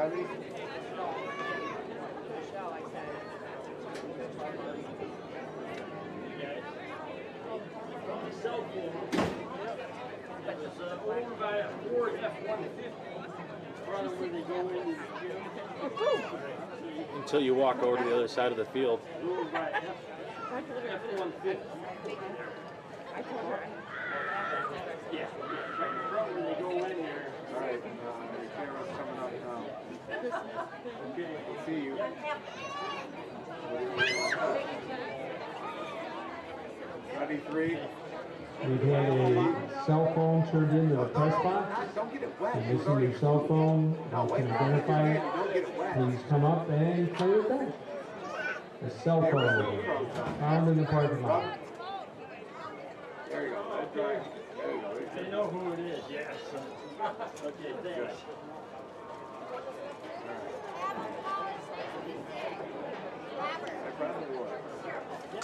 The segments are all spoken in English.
Ready? Cell phone. It was owned by a Ford F-150. Rather when they go into the gym. Until you walk over to the other side of the field. Owned by F-150. Yeah. Right when they go in there. All right, the camera's coming up now. Okay. We'll see you. Ready, 3. We've had a cell phone turned into the press box. Don't get it wet. If you see your cell phone, you can identify it. Don't get it wet. Please come up and play with that. A cell phone found in the parking lot. There you go. That's right. There you go. They know who it is, yes. Okay, thanks.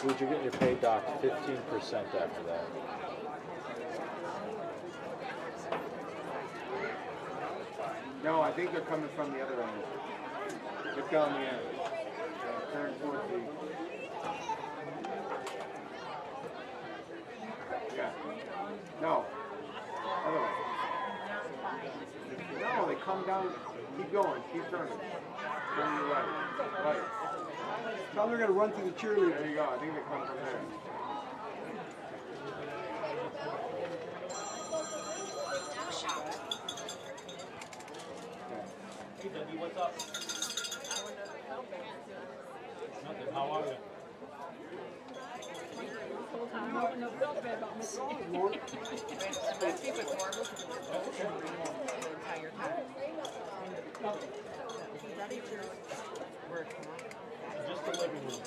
Would you get your pay docked 15% after that? No, I think they're coming from the other end. Look down the end. Turn towards the. Yeah. No. Other way. No, they come down. Keep going. Keep turning. Turn your right. Right. Tell them they're going to run through the cheerleader. There you go. I think they come from there. Hey, Debbie, what's up? Nothing. How are you? Just the living room.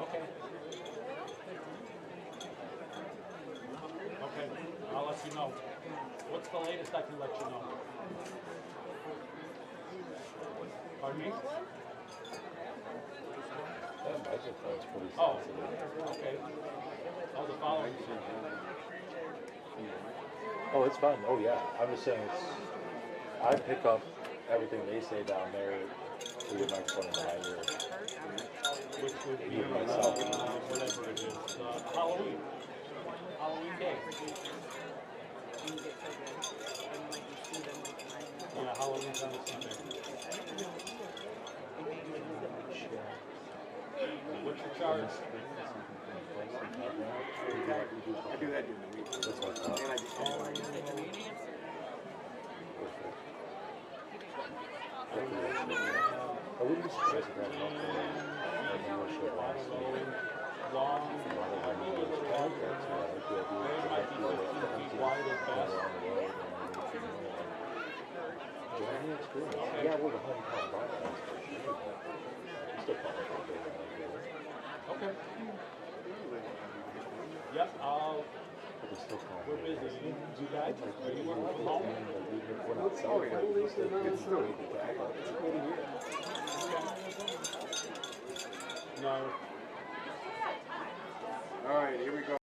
Okay. Okay, I'll let you know. What's the latest I can let you know? Pardon me? That budget fund's pretty Oh, sensitive. okay. Oh, the following. Oh, it's fine. Oh, yeah. I'm just saying it's. I pick up everything they say down there to the microphone in my ear. Which would be Myself. whatever it is. Halloween. Halloween day. Yeah, Halloween's on a Sunday. What's your charge? I do that during the week. That's what I thought. And I just I wouldn't be surprised if that helped like more shit last week. Long. Wildcats, yeah, like the idea They might be 15 feet wide at best. Any experience? Yeah, we're the hometown Wildcats for sure, but still probably for a big one. Okay. Yep, But they still call we're me. busy. You guys, are you working from home? We're not celebrating, it's still great to talk about. It's great to hear. No. All right, here we go.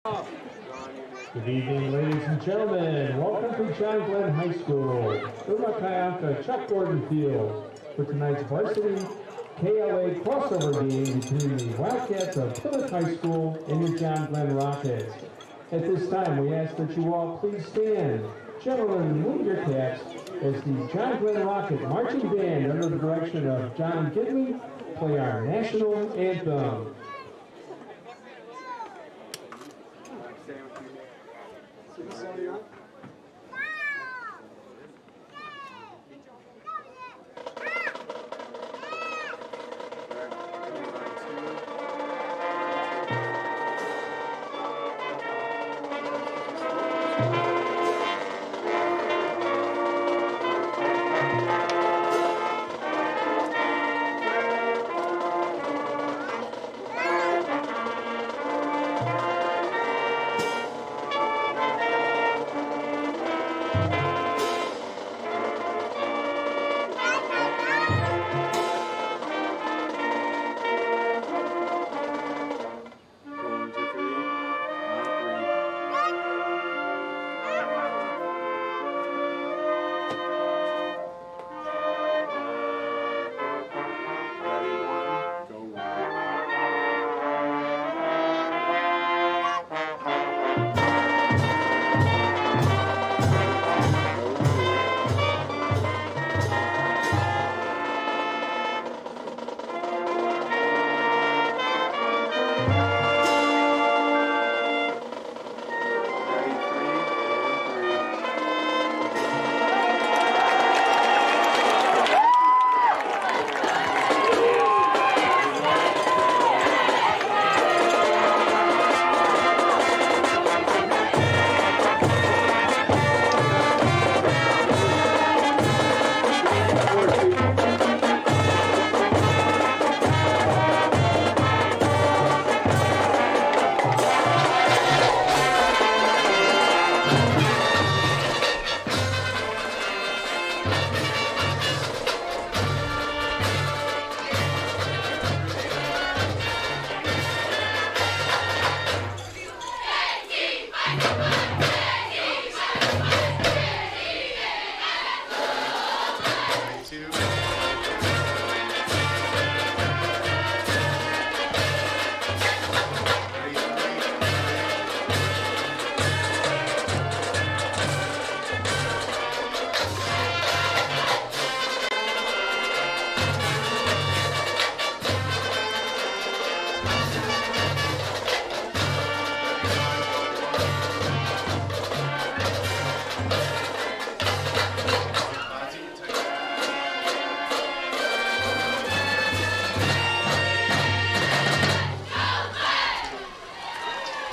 Good evening, ladies and gentlemen. Welcome to John Glenn High School, Irma Kionka, Chuck Gordon Field, for tonight's varsity KLA crossover game between the Wildcats of Plymouth High School and the John Glenn Rockets. At this time, we ask that you all please stand. Gentlemen, move your caps as the John Glenn Rocket Marching Band, under the direction of John Gidley, play our national anthem.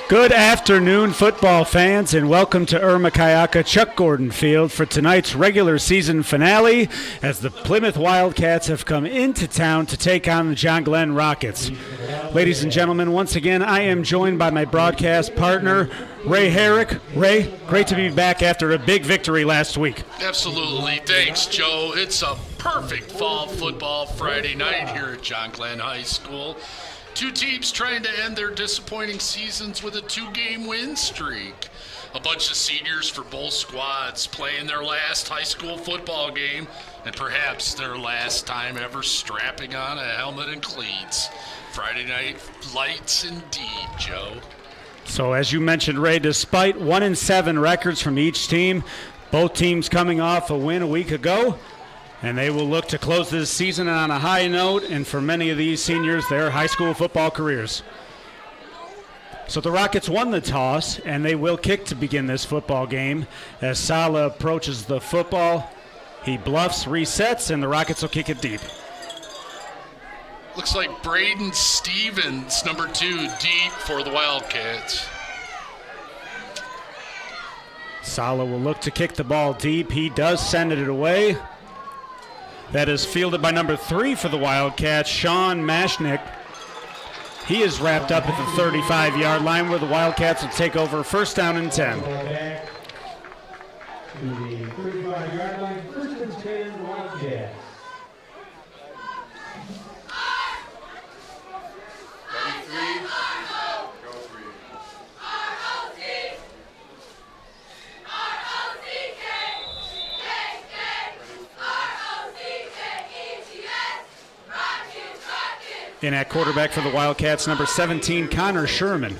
Good afternoon, football fans, and welcome to Irma Kionka Chuck Gordon Field for tonight's regular season finale as the Plymouth Wildcats have come into town to take on the John Glenn Rockets. Ladies and gentlemen, once again, I am joined by my broadcast partner, Ray Herrick. Ray, great to be back after a big victory last week. Absolutely. Thanks, Joe. It's a perfect fall football Friday night here at John Glenn High School. Two teams trying to end their disappointing seasons with a 2-game win streak. A bunch of seniors for both squads playing their last high school football game and perhaps their last time ever strapping on a helmet and cleats. Friday night lights indeed, Joe. So as you mentioned, Ray, despite 1-7 records from each team, both teams coming off a win a week ago, and they will look to close this season on a high note, and for many of these seniors, their high school football careers. So the Rockets won the toss, and they will kick to begin this football game. As Sala approaches the football, he bluffs, resets, and the Rockets will kick it deep. Looks like Braden Stevens, number 2, deep for the Wildcats. Sala will look to kick the ball deep. He does send it away. That is fielded by number 3 for the Wildcats, Sean Mashnick. He is wrapped up at the 35-yard line where the Wildcats will take over first down and 10. To the 35-yard line, first and 10, Wildcats. In at quarterback for the Wildcats, number 17, Connor Sherman.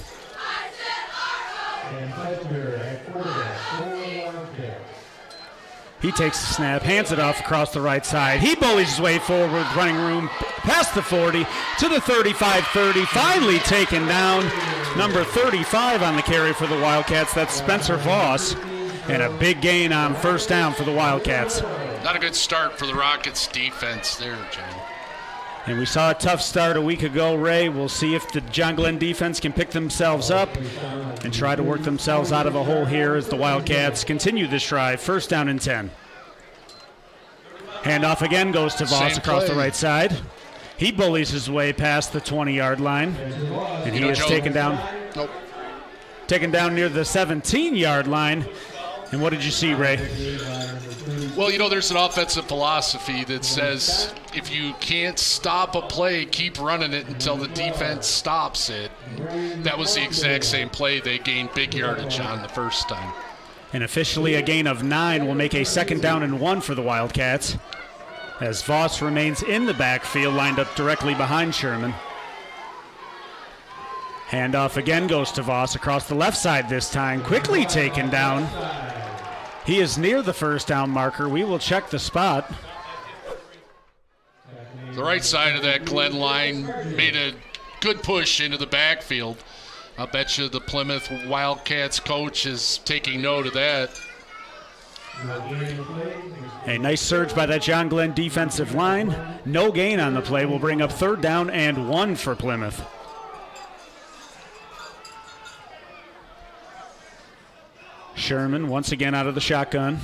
And Fletcher at quarterback for the Wildcats. He takes the snap, hands it off across the right side. He bullies his way forward with running room past the 40 to the 35-30. Finally taken down. Number 35 on the carry for the Wildcats. That's Spencer Voss. And a big gain on first down for the Wildcats. Not a good start for the Rockets defense there, John. And we saw a tough start a week ago, Ray. We'll see if the John Glenn defense can pick themselves up and try to work themselves out of a hole here as the Wildcats continue this drive. First down and 10. Handoff again goes to Voss across the right side. He bullies his way past the 20-yard line. And he is taken down. Nope. Taken down near the 17-yard line. And what did you see, Ray? Well, there's an offensive philosophy that says if you can't stop a play, keep running it until the defense stops it. That was the exact same play they gained big yardage on the first time. And officially a gain of 9 will make a second down and 1 for the Wildcats, as Voss remains in the backfield, lined up directly behind Sherman. Handoff again goes to Voss across the left side this time, quickly taken down. He is near the first down marker. We will check the spot. The right side of that Glenn line made a good push into the backfield. I'll bet you the Plymouth Wildcats coach is taking note of that. A nice surge by that John Glenn defensive line. No gain on the play will bring up third down and 1 for Plymouth. Sherman once again out of the shotgun.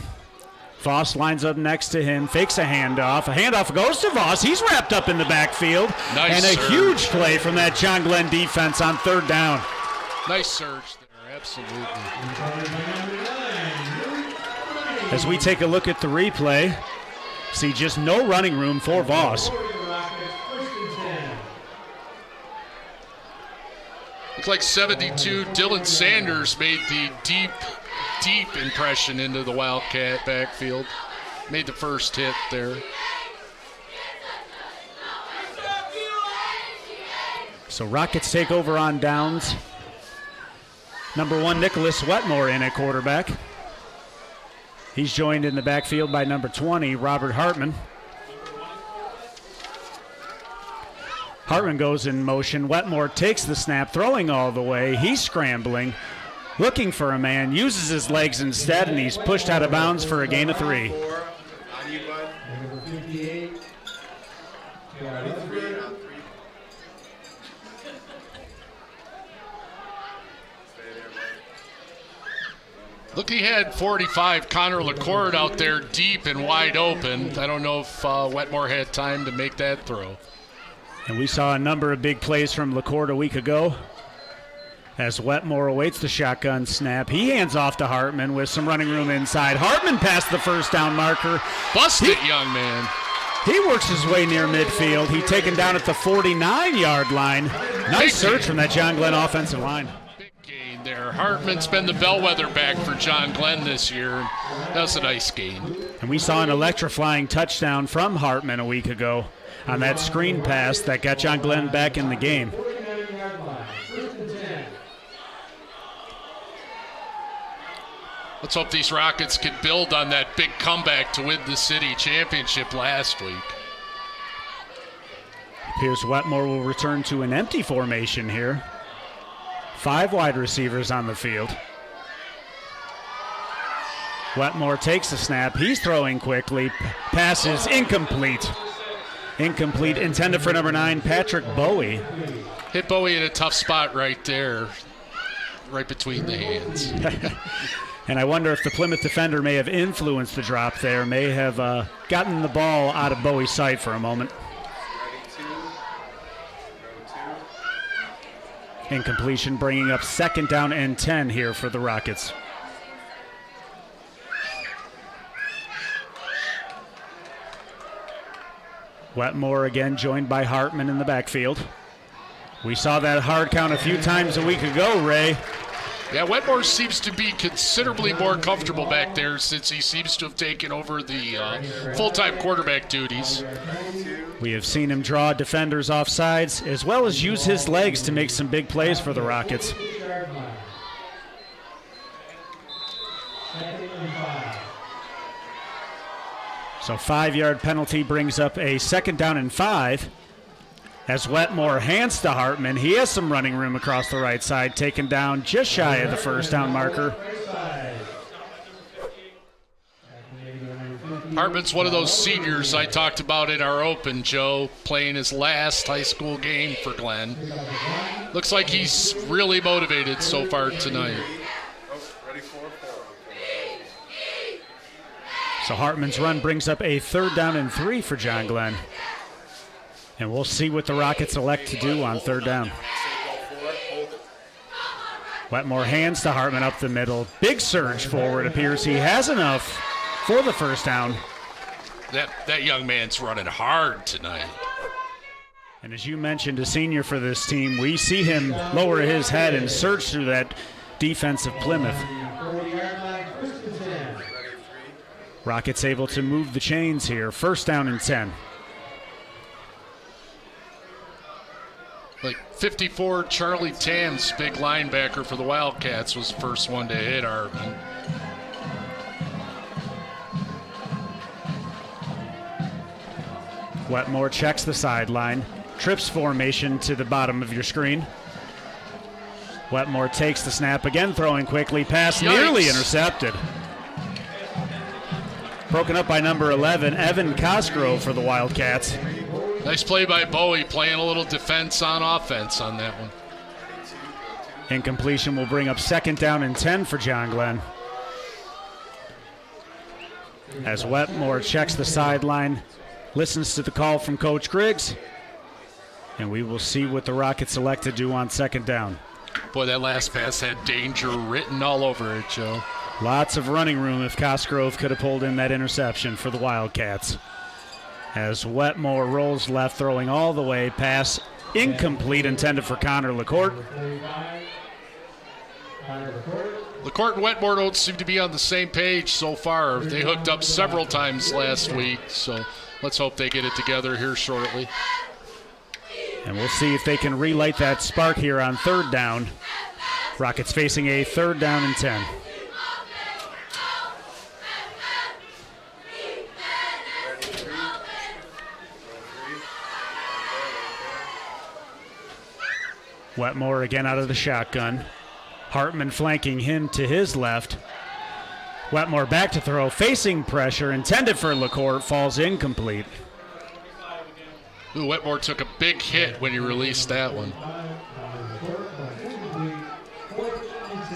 Voss lines up next to him, fakes a handoff. A handoff goes to Voss. He's wrapped up in the backfield. Nice and a surge. huge play from that John Glenn defense on third down. Nice surge there, absolutely. As we take a look at the replay, see just no running room for Voss. Looks like 72, Dylan Sanders made the deep impression into the Wildcat backfield. Made the first hit there. So Rockets take over on downs. Number 1, Nicholas Wetmore in at quarterback. He's joined in the backfield by number 20, Robert Hartman. Hartman goes in motion. Wetmore takes the snap, throwing all the way. He's scrambling, looking for a man, uses his legs instead, and he's pushed out of bounds for a gain of 3. Look, he had 45, Connor LaCourte out there deep and wide open. I don't know if Wetmore had time to make that throw. And we saw a number of big plays from LaCourte a week ago. As Wetmore awaits the shotgun snap, he hands off to Hartman with some running room inside. Hartman past the first down marker. Busted, young man. He works his way near midfield. He's taken down at the 49-yard line. Nice search from that John Glenn offensive line. Big gain there. Hartman's been the bellwether back for John Glenn this year. That was a nice gain. And we saw an electrifying touchdown from Hartman a week ago on that screen pass that got John Glenn back in the game. Let's hope these Rockets can build on that big comeback to win the city championship last week. Here's Wetmore will return to an empty formation here. 5 wide receivers on the field. Wetmore takes the snap. He's throwing quickly. Passes incomplete. Incomplete, intended for number 9, Patrick Bowie. Hit Bowie in a tough spot right there, right between the hands. And I wonder if the Plymouth defender may have influenced the drop there, may have gotten the ball out of Bowie's sight for a moment. Incompletion, bringing up second down and 10 here for the Rockets. Wetmore again joined by Hartman in the backfield. We saw that hard count a few times a week ago, Ray. Yeah, Wetmore seems to be considerably more comfortable back there since he seems to have taken over the full-time quarterback duties. We have seen him draw defenders off sides as well as use his legs to make some big plays for the Rockets. So 5-yard penalty brings up a 2nd down and 5. As Wetmore hands to Hartman, he has some running room across the right side, taken down just shy of the 1st down marker. Hartman's one of those seniors I talked about in our open, Joe, playing his last high school game for Glenn. Looks like he's really motivated so far tonight. So Hartman's run brings up a 3rd down and 3 for John Glenn. And we'll see what the Rockets elect to do on 3rd down. Wetmore hands to Hartman up the middle. Big surge forward. Appears he has enough for the 1st down. That young man's running hard tonight. And as you mentioned, a senior for this team, we see him lower his head and surge through that defense of Plymouth. Rockets able to move the chains here. 1st down and 10. Like 54, Charlie Tams, big linebacker for the Wildcats, was the first one to hit Hartman. Wetmore checks the sideline. Trips formation to the bottom of your screen. Wetmore takes the snap again, throwing quickly. Pass nearly intercepted. Broken up by number 11, Evan Cosgrove for the Wildcats. Nice play by Bowie, playing a little defense on offense on that one. Incompletion will bring up 2nd down and 10 for John Glenn. As Wetmore checks the sideline, listens to the call from Coach Griggs, and we will see what the Rockets elect to do on 2nd down. Boy, that last pass had danger written all over it, Joe. Lots of running room if Cosgrove could have pulled in that interception for the Wildcats. As Wetmore rolls left, throwing all the way, pass incomplete, intended for Connor LaCourte. LaCourte and Wetmore don't seem to be on the same page so far. They hooked up several times last week, so let's hope they get it together here shortly. And we'll see if they can relight that spark here on 3rd down. Rockets facing a 3rd down and 10. Wetmore again out of the shotgun. Hartman flanking him to his left. Wetmore back to throw, facing pressure, intended for LaCourte, falls incomplete. Ooh, Wetmore took a big hit when he released that one.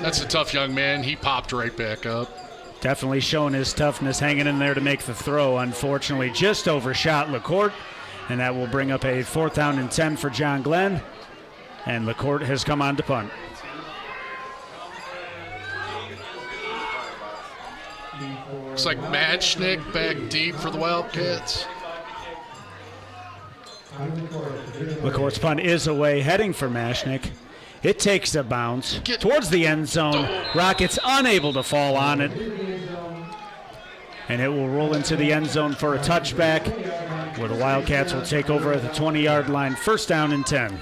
That's a tough young man. He popped right back up. Definitely showing his toughness, hanging in there to make the throw. Unfortunately, just overshot LaCourte, and that will bring up a 4th down and 10 for John Glenn. And LaCourte has come on to punt. Looks like Matchnick back deep for the Wildcats. LaCourte's punt is away, heading for Matchnick. It takes a bounce towards the end zone. Rockets unable to fall on it. And it will roll into the end zone for a touchback, where the Wildcats will take over at the 20-yard line. 1st down and 10.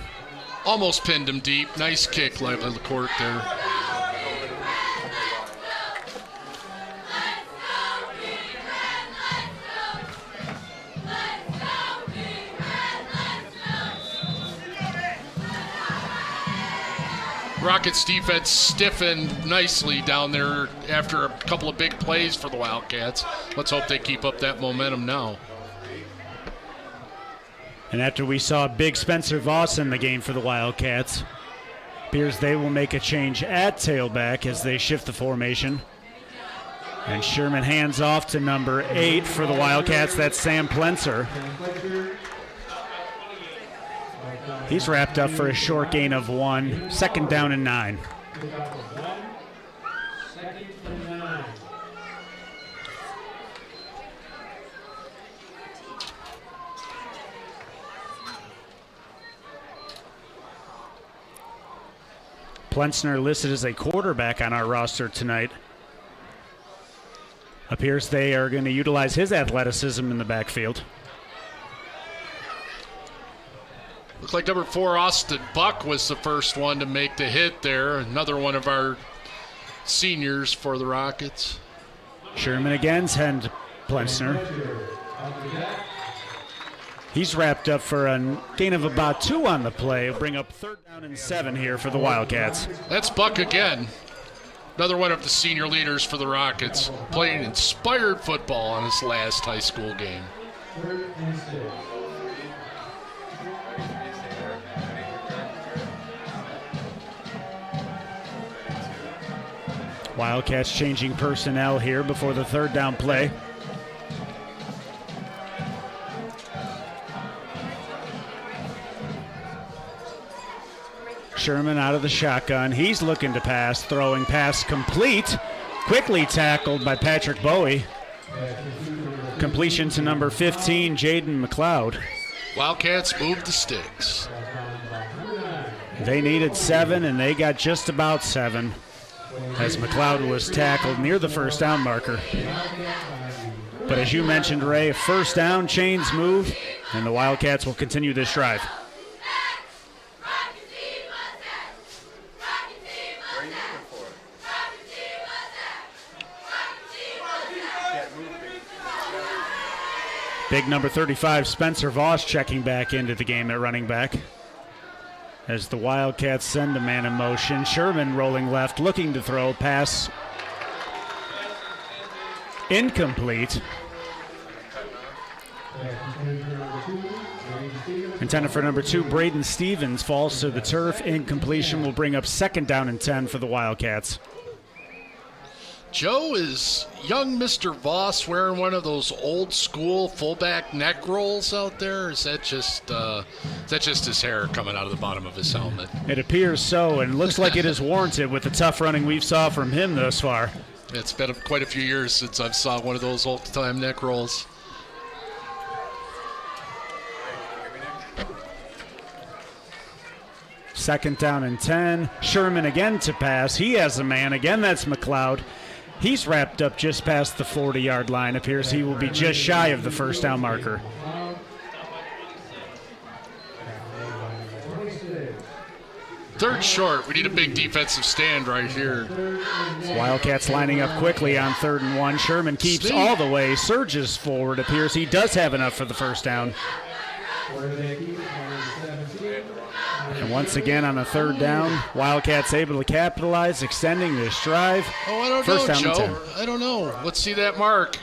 Almost pinned him deep. Nice kick like LaCourte there. Rockets defense stiffened nicely down there after a couple of big plays for the Wildcats. Let's hope they keep up that momentum now. And after we saw big Spencer Voss in the game for the Wildcats, appears they will make a change at tailback as they shift the formation. And Sherman hands off to number 8 for the Wildcats. That's Sam Plenser. He's wrapped up for a short gain of 1. 2nd down and 9. Plensner listed as a quarterback on our roster tonight. Appears they are going to utilize his athleticism in the backfield. Looks like number 4, Austin Buck, was the first one to make the hit there. Another one of our seniors for the Rockets. Sherman again sends Plensner. He's wrapped up for a gain of about 2 on the play. He'll bring up 3rd down and 7 here for the Wildcats. That's Buck again. Another one of the senior leaders for the Rockets, playing inspired football on his last high school game. Wildcats changing personnel here before the 3rd down play. Sherman out of the shotgun. He's looking to pass, throwing pass complete. Quickly tackled by Patrick Bowie. Completion to number 15, Jaden McLeod. Wildcats moved the sticks. They needed 7, and they got just about 7 as McLeod was tackled near the 1st down marker. But as you mentioned, Ray, 1st down, chains move, and the Wildcats will continue this drive. Big number 35, Spencer Voss, checking back into the game at running back. As the Wildcats send a man in motion, Sherman rolling left, looking to throw, pass incomplete. Intended for number 2, Braden Stevens, falls to the turf. Incompletion will bring up 2nd down and 10 for the Wildcats. Joe, is young Mr. Voss wearing one of those old school fullback neck rolls out there? Or is that just his hair coming out of the bottom of his helmet? It appears so, and looks like it is warranted with the tough running we've saw from him thus far. It's been quite a few years since I've saw one of those old-time neck rolls. Second down and 10. Sherman again to pass. He has a man. Again, that's McLeod. He's wrapped up just past the 40-yard line. Appears he will be just shy of the 1st down marker. Third short. We need a big defensive stand right here. Wildcats lining up quickly on 3rd and 1. Sherman keeps all the way, surges forward. Appears he does have enough for the 1st down. And once again on the 3rd down, Wildcats able to capitalize, extending this drive. Oh, I don't First know, down Joe. I don't know. Let's see that mark.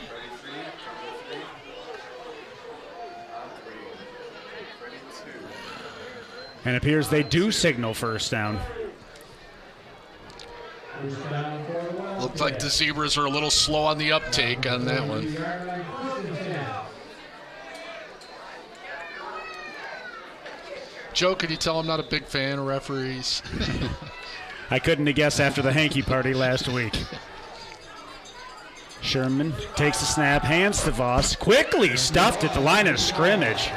And it appears they do signal 1st down. Looks like the Zebras are a little slow on the uptake on that one. Joe, could you tell I'm not a big fan of referees? I couldn't have guessed after the hanky party last week. Sherman takes the snap, hands to Voss, quickly stuffed at the line of scrimmage.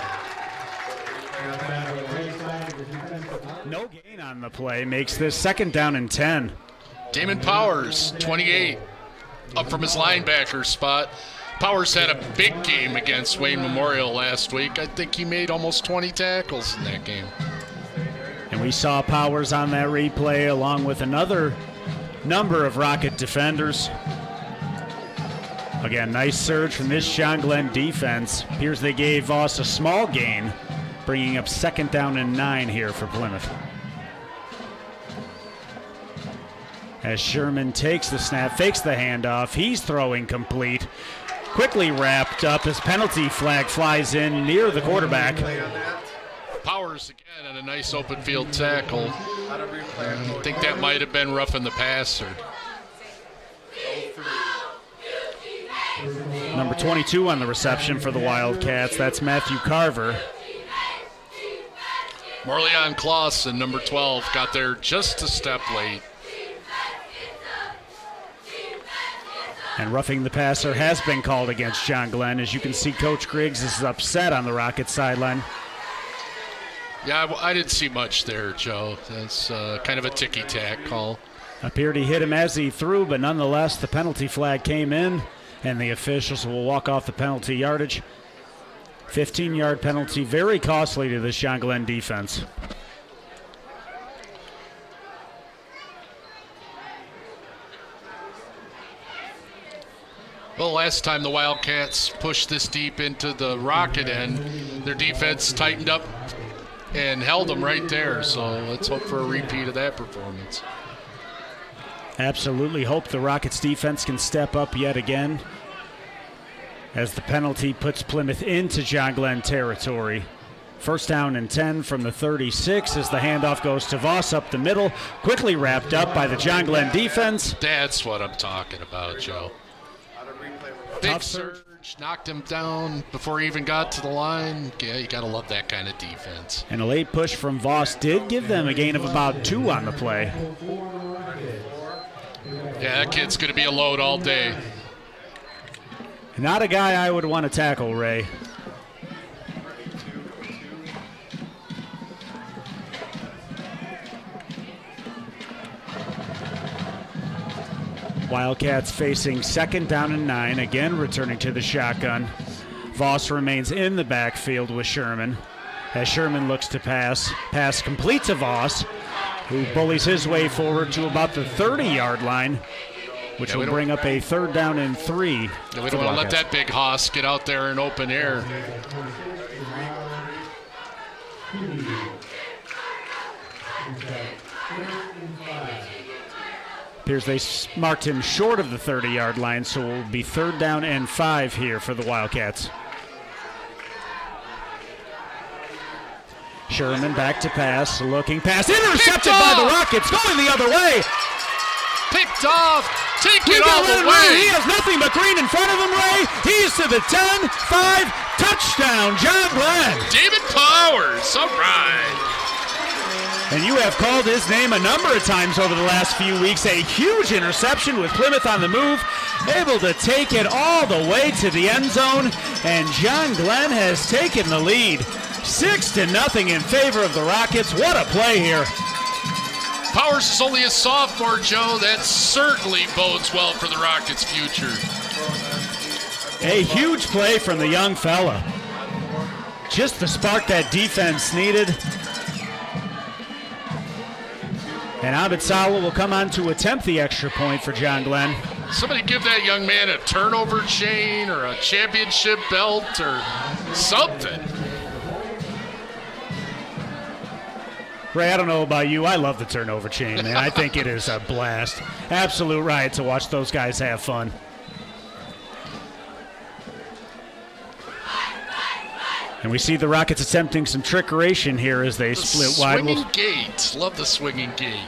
No gain on the play, makes this 2nd down and 10. Damon Powers, 28, up from his linebacker spot. Powers had a big game against Wayne Memorial last week. I think he made almost 20 tackles in that game. And we saw Powers on that replay along with another number of Rocket defenders. Again, nice surge from this John Glenn defense. Appears they gave Voss a small gain, bringing up 2nd down and 9 here for Plymouth. As Sherman takes the snap, fakes the handoff, he's throwing complete. Quickly wrapped up as penalty flag flies in near the quarterback. Powers again on a nice open field tackle. I think that might have been roughing the passer. Number 22 on the reception for the Wildcats, that's Matthew Carver. Morleon Clausen, number 12, got there just a step late. And roughing the passer has been called against John Glenn. As you can see, Coach Griggs is upset on the Rockets sideline. Yeah, I didn't see much there, Joe. That's kind of a ticky-tack call. Appeared he hit him as he threw, but nonetheless, the penalty flag came in, and the officials will walk off the penalty yardage. 15-yard penalty, very costly to this John Glenn defense. Well, last time the Wildcats pushed this deep into the Rocket end, their defense tightened up and held them right there. So let's hope for a repeat of that performance. Absolutely hope the Rockets defense can step up yet again, as the penalty puts Plymouth into John Glenn territory. First down and 10 from the 36 as the handoff goes to Voss up the middle, quickly wrapped up by the John Glenn defense. That's what I'm talking about, Joe. Big surge, knocked him down before he even got to the line. Yeah, you got to love that kind of defense. And a late push from Voss did give them a gain of about 2 on the play. Yeah, that kid's going to be a load all day. Not a guy I would want to tackle, Ray. Wildcats facing second down and 9, again returning to the shotgun. Voss remains in the backfield with Sherman. As Sherman looks to pass, pass complete to Voss, who bullies his way forward to about the 30-yard line, which will bring up a third down and 3. We don't want to let that big hoss get out there in open air. Appears they marked him short of the 30-yard line, so it will be third down and 5 here for the Wildcats. Sherman back to pass, looking pass, intercepted by the Rockets, going the other way. Picked off, take it all the way. He has nothing but green in front of him, Ray. He's to the 10, 5, touchdown, John Glenn. David Powers, all right. And you have called his name a number of times over the last few weeks. A huge interception with Plymouth on the move, able to take it all the way to the end zone. And John Glenn has taken the lead, 6-0 in favor of the Rockets. What a play here. Powers is only a sophomore, Joe. That certainly bodes well for the Rockets' future. A huge play from the young fella. Just the spark that defense needed. And Abed Salah will come on to attempt the extra point for John Glenn. Somebody give that young man a turnover chain or a championship belt or something. Ray, I don't know about you. I love the turnover chain, man. I think it is a blast. Absolute riot to watch those guys have fun. And we see the Rockets attempting some trickeration here as they split wide. Swinging gate. Love the swinging gate.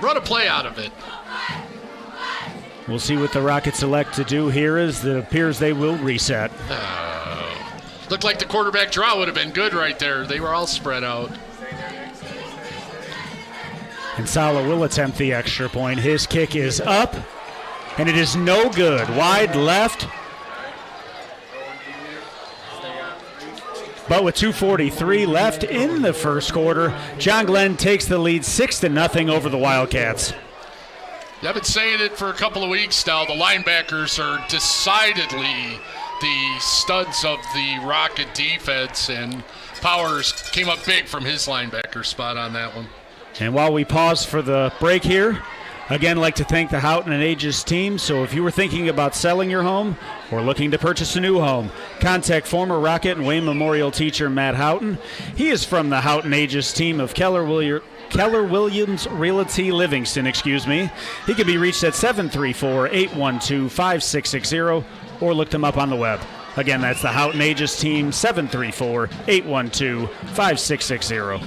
Run a play out of it. We'll see what the Rockets elect to do here as it appears they will reset. Looked like the quarterback draw would have been good right there. They were all spread out. And Salah will attempt the extra point. His kick is up, and it is no good. Wide left. But with 2:43 left in the first quarter, John Glenn takes the lead 6-0 over the Wildcats. I've been saying it for a couple of weeks now. The linebackers are decidedly the studs of the Rocket defense, and Powers came up big from his linebacker spot on that one. And while we pause for the break here, again, I'd like to thank the Howton and Agius team. So if you were thinking about selling your home or looking to purchase a new home, contact former Rocket and Wayne Memorial teacher Matt Howton. He is from the Howton Agius team of Keller Williams Realty Livingston, He can be reached at 734-812-5660 or look them up on the web. Again, that's the Howton Agius team, 734-812-5660.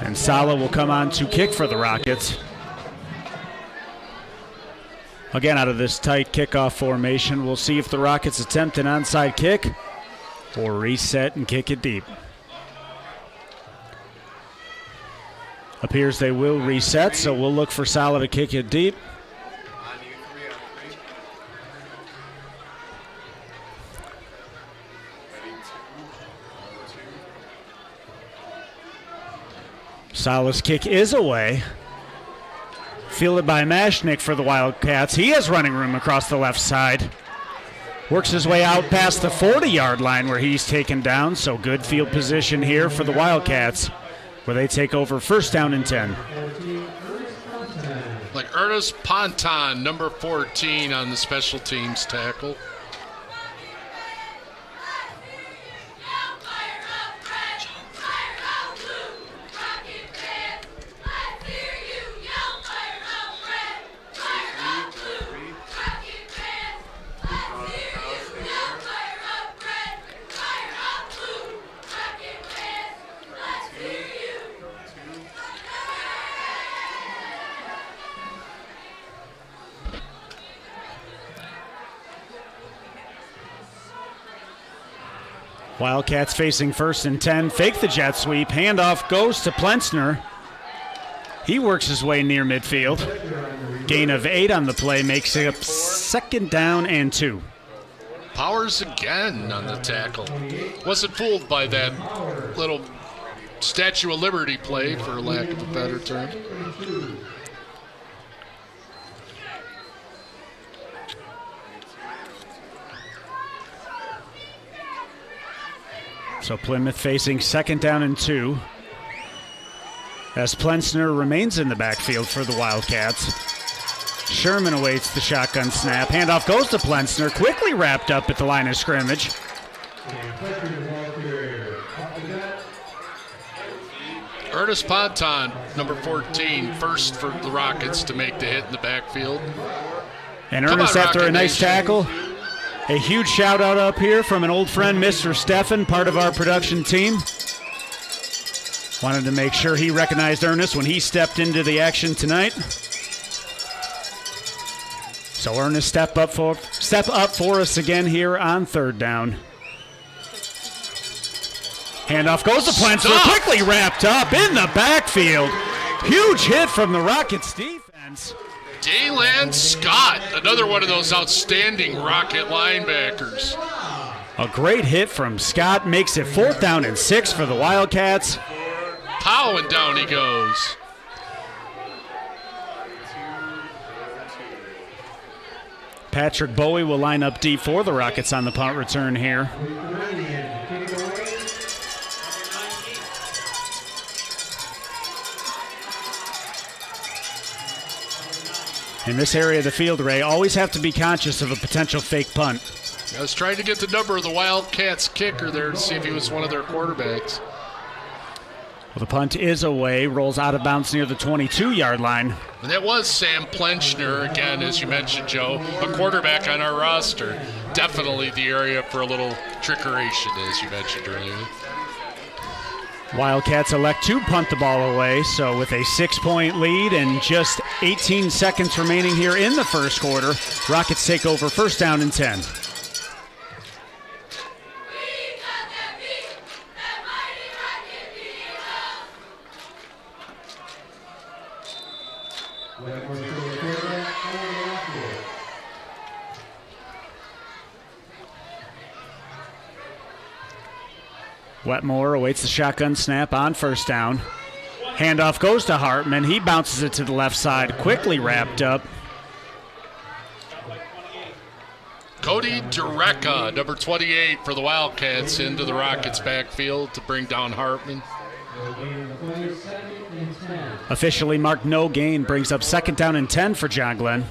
And Salah will come on to kick for the Rockets. Again, out of this tight kickoff formation, we'll see if the Rockets attempt an onside kick or reset and kick it deep. Appears they will reset, so we'll look for Sala to kick it deep. Sala's kick is away. Fielded by Mashnick for the Wildcats. He has running room across the left side. Works his way out past the 40-yard line where he's taken down, so good field position here for the Wildcats, where they take over first down and 10. Like Ernest Ponton, number 14 on the special teams tackle. Wildcats facing first and 10. Fake the jet sweep. Handoff goes to Plensner. He works his way near midfield. Gain of 8 on the play makes it up second down and 2. Powers again on the tackle. Wasn't fooled by that little Statue of Liberty play, for lack of a better term. So Plymouth facing second down and 2. As Plensner remains in the backfield for the Wildcats. Sherman awaits the shotgun snap. Handoff goes to Plensner. Quickly wrapped up at the line of scrimmage. Ernest Ponton, number 14, first for the Rockets to make the hit in the backfield. And Ernest, after a nice tackle, a huge shout out up here from an old friend, Mr. Steffen, part of our production team. Wanted to make sure he recognized Ernest when he stepped into the action tonight. So Ernest step up for us again here on third down. Handoff goes to Plensner, quickly wrapped up in the backfield. Huge hit from the Rockets defense. Daylan Scott, another one of those outstanding Rocket linebackers. A great hit from Scott makes it fourth down and 6 for the Wildcats. Pow, and down he goes. Patrick Bowie will line up deep for the Rockets on the punt return here. In this area of the field, Ray, always have to be conscious of a potential fake punt. I was trying to get the number of the Wildcats kicker there to see if he was one of their quarterbacks. Well, the punt is away, rolls out of bounds near the 22-yard line. And that was Sam Plensner, again, as you mentioned, Joe, a quarterback on our roster. Definitely the area for a little trickeration, as you mentioned earlier. Wildcats elect to punt the ball away, so with a 6-point lead and just 18 seconds remaining here in the first quarter, Rockets take over first down and 10. Wetmore awaits the shotgun snap on first down. Handoff goes to Hartman. He bounces it to the left side, quickly wrapped up. Cody Dureka, number 28 for the Wildcats, into the Rockets' backfield to bring down Hartman. Officially marked no gain, brings up second down and 10 for John Glenn.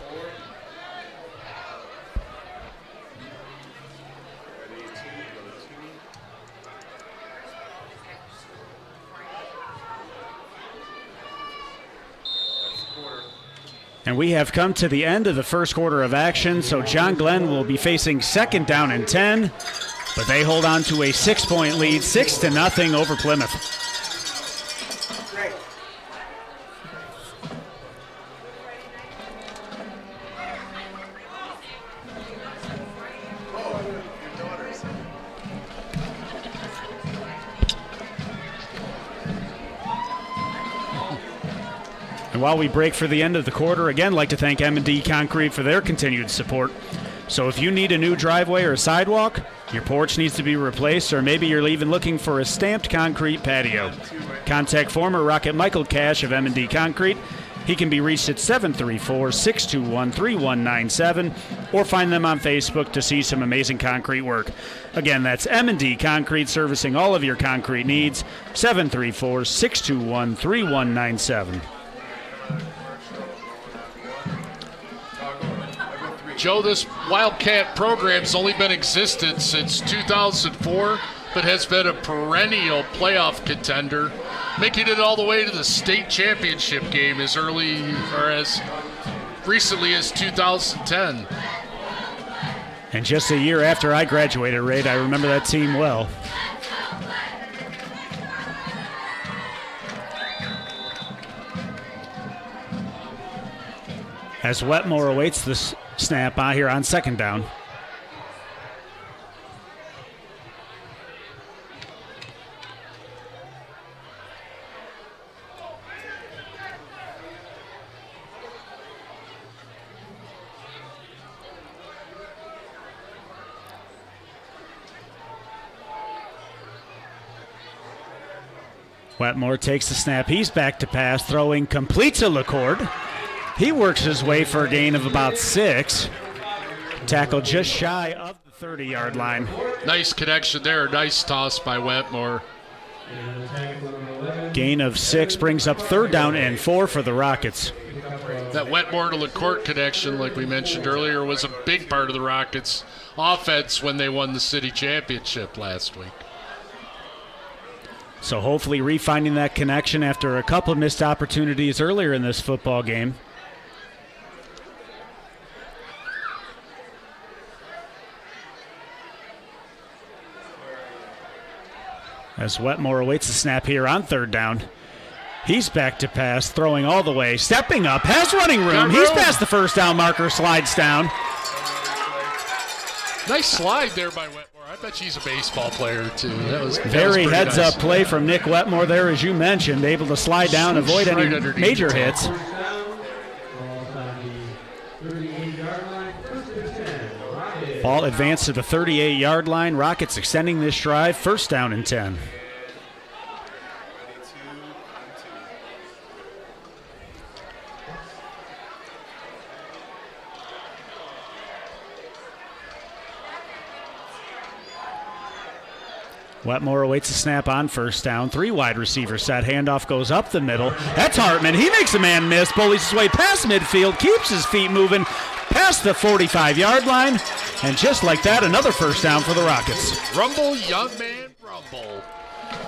And we have come to the end of the first quarter of action, so John Glenn will be facing second down and 10, but they hold on to a 6-point lead, 6-0 over Plymouth. while we break for the end of the quarter, again, like to thank M&D Concrete for their continued support. So if you need a new driveway or a sidewalk, your porch needs to be replaced, or maybe you're even looking for a stamped concrete patio, contact former Rocket Michael Cash of M&D Concrete. He can be reached at 734-621-3197, or find them on Facebook to see some amazing concrete work. Again, that's M&D Concrete, servicing all of your concrete needs, 734-621-3197. Joe, this Wildcat program's only been existent since 2004, but has been a perennial playoff contender, making it all the way to the state championship game as early or as recently as 2010. And just a year after I graduated, Ray, I remember that team well. As Wetmore awaits the snap out here on second down. Wetmore takes the snap. He's back to pass, throwing complete to LaCourt. He works his way for a gain of about 6. Tackle just shy of the 30-yard line. Nice connection there. Nice toss by Wetmore. Gain of 6 brings up 3rd down and 4 for the Rockets. That Wetmore to LaCourt connection, like we mentioned earlier, was a big part of the Rockets' offense when they won the city championship last week. So hopefully refinding that connection after a couple of missed opportunities earlier in this football game. As Wetmore awaits the snap here on 3rd down. He's back to pass, throwing all the way, stepping up, has running room. He's past the 1st down marker, slides down. Nice slide there by Wetmore. I bet she's a baseball player, too. That was very nice. heads-up play from Nick Wetmore there, as you mentioned, able to slide down, avoid any major hits. Ball advanced to the 38-yard line. Rockets extending this drive. 1st down and 10. Wetmore awaits a snap on 1st down. 3 wide receiver set. Handoff goes up the middle. That's Hartman. He makes a man miss. Bullies his way past midfield. Keeps his feet moving past the 45-yard line. And just like that, another 1st down for the Rockets. Rumble, young man, rumble.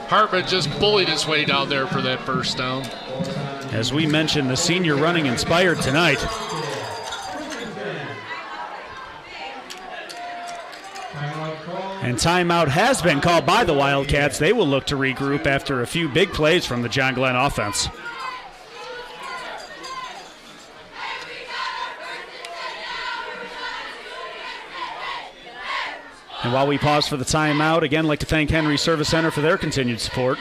Hartman just bullied his way down there for that 1st down. As we mentioned, the senior running inspired tonight. And timeout has been called by the Wildcats. They will look to regroup after a few big plays from the John Glenn offense. And while we pause for the timeout, again, I'd like to thank Henry Service Center for their continued support.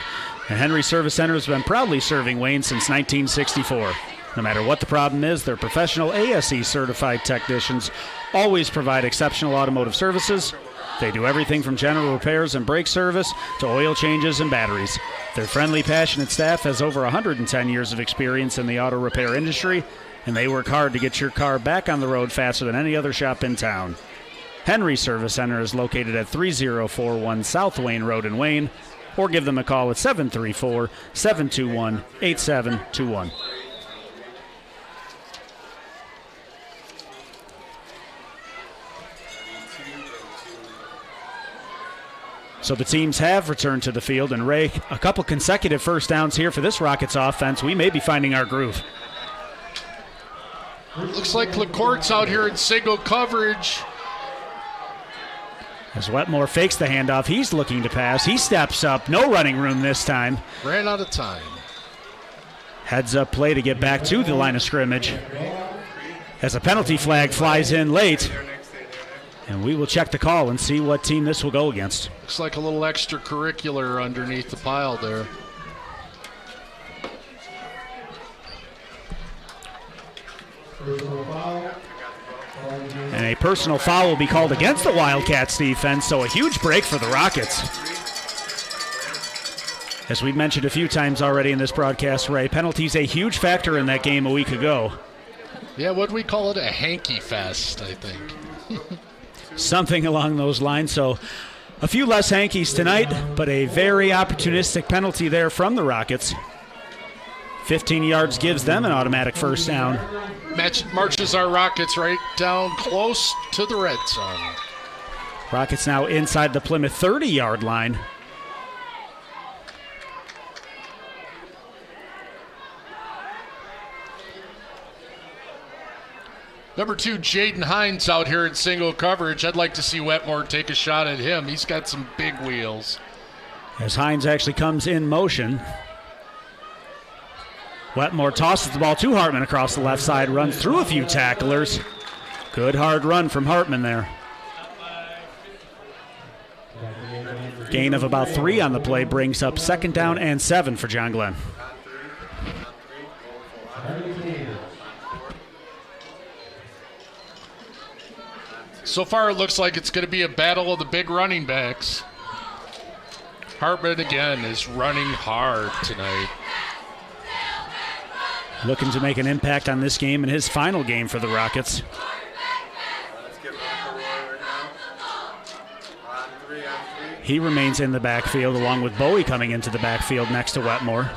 And Henry Service Center has been proudly serving Wayne since 1964. No matter what the problem is, their professional ASE-certified technicians always provide exceptional automotive services. They do everything from general repairs and brake service to oil changes and batteries. Their friendly, passionate staff has over 110 years of experience in the auto repair industry, and they work hard to get your car back on the road faster than any other shop in town. Henry Service Center is located at 3041 South Wayne Road in Wayne, or give them a call at 734-721-8721. So the teams have returned to the field, and Ray, a couple consecutive 1st downs here for this Rockets offense. We may be finding our groove. Looks like LaCourt's out here in single coverage. As Wetmore fakes the handoff, he's looking to pass. He steps up. No running room this time. Ran out of time. Heads up play to get back to the line of scrimmage. As a penalty flag flies in late. And we will check the call and see what team this will go against. Looks like a little extracurricular underneath the pile there. And a personal foul will be called against the Wildcats defense, so a huge break for the Rockets. As we've mentioned a few times already in this broadcast, Ray, penalties a huge factor in that game a week ago. Yeah, what we call it? A hanky fest, I think. Something along those lines. So a few less hankies tonight, but a very opportunistic penalty there from the Rockets. 15 yards gives them an automatic first down. Marches our Rockets right down close to the red zone. Rockets now inside the Plymouth 30-yard line. Number 2, Jaden Hines out here in single coverage. I'd like to see Wetmore take a shot at him. He's got some big wheels. As Hines actually comes in motion. Wetmore tosses the ball to Hartman across the left side, runs through a few tacklers. Good hard run from Hartman there. Gain of about 3 on the play brings up 2nd down and 7 for John Glenn. So far, it looks like it's going to be a battle of the big running backs. Hartman, again, is running hard tonight. Looking to make an impact on this game in his final game for the Rockets. He remains in the backfield along with Bowie coming into the backfield next to Wetmore.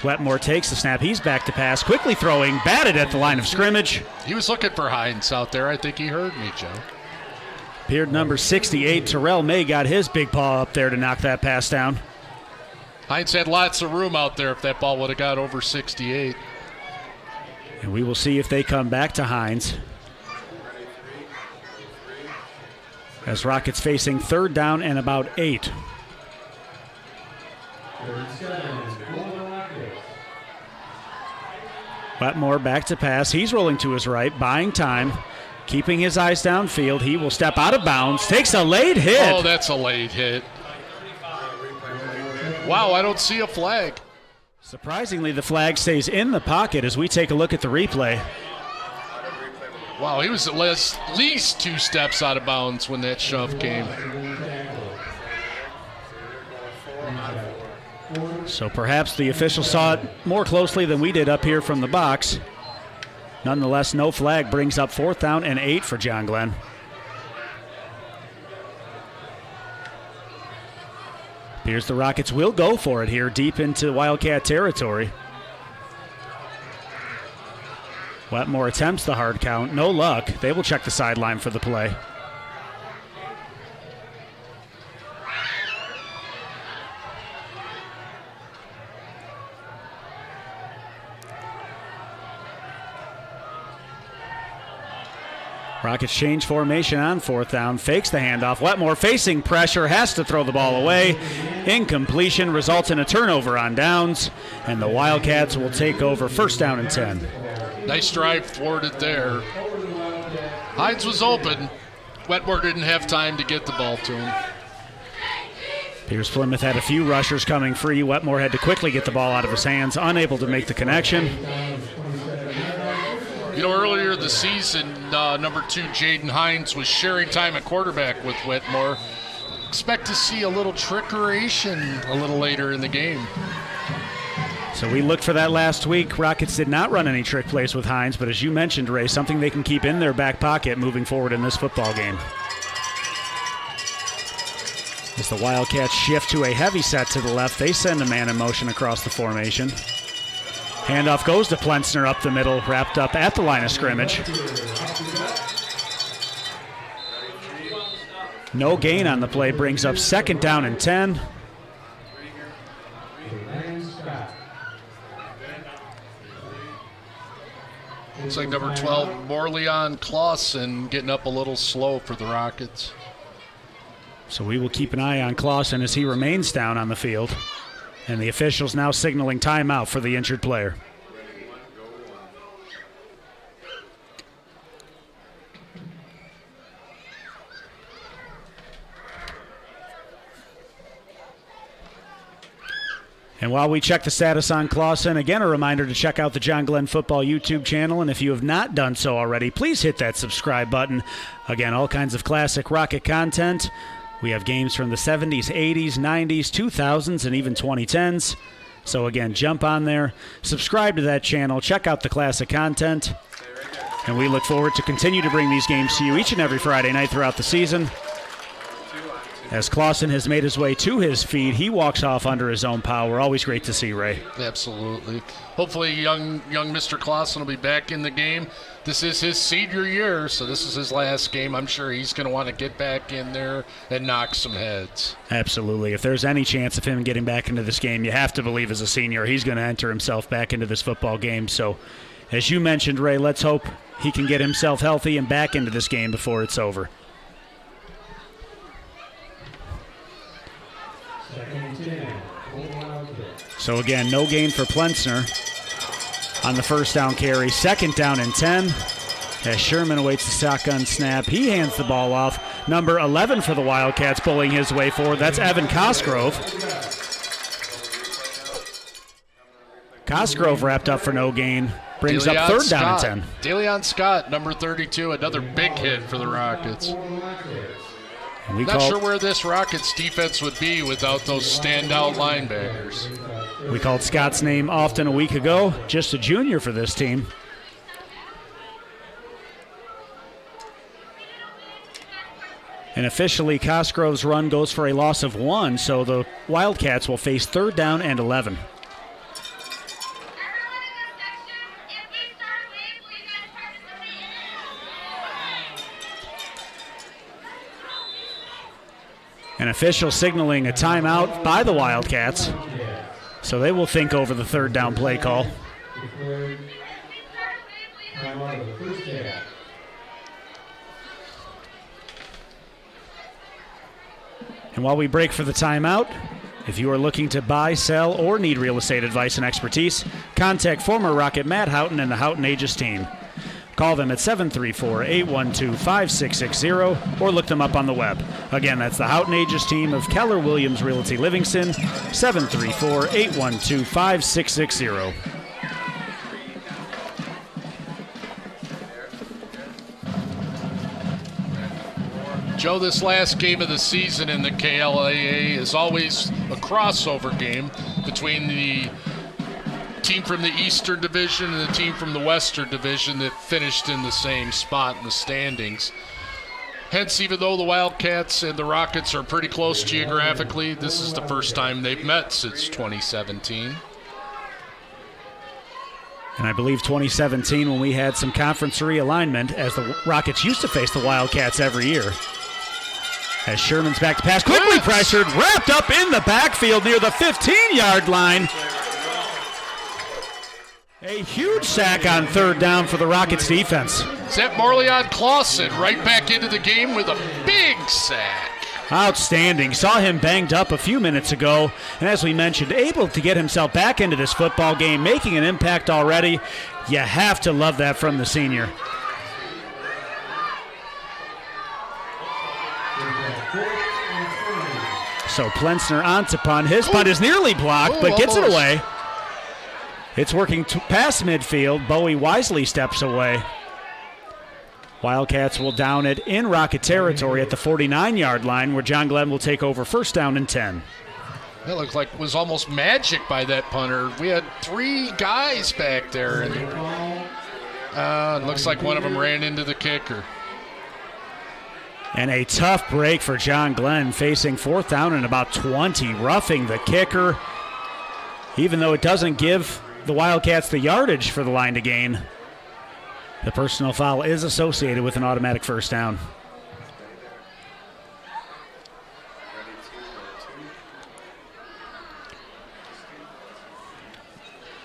Wetmore takes the snap. He's back to pass, quickly throwing, batted at the line of scrimmage. He was looking for Hines out there. I think he heard me, Joe. Appeared number 68, Terrell May, got his big paw up there to knock that pass down. Hines had lots of room out there if that ball would have got over 68. And we will see if they come back to Hines. As Rockets facing 3rd down and about 8. Wetmore back to pass. He's rolling to his right, buying time, keeping his eyes downfield. He will step out of bounds, takes a late hit. Oh, that's a late hit. Wow, I don't see a flag. Surprisingly, the flag stays in the pocket as we take a look at the replay. Wow, he was at least 2 steps out of bounds when that shove came. So perhaps the official saw it more closely than we did up here from the box. Nonetheless, no flag brings up 4th down and 8 for John Glenn. Appears the Rockets will go for it here deep into Wildcat territory. Wetmore attempts the hard count. No luck. They will check the sideline for the play. Rockets change formation on 4th down, fakes the handoff. Wetmore facing pressure, has to throw the ball away. Incompletion results in a turnover on downs, and the Wildcats will take over 1st down and 10. Nice drive thwarted there. Hines was open. Wetmore didn't have time to get the ball to him. Pierce Plymouth had a few rushers coming free. Wetmore had to quickly get the ball out of his hands, unable to make the connection. You know, earlier this season, number 2, Jaden Hines, was sharing time at quarterback with Wetmore. Expect to see a little trickeration a little later in the game. So we looked for that last week. Rockets did not run any trick plays with Hines, but as you mentioned, Ray, something they can keep in their back pocket moving forward in this football game. As the Wildcats shift to a heavy set to the left, they send a man in motion across the formation. Handoff goes to Plensner up the middle, wrapped up at the line of scrimmage. No gain on the play, brings up 2nd down and 10. Looks like number 12, Morleon Clausen, getting up a little slow for the Rockets. So we will keep an eye on Clausen as he remains down on the field. And the officials now signaling timeout for the injured player. And while we check the status on Clausen, again, a reminder to check out the John Glenn Football YouTube channel. And if you have not done so already, please hit that subscribe button. Again, all kinds of classic Rocket content. We have games from the 70s, 80s, 90s, 2000s, and even 2010s. So again, jump on there, subscribe to that channel, check out the classic content. And we look forward to continue to bring these games to you each and every Friday night throughout the season. As Clausen has made his way to his feet, he walks off under his own power. Always great to see, Ray. Absolutely. Hopefully young Mr. Clausen will be back in the game. This is his senior year, so this is his last game. I'm sure he's going to want to get back in there and knock some heads. Absolutely. If there's any chance of him getting back into this game, you have to believe as a senior he's going to enter himself back into this football game. So, as you mentioned, Ray, let's hope he can get himself healthy and back into this game before it's over. So again, no gain for Plensner on the first down carry. Second down and 10 as Sherman awaits the shotgun snap. He hands the ball off. Number 11 for the Wildcats bullying his way forward. That's Evan Cosgrove. Cosgrove wrapped up for no gain. Brings up third down and 10. DeLeon Scott, number 32, another big hit for the Rockets. Not sure where this Rockets defense would be without those standout linebackers. We called Scott's name often a week ago, just a junior for this team. And officially, Cosgrove's run goes for a loss of 1, so the Wildcats will face third down and 11. An official signaling a timeout by the Wildcats. So they will think over the third down play call. And while we break for the timeout, if you are looking to buy, sell, or need real estate advice and expertise, contact former Rocket Matt Howton and the Howton Agius team. Call them at 734-812-5660 or look them up on the web. Again, that's the Howton Agius team of Keller Williams Realty Livingston, 734-812-5660. Joe, this last game of the season in the KLAA is always a crossover game between the team from the Eastern Division and the team from the Western Division that finished in the same spot in the standings. Hence, even though the Wildcats and the Rockets are pretty close geographically, this is the first time they've met since 2017. And I believe 2017 when we had some conference realignment, as the Rockets used to face the Wildcats every year. As Sherman's back to pass, quickly pressured, wrapped up in the backfield near the 15-yard line. A huge sack on third down for the Rockets defense. Zep Morleon Clausen right back into the game with a big sack. Outstanding. Saw him banged up a few minutes ago. And as we mentioned, able to get himself back into this football game, making an impact already. You have to love that from the senior. So Plensner on to punt. His punt is nearly blocked, but gets it away. It's working past midfield. Bowie wisely steps away. Wildcats will down it in Rocket territory at the 49-yard line, where John Glenn will take over first down and 10. That looked like it was almost magic by that punter. We had 3 guys back there. And it looks like one of them ran into the kicker. And a tough break for John Glenn, facing fourth down and about 20, roughing the kicker. Even though it doesn't give the Wildcats the yardage for the line to gain, the personal foul is associated with an automatic first down.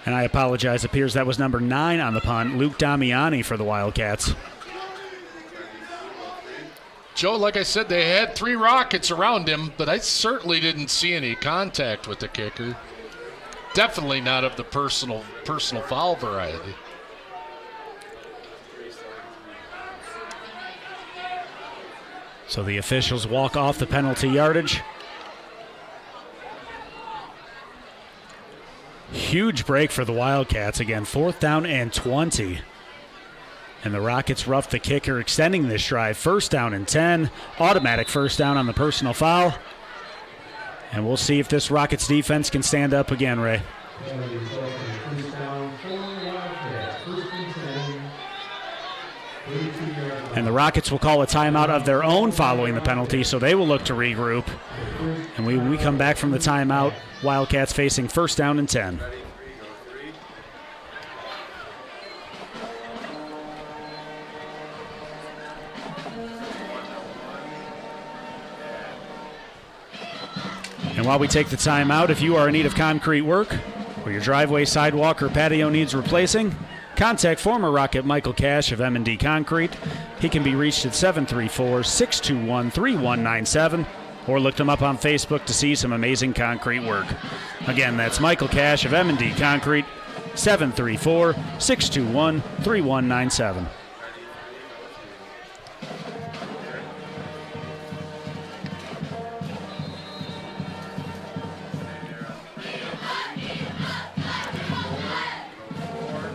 And I apologize, appears that was number 9 on the punt, Luke Damiani for the Wildcats. Joe, like I said, they had 3 Rockets around him, but I certainly didn't see any contact with the kicker. Definitely not of the personal foul variety. So the officials walk off the penalty yardage. huge break for the Wildcats. Again, 4th down and 20. And the Rockets rough the kicker, extending this drive. 1st down and 10. Automatic 1st down on the personal foul. And we'll see if this Rockets defense can stand up again, Ray. And the Rockets will call a timeout of their own following the penalty, so they will look to regroup. And when we come back from the timeout, Wildcats facing 1st down and 10. And while we take the timeout, if you are in need of concrete work or your driveway, sidewalk, or patio needs replacing, contact former Rocket Michael Cash of M&D Concrete. He can be reached at 734-621-3197 or look them up on Facebook to see some amazing concrete work. Again, that's Michael Cash of M&D Concrete, 734-621-3197.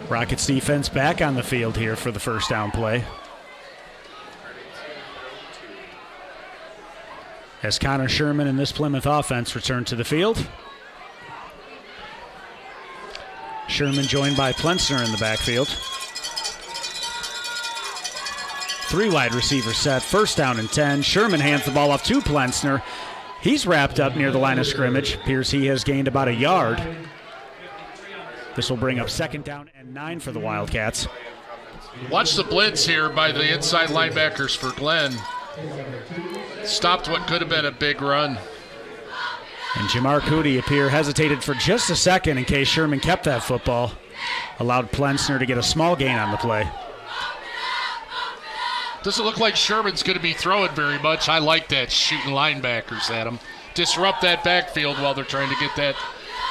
Rockets defense back on the field here for the 1st down play. As Connor Sherman and this Plymouth offense return to the field. Sherman joined by Plensner in the backfield. 3 wide receiver set, 1st down and 10. Sherman hands the ball off to Plensner. He's wrapped up near the line of scrimmage. Appears he has gained about a yard. This will bring up 2nd down and 9 for the Wildcats. Watch the blitz here by the inside linebackers for Glenn. Stopped what could have been a big run. And Jamar Cootie hesitated for just a second in case Sherman kept that football. Allowed Plensner to get a small gain on the play. Doesn't look like Sherman's going to be throwing very much. I like that, shooting linebackers at him. Disrupt that backfield while they're trying to get that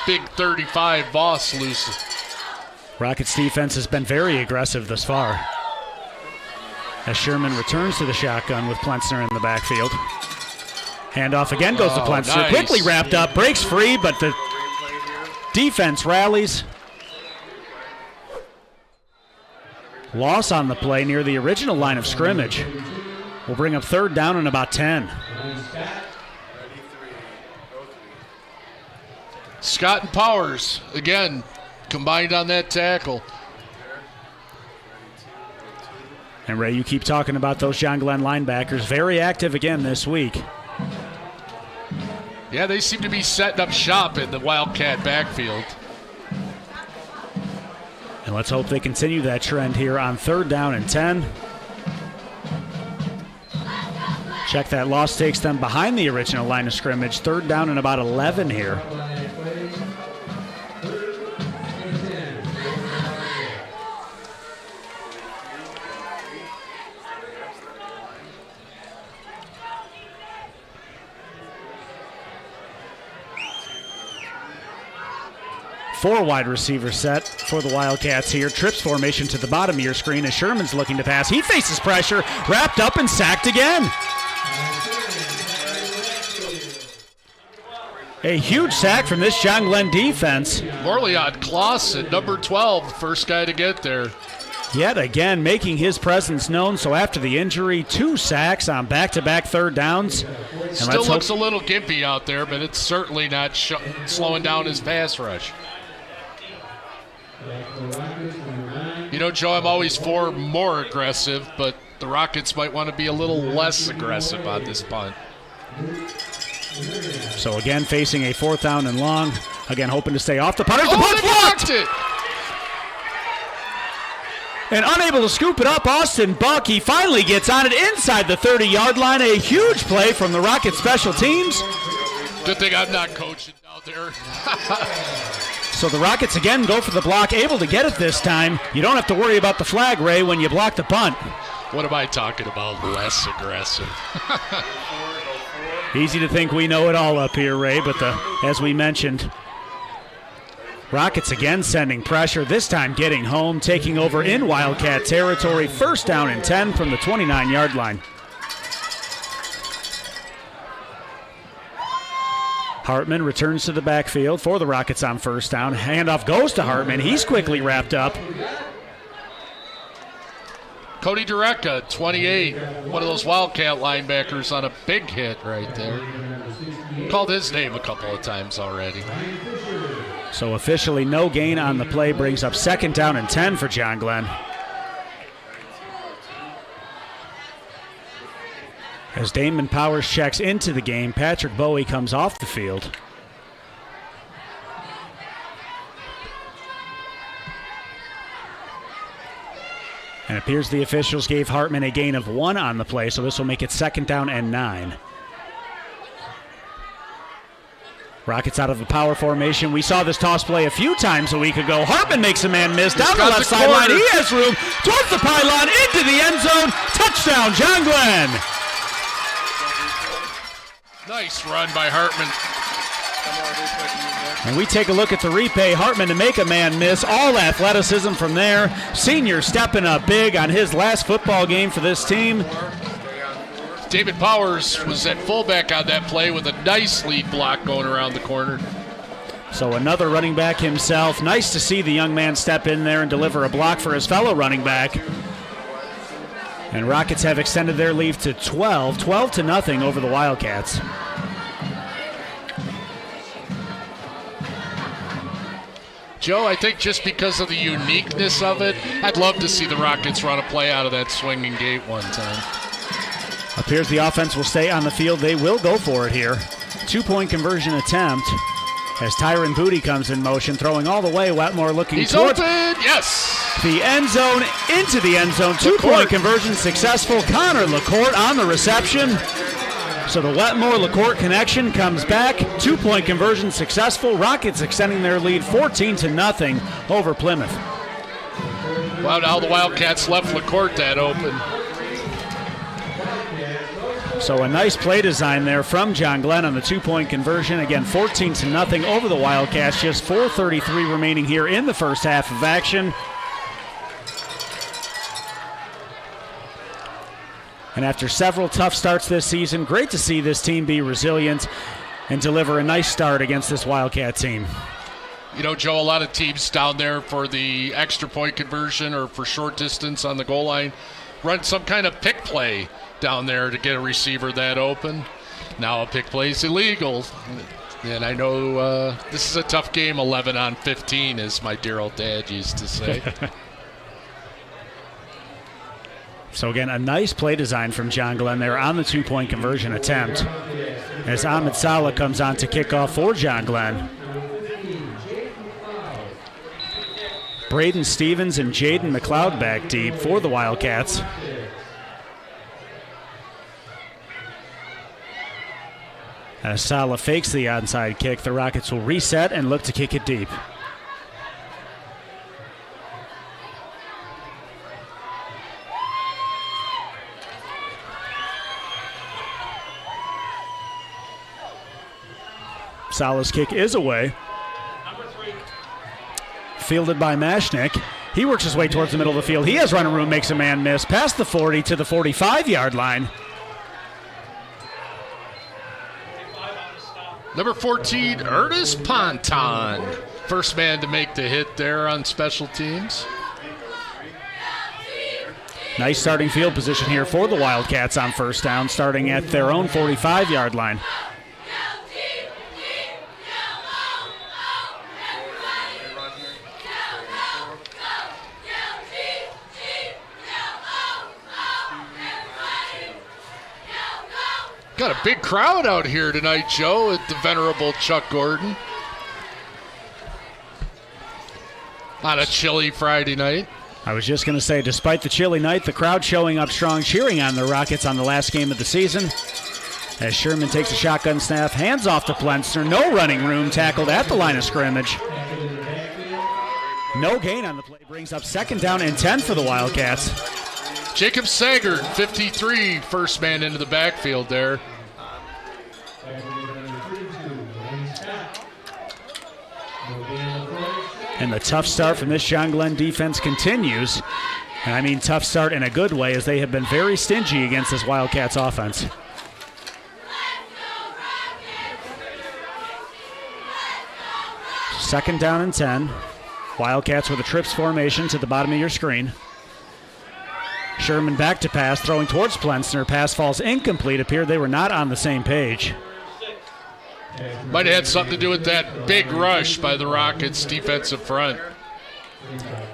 big 35 Voss loose. Rockets defense has been very aggressive thus far. As Sherman returns to the shotgun with Plensner in the backfield. Handoff again goes to Plensner. Nice. Quickly wrapped up, breaks free, but the defense rallies. Loss on the play near the original line of scrimmage. Will bring up 3rd down and about 10. Scott and Powers, again, combined on that tackle. And Ray, you keep talking about those John Glenn linebackers. Very active again this week. Yeah, they seem to be setting up shop in the Wildcat backfield. And let's hope they continue that trend here on 3rd down and 10. Check that loss takes them behind the original line of scrimmage. 3rd down and about 11 here. Four wide receiver set for the Wildcats here. Trips formation to the bottom of your screen as Sherman's looking to pass. He faces pressure, wrapped up and sacked again. A huge sack from this John Glenn defense. Morliot Clausen, number 12, the first guy to get there. Yet again, making his presence known. So after the injury, 2 sacks on back-to-back 3rd downs. And Still looks a little gimpy out there, but it's certainly not slowing down his pass rush. You know, Joe, I'm always for more aggressive, but the Rockets might want to be a little less aggressive on this punt. So again, facing a 4th down and long. Again, hoping to stay off the punt. The punt's they blocked! blocked it! And unable to scoop it up, Austin Buck, he finally gets on it inside the 30-yard line. A huge play from the Rockets special teams. Good thing I'm not coaching out there. So the Rockets again go for the block, able to get it this time. You don't have to worry about the flag, Ray, when you block the punt. What am I talking about? Less aggressive. Easy to think we know it all up here, Ray, but as we mentioned, Rockets again sending pressure, this time getting home, taking over in Wildcat territory. 1st down and 10 from the 29-yard line. Hartman returns to the backfield for the Rockets on first down. Handoff goes to Hartman. He's quickly wrapped up. Cody Dureka, 28, one of those Wildcat linebackers on a big hit right there. Called his name a couple of times already. So officially no gain on the play, brings up 2nd down and 10 for John Glenn. As Damon Powers checks into the game, Patrick Bowie comes off the field. And it appears the officials gave Hartman a gain of 1 on the play, so this will make it 2nd down and 9. Rockets out of the power formation. We saw this toss play a few times a week ago. Hartman makes a man miss. Down the left sideline. He has room. Towards the pylon. Into the end zone. Touchdown, John Glenn. Nice run by Hartman. And we take a look at the replay. Hartman to make a man miss. All athleticism from there. Senior stepping up big on his last football game for this team. David Powers was at fullback on that play with a nice lead block going around the corner. So another running back himself. Nice to see the young man step in there and deliver a block for his fellow running back. And Rockets have extended their lead to 12-0 over the Wildcats. Joe, I think just because of the uniqueness of it, I'd love to see the Rockets run a play out of that swinging gate one time. Appears the offense will stay on the field. They will go for it here. 2-point conversion attempt as Tyron Booty comes in motion, throwing all the way. Wetmore looking He's towards open, yes! the end zone, into the end zone. 2-point conversion successful. Connor LaCourte on the reception. So the Wetmore-LaCourte connection comes back. 2-point conversion successful. Rockets extending their lead 14-0 over Plymouth. Wow, now the Wildcats left LaCourte that open. So a nice play design there from John Glenn on the 2-point conversion. Again, 14-0 over the Wildcats. Just 4:33 remaining here in the first half of action. And after several tough starts this season, great to see this team be resilient and deliver a nice start against this Wildcat team. You know, Joe, a lot of teams down there for the extra point conversion or for short distance on the goal line run some kind of pick play down there to get a receiver that open. Now a pick play is illegal. And I know this is a tough game, 11-on-15, as my dear old dad used to say. So again, a nice play design from John Glenn there on the 2-point conversion attempt as Ahmed Salah comes on to kick off for John Glenn. Braden Stevens and Jaden McLeod back deep for the Wildcats. As Salah fakes the onside kick, the Rockets will reset and look to kick it deep. Salah's kick is away. Fielded by Mashnick. He works his way towards the middle of the field. He has running room, makes a man miss. Past the 40 to the 45-yard line. Number 14, Ernest Ponton. First man to make the hit there on special teams. Nice starting field position here for the Wildcats on first down, starting at their own 45-yard line. Got a big crowd out here tonight, Joe, at the venerable Chuck Gordon. On a chilly Friday night. I was just going to say, despite the chilly night, the crowd showing up strong, cheering on the Rockets on the last game of the season. As Sherman takes a shotgun snap, hands off to Plensner. No running room, tackled at the line of scrimmage. No gain on the play, brings up 2nd down and 10 for the Wildcats. Jacob Sagard, 53, first man into the backfield there. And the tough start from this John Glenn defense continues. And I mean tough start in a good way, as they have been very stingy against this Wildcats offense. 2nd down and 10. Wildcats with a trips formation to the bottom of your screen. Sherman back to pass, throwing towards Plensner. Pass falls incomplete. Appeared they were not on the same page. Might have had something to do with that big rush by the Rockets defensive front.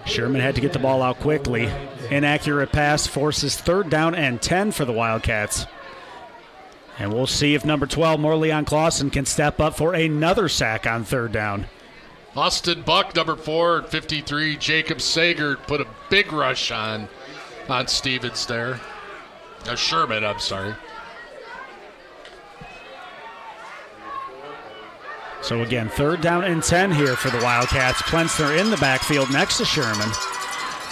Sherman had to get the ball out quickly. Inaccurate pass forces 3rd down and 10 for the Wildcats. And we'll see if number 12, Morleon Clausen, can step up for another sack on 3rd down. Austin Buck, number 4 at 53. Jacob Sager put a big rush on Stevens there. Sherman, I'm sorry. So again, 3rd down and 10 here for the Wildcats. Plensner in the backfield next to Sherman.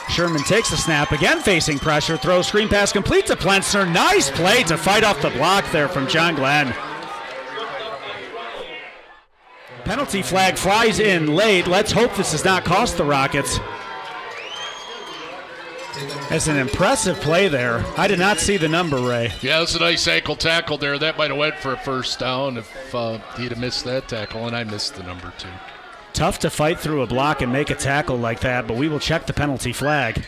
Sherman takes the snap, again facing pressure, throws screen pass complete to Plensner. Nice play to fight off the block there from John Glenn. Penalty flag flies in late. Let's hope this does not cost the Rockets. That's an impressive play there. I did not see the number, Ray. Yeah, that's a nice ankle tackle there. That might have went for a 1st down if he'd have missed that tackle, and I missed the number 2. Tough to fight through a block and make a tackle like that, but we will check the penalty flag.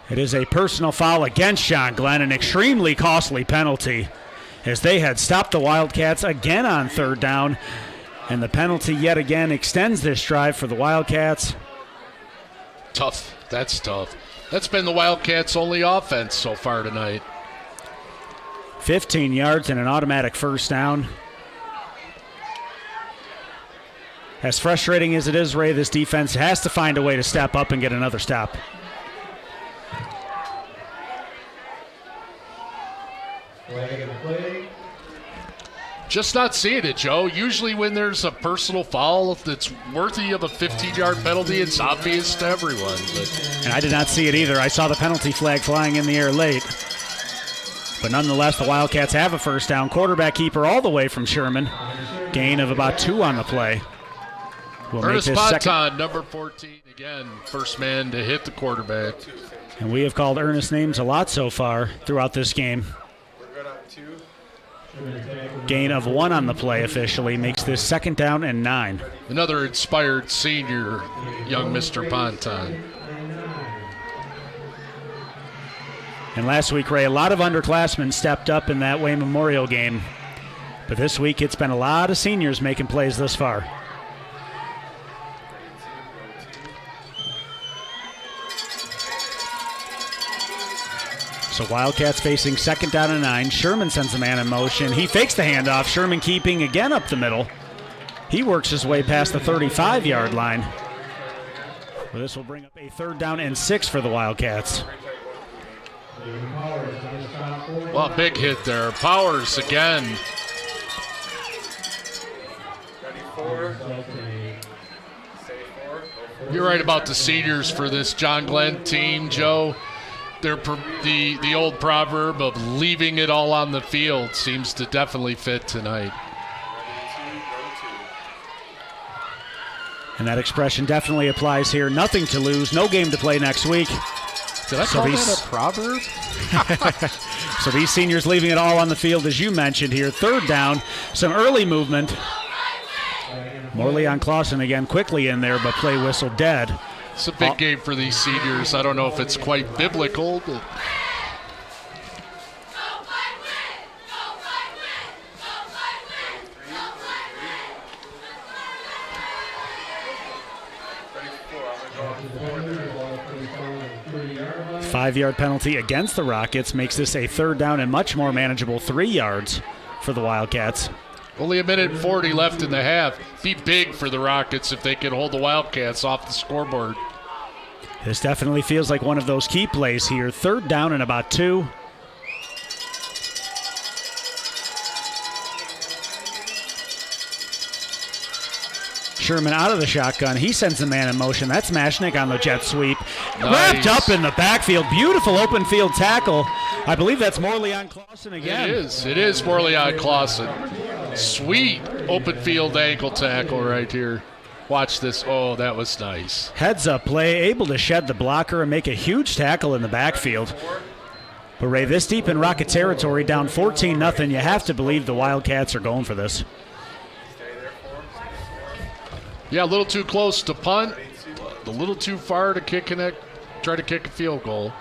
It is a personal foul against John Glenn, an extremely costly penalty, as they had stopped the Wildcats again on 3rd down, and the penalty yet again extends this drive for the Wildcats. Tough. That's tough. That's been the Wildcats' only offense so far tonight. 15 yards and an automatic 1st down. As frustrating as it is, Ray, this defense has to find a way to step up and get another stop. Just not seeing it, Joe. Usually when there's a personal foul that's worthy of a 15-yard penalty, it's obvious to everyone. And I did not see it either. I saw the penalty flag flying in the air late. But nonetheless, the Wildcats have a 1st down. Quarterback keeper all the way from Sherman. Gain of about 2 on the play. Ernest Ponton, number 14, again, first man to hit the quarterback. And we have called Ernest names a lot so far throughout this game. Gain of 1 on the play officially makes this 2nd down and 9. Another inspired senior, young Mr. Ponton. And last week, Ray, a lot of underclassmen stepped up in that Way Memorial game. But this week, it's been a lot of seniors making plays thus far. So Wildcats facing 2nd down and 9. Sherman sends the man in motion. He fakes the handoff. Sherman keeping again up the middle. He works his way past the 35-yard line. Well, this will bring up a 3rd down and 6 for the Wildcats. Well, big hit there. Powers again. You're right about the seniors for this John Glenn team, Joe. They're the old proverb of leaving it all on the field seems to definitely fit tonight. And that expression definitely applies here. Nothing to lose, no game to play next week. Did I call that a proverb? So these seniors leaving it all on the field, as you mentioned here. 3rd down, some early movement. Morleon Clausen again quickly in there, but play whistle dead. It's a big game for these seniors. I don't know if it's quite biblical, but... Five-yard penalty against the Rockets makes this a 3rd down and much more manageable 3 yards for the Wildcats. Only a minute and 40 left in the half. Be big for the Rockets if they can hold the Wildcats off the scoreboard. This definitely feels like one of those key plays here. 3rd down and about 2. Sherman out of the shotgun. He sends the man in motion. That's Mashnick on the jet sweep. Nice. Wrapped up in the backfield. Beautiful open field tackle. I believe that's Morleon Clausen again. It is Morleon Clausen. Sweet open field ankle tackle right here. Watch this. Oh, that was nice. Heads up play, able to shed the blocker and make a huge tackle in the backfield. But Ray, this deep in Rocket territory, down 14-0, you have to believe the Wildcats are going for this. Yeah, a little too close to punt, a little too far to try to kick a field goal.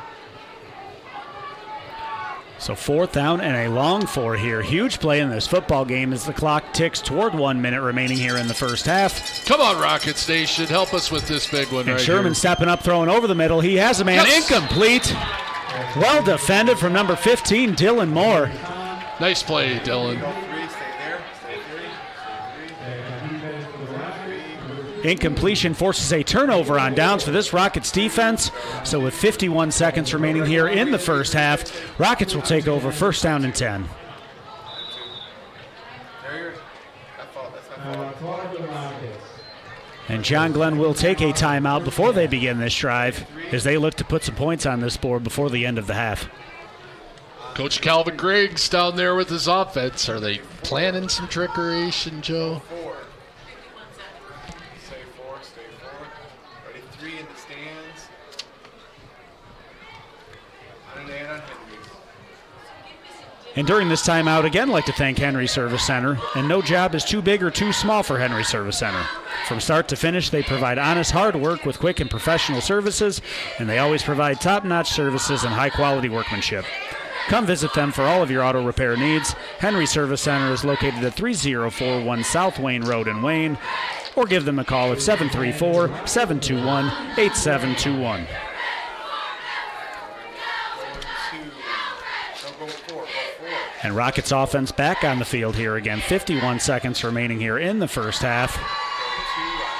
So 4th down and a long 4 here. Huge play in this football game as the clock ticks toward 1 minute remaining here in the first half. Come on, Rockets Nation. Help us with this big one and right Sherman here. stepping up, throwing over the middle. He has a man. Yes. Incomplete. Well defended from number 15, Dylan Moore. Nice play, Dylan. Incompletion forces a turnover on downs for this Rockets defense. So with 51 seconds remaining here in the first half, Rockets will take over 1st down and 10. And John Glenn will take a timeout before they begin this drive as they look to put some points on this board before the end of the half. Coach Calvin Griggs down there with his offense. Are they planning some trickeration, Joe? And during this timeout, again, I'd like to thank Henry Service Center. And no job is too big or too small for Henry Service Center. From start to finish, they provide honest, hard work with quick and professional services, and they always provide top-notch services and high-quality workmanship. Come visit them for all of your auto repair needs. Henry Service Center is located at 3041 South Wayne Road in Wayne, or give them a call at 734-721-8721. And Rockets offense back on the field here again. 51 seconds remaining here in the first half.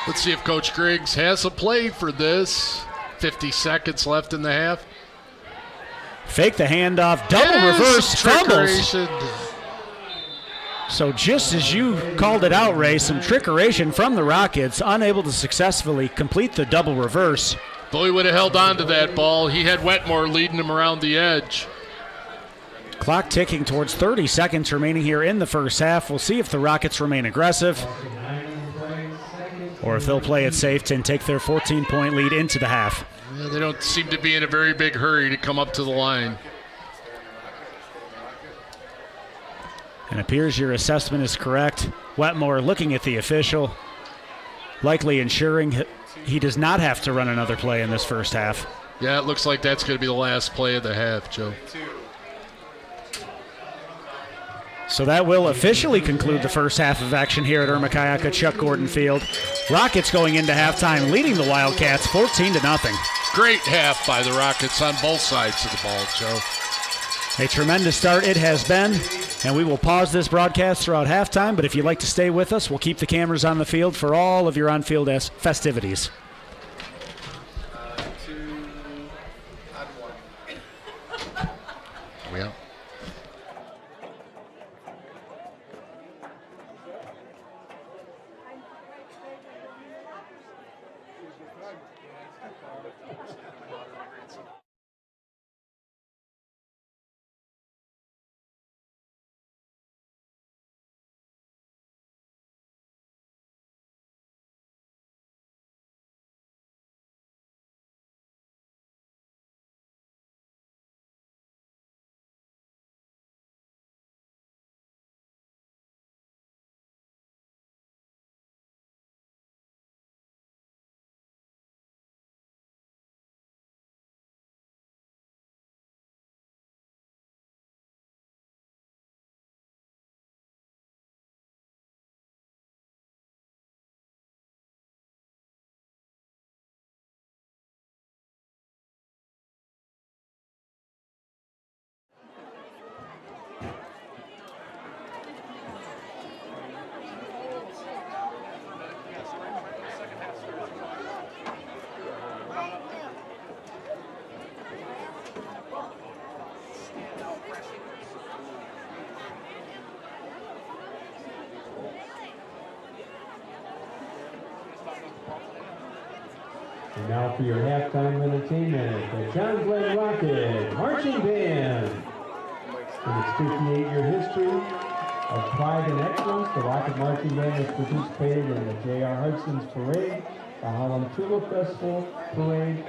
Let's see if Coach Griggs has a play for this. 50 seconds left in the half. Fake the handoff, double reverse, fumbles. So just as you called it out, Ray, some trickeration from the Rockets, unable to successfully complete the double reverse. Boy would have held on to that ball. He had Wetmore leading him around the edge. Clock ticking towards 30 seconds remaining here in the first half. We'll see if the Rockets remain aggressive or if they'll play it safe and take their 14-point lead into the half. Yeah, they don't seem to be in a very big hurry to come up to the line. And it appears your assessment is correct. Wetmore looking at the official, likely ensuring he does not have to run another play in this first half. Yeah, it looks like that's going to be the last play of the half, Joe. So that will officially conclude the first half of action here at Irma Kionka Chuck Gordon Field. Rockets going into halftime, leading the Wildcats 14-0. Great half by the Rockets on both sides of the ball, Joe. A tremendous start it has been, and we will pause this broadcast throughout halftime, but if you'd like to stay with us, we'll keep the cameras on the field for all of your on-field festivities. Yeah. And now for your halftime entertainment, the John Glenn Rockets Marching Band. In its 58-year history of pride and excellence, the Rocket Marching Band has participated in the J.R. Hudson's Parade, the Harlem Tulip Festival Parade,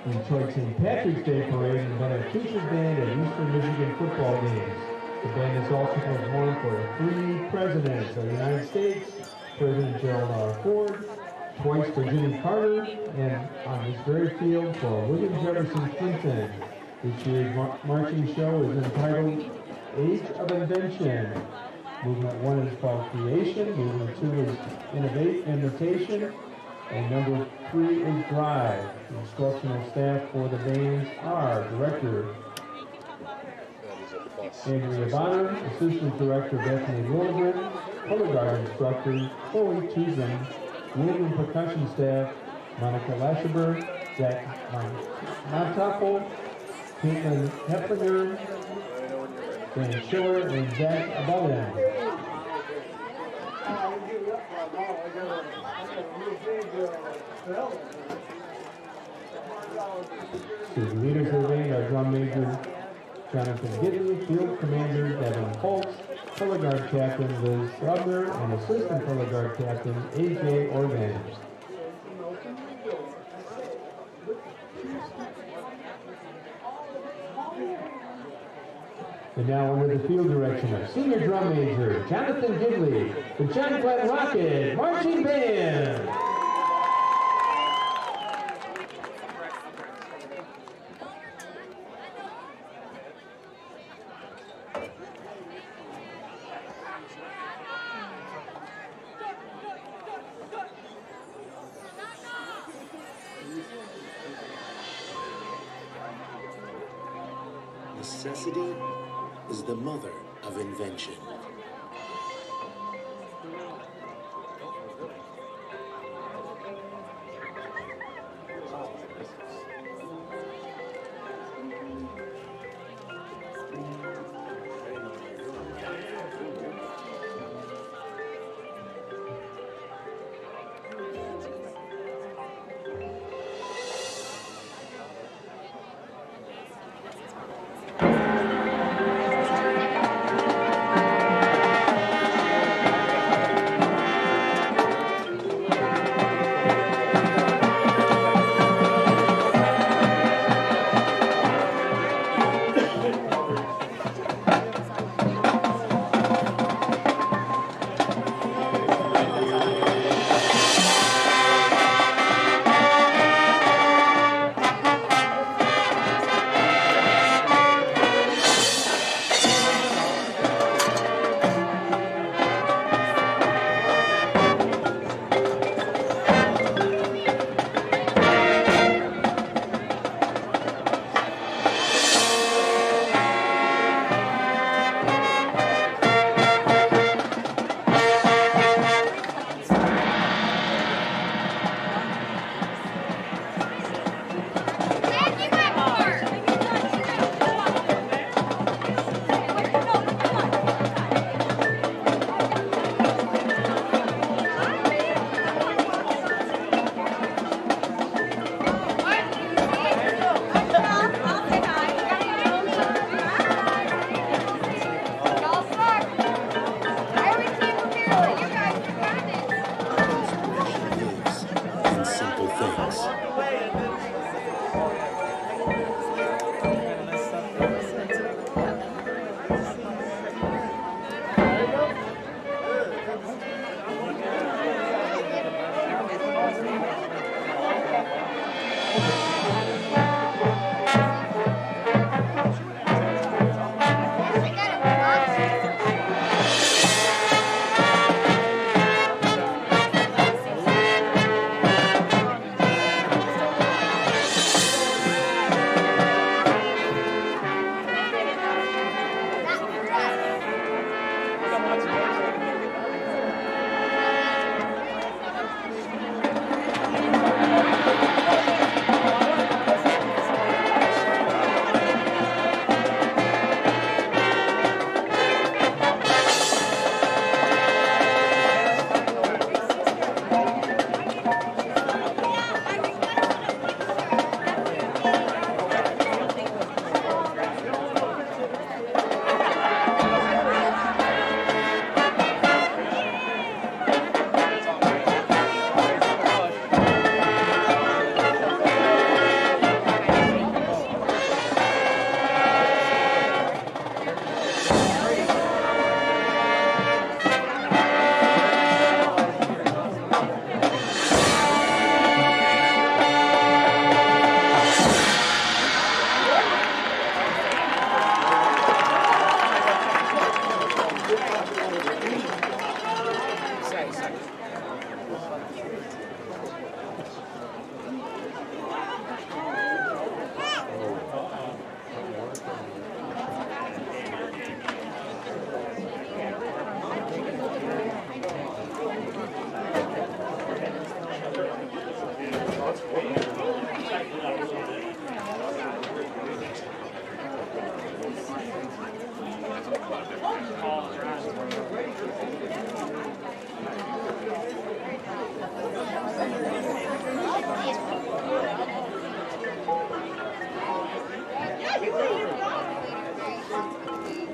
the Detroit St. Patrick's Day Parade, and been a featured band at Eastern Michigan football games. The band has also performed for 3 presidents of the United States, President Gerald R. Ford, twice for Jimmy Carter, and on this very field for William Jefferson Clinton. This year's marching show is entitled Age of Invention. Movement 1 is called Creation, movement 2 is Imitation, and number 3 is Drive. The instructional staff for the bands are Director Andrea Bonner, Assistant Director Bethany Lilligren, Color Guard Instructor Chloe Cheeseman, Wind and Percussion Staff Monica Lasherberg, Jack Montapple, Caitlin Hepplinger, Dan Schiller, and Zach Abellin. Student leaders of the band are Drum Major Jonathan Gidley, Field Commander Devin Holtz, Color Guard Captain Liz Rubner, and Assistant Color Guard Captain AJ Orban. And now under the field direction of Senior Drum Major Jonathan Gidley, the John Glenn Rockets Marching Band. Necessity is the mother of invention.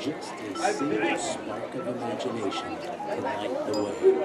Just a single spark of imagination can light the way.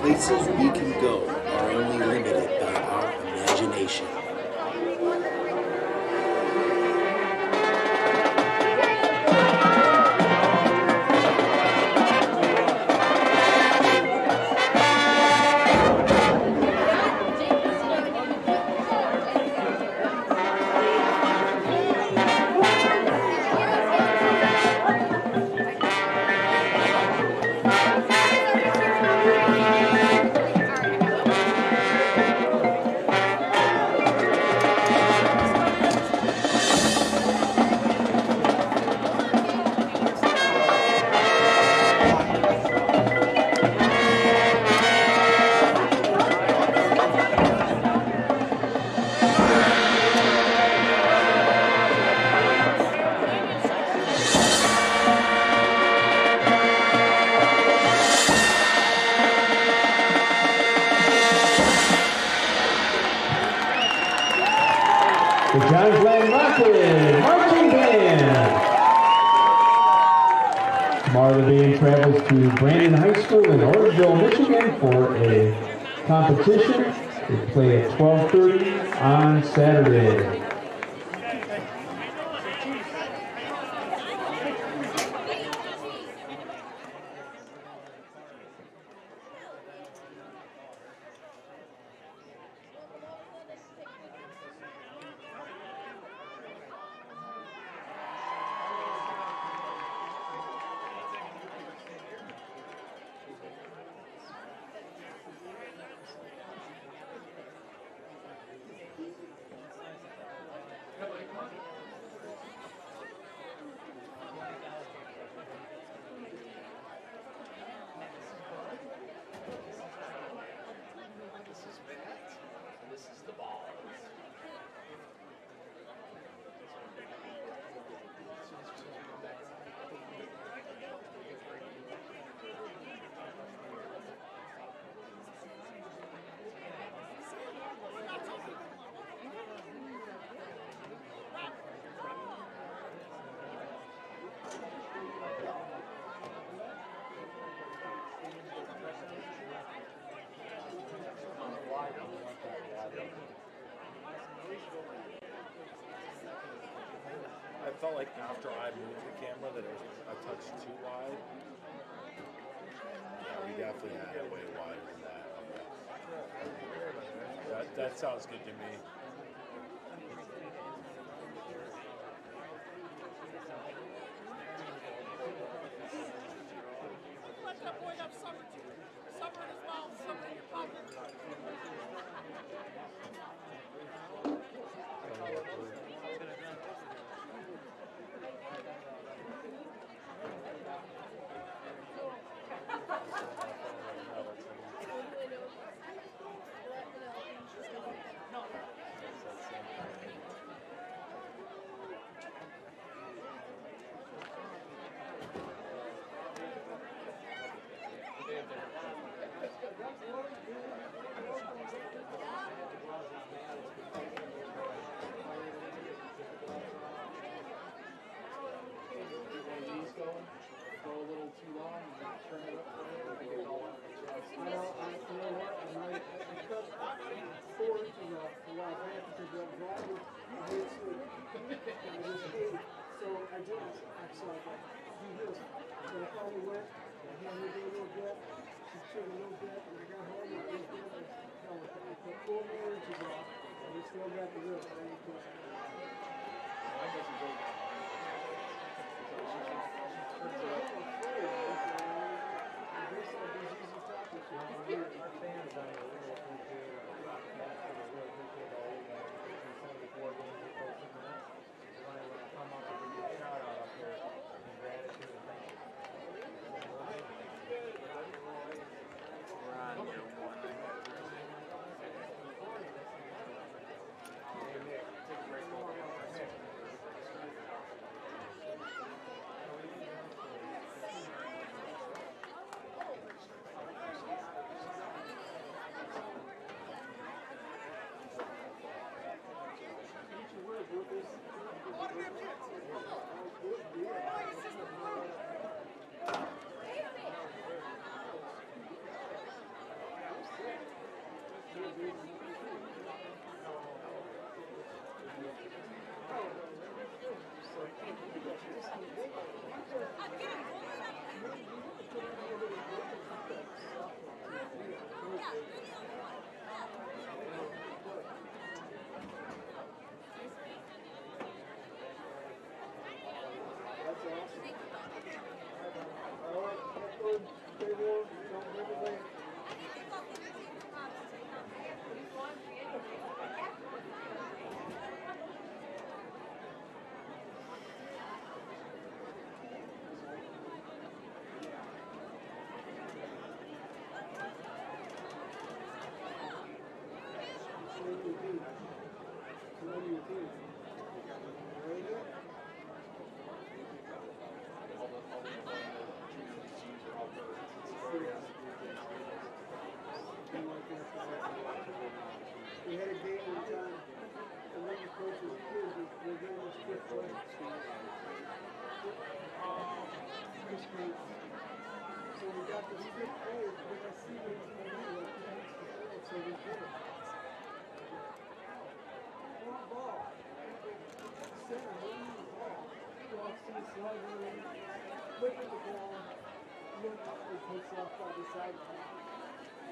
places we can go are only limited by our imagination. The John Glenn Rockets Marching Band. Tomorrow the band travels to Brandon High School in Orangeville, Central Michigan for a competition. They play at 12:30 on Saturday. I felt like after I moved the camera that it was a touch too wide. Yeah, we definitely had it way wider than that. Okay. That sounds good to me.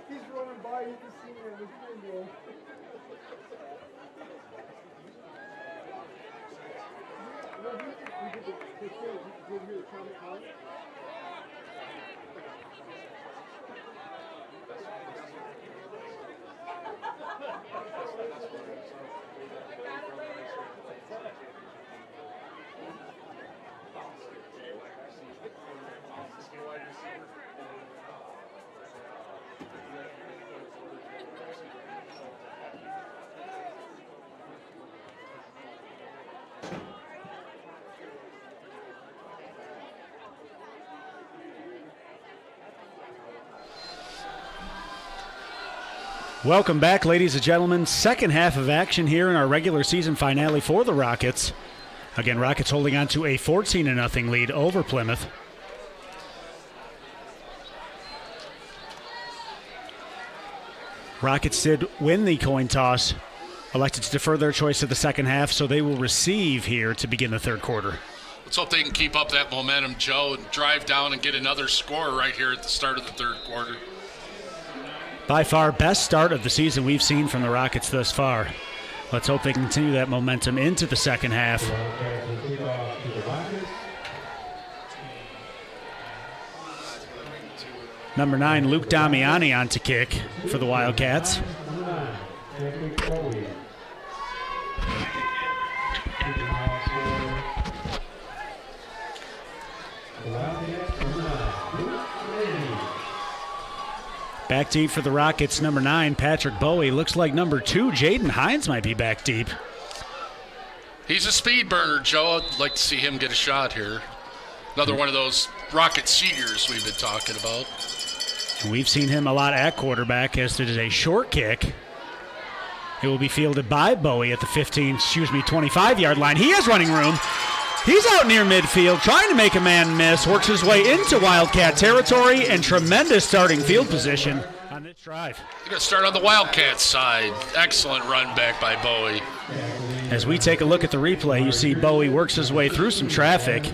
He's running by, you can see him in his window. Welcome back, ladies and gentlemen. Second half of action here in our regular season finale for the Rockets. Again, Rockets holding on to a 14-0 lead over Plymouth. Rockets did win the coin toss, elected to defer their choice to the second half, so they will receive here to begin the third quarter. Let's hope they can keep up that momentum, Joe, and drive down and get another score right here at the start of the third quarter. By far, best start of the season we've seen from the Rockets thus far. Let's hope they continue that momentum into the second half. Number 9, Luke Damiani on to kick for the Wildcats. Back deep for the Rockets, number 9, Patrick Bowie. Looks like number 2, Jaden Hines, might be back deep. He's a speed burner, Joe. I'd like to see him get a shot here. Another one of those Rocket seniors we've been talking about. And we've seen him a lot at quarterback, as it is a short kick. It will be fielded by Bowie at the 25-yard line. He has running room. He's out near midfield, trying to make a man miss, works his way into Wildcat territory, and tremendous starting field position on this drive. You're going to start on the Wildcat side. Excellent run back by Bowie. As we take a look at the replay, you see Bowie works his way through some traffic,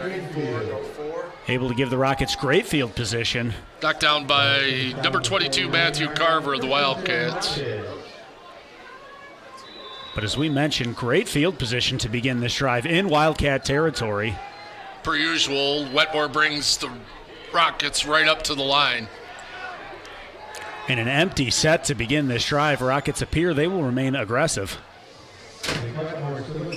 able to give the Rockets great field position. Knocked down by number 22, Matthew Carver of the Wildcats. But as we mentioned, great field position to begin this drive in Wildcat territory. Per usual, Wetmore brings the Rockets right up to the line. And an empty set to begin this drive. Rockets appear they will remain aggressive,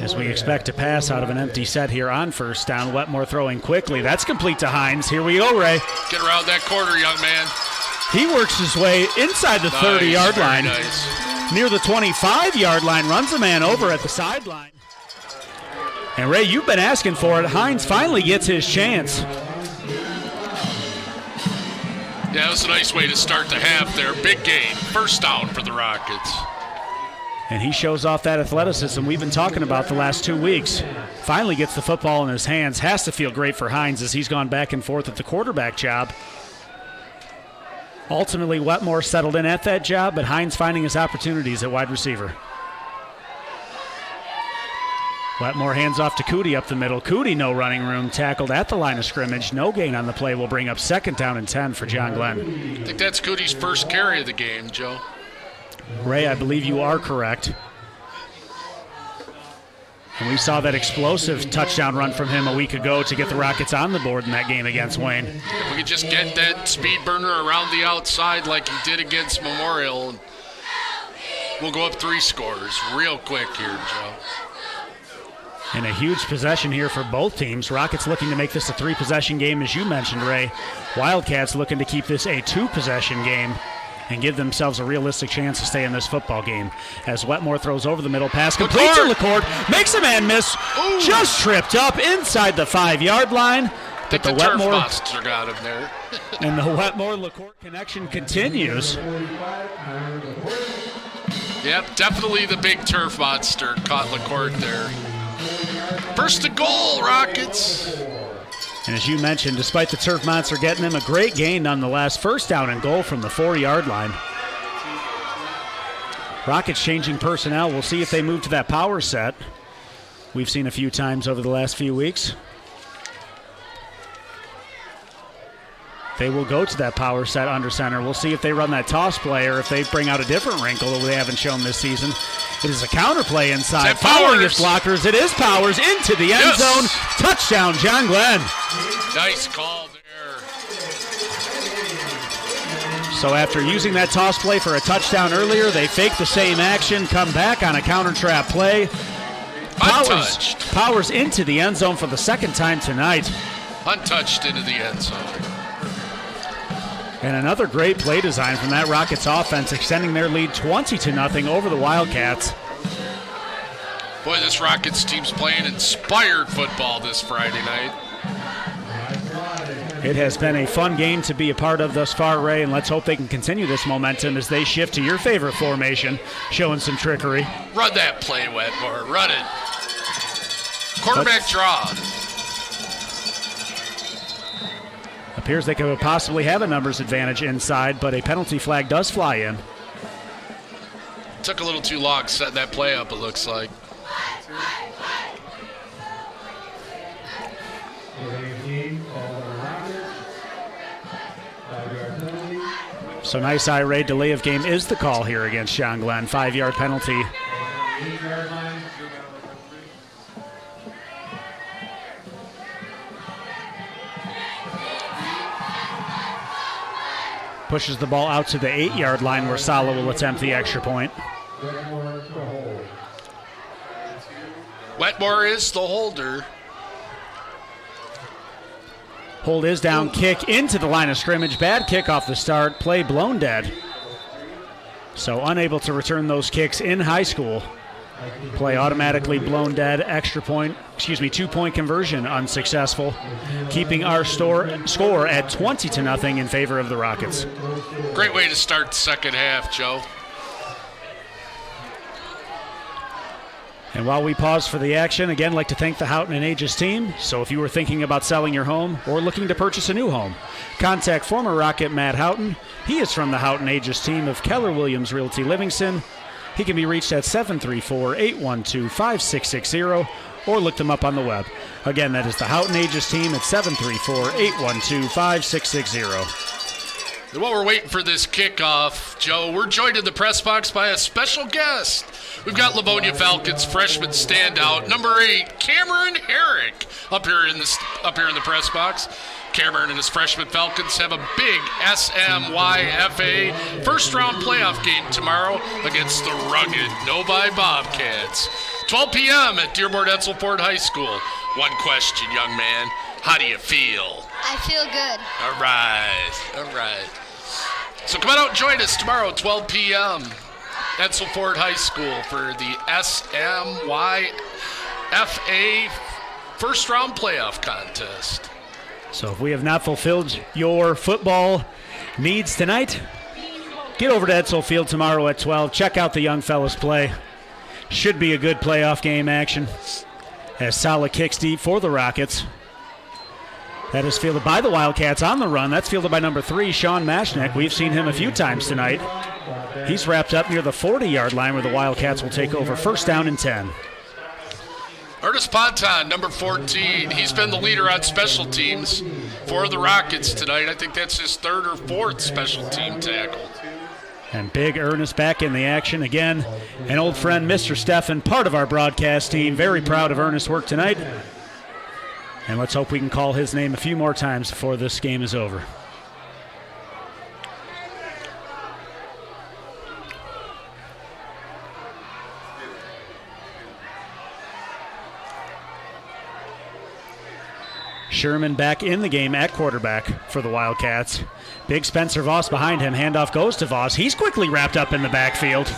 as we expect to pass out of an empty set here on first down. Wetmore throwing quickly. That's complete to Hines. Here we go, Ray. Get around that corner, young man. He works his way inside the 30-yard line. Nice. Near the 25-yard line, runs a man over at the sideline. And Ray, you've been asking for it. Hines finally gets his chance. Yeah, that's a nice way to start the half there. Big gain. First down for the Rockets. And he shows off that athleticism we've been talking about the last 2 weeks. Finally gets the football in his hands. Has to feel great for Hines as he's gone back and forth at the quarterback job. Ultimately, Wetmore settled in at that job, but Hines finding his opportunities at wide receiver. Wetmore hands off to Cootie up the middle. Cootie, no running room, tackled at the line of scrimmage. No gain on the play will bring up second down and 10 for John Glenn. I think that's Cootie's first carry of the game, Joe. Ray, I believe you are correct. And we saw that explosive touchdown run from him a week ago to get the Rockets on the board in that game against Wayne. If we could just get that speed burner around the outside like he did against Memorial, we'll go up 3 scores real quick here, Joe. And a huge possession here for both teams. Rockets looking to make this a 3-possession game, as you mentioned, Ray. Wildcats looking to keep this a 2-possession game and give themselves a realistic chance to stay in this football game. As Wetmore throws over the middle pass, complete to LaCourt, makes a man miss, just tripped up inside the 5-yard line. I think the turf monster got him there. And the Wetmore-LaCourt connection continues. Yep, definitely the big turf monster caught LaCourt there. First to goal, Rockets. And as you mentioned, despite the turf monster getting him a great gain nonetheless, first down and goal from the 4-yard line. Rockets changing personnel. We'll see if they move to that power set we've seen a few times over the last few weeks. they will go to that power set under center. We'll see if they run that toss play or if they bring out a different wrinkle that they haven't shown this season. It is a counter play inside. Following his blockers, it is Powers into the end zone. Touchdown, John Glenn. Nice call there. So after using that toss play for a touchdown earlier, they fake the same action, come back on a counter trap play. Powers into the end zone for the second time tonight. Untouched into the end zone. And another great play design from that Rockets offense, extending their lead 20-0 over the Wildcats. Boy, this Rockets team's playing inspired football this Friday night. It has been a fun game to be a part of thus far, Ray, and let's hope they can continue this momentum as they shift to your favorite formation, showing some trickery. Run that play, Wetmore. Run it. Quarterback draw. Appears they could possibly have a numbers advantage inside, but a penalty flag does fly in. Took a little too long setting that play up, it looks like. So nice eye raid. Delay of game is the call here against John Glenn. 5-yard penalty. Pushes the ball out to the 8-yard line where Sala will attempt the extra point. Wetmore is the holder. Hold is down, kick into the line of scrimmage. Bad kick off the start, play blown dead. So unable to return those kicks in high school. Play automatically blown dead, extra point, 2-point conversion unsuccessful. Keeping our score at 20-0 in favor of the Rockets. Great way to start the second half, Joe. And while we pause for the action, again, I'd like to thank the Howton and Agius team. So if you were thinking about selling your home or looking to purchase a new home, contact former Rocket Matt Howton. He is from the Howton Agius team of Keller Williams Realty Livingston. He can be reached at 734-812-5660 or look them up on the web. Again, that is the Howton Agius team at 734-812-5660. And while we're waiting for this kickoff, Joe, we're joined in the press box by a special guest. We've got Livonia Falcons freshman standout, number 8, Cameron Herrick, up here in the press box. Cameron and his freshman Falcons have a big SMYFA first-round playoff game tomorrow against the rugged Novi Bobcats. 12 p.m. at Dearborn Edsel Ford High School. One question, young man. How do you feel? I feel good. All right. So come on out and join us tomorrow, 12 p.m. Edsel Ford High School for the SMYFA first-round playoff contest. So if we have not fulfilled your football needs tonight, get over to Edsel Field tomorrow at 12. Check out the young fellas play. Should be a good playoff game action. As Sala kicks deep for the Rockets. That is fielded by the Wildcats on the run. That's fielded by number 3, Sean Mashnick. We've seen him a few times tonight. He's wrapped up near the 40-yard line where the Wildcats will take over first down and 10. Ernest Ponton, number 14. He's been the leader on special teams for the Rockets tonight. I think that's his 3rd or 4th special team tackle. And big Ernest back in the action again. An old friend, Mr. Steffen, part of our broadcast team. Very proud of Ernest's work tonight. And let's hope we can call his name a few more times before this game is over. Sherman back in the game at quarterback for the Wildcats. Big Spencer Voss behind him. Handoff goes to Voss. He's quickly wrapped up in the backfield.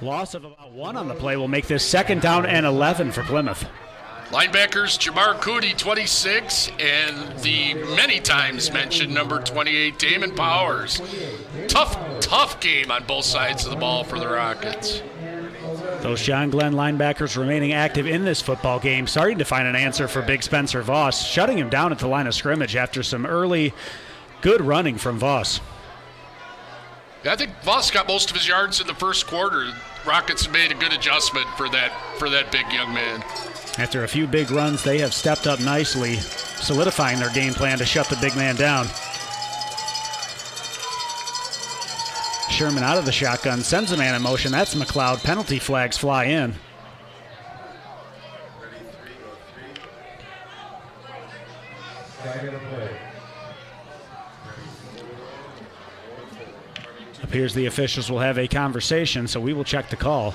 Loss of about 1 on the play will make this 2nd down and 11 for Plymouth. Linebackers Jamar Cootie, 26, and the many times mentioned number 28, Damon Powers. Tough game on both sides of the ball for the Rockets. Those John Glenn linebackers remaining active in this football game, starting to find an answer for big Spencer Voss, shutting him down at the line of scrimmage after some early good running from Voss. Yeah, I think Voss got most of his yards in the first quarter. Rockets made a good adjustment for that big young man. After a few big runs, they have stepped up nicely, solidifying their game plan to shut the big man down. Sherman out of the shotgun, sends a man in motion. That's McLeod. Penalty flags fly in. Appears the officials will have a conversation, so we will check the call.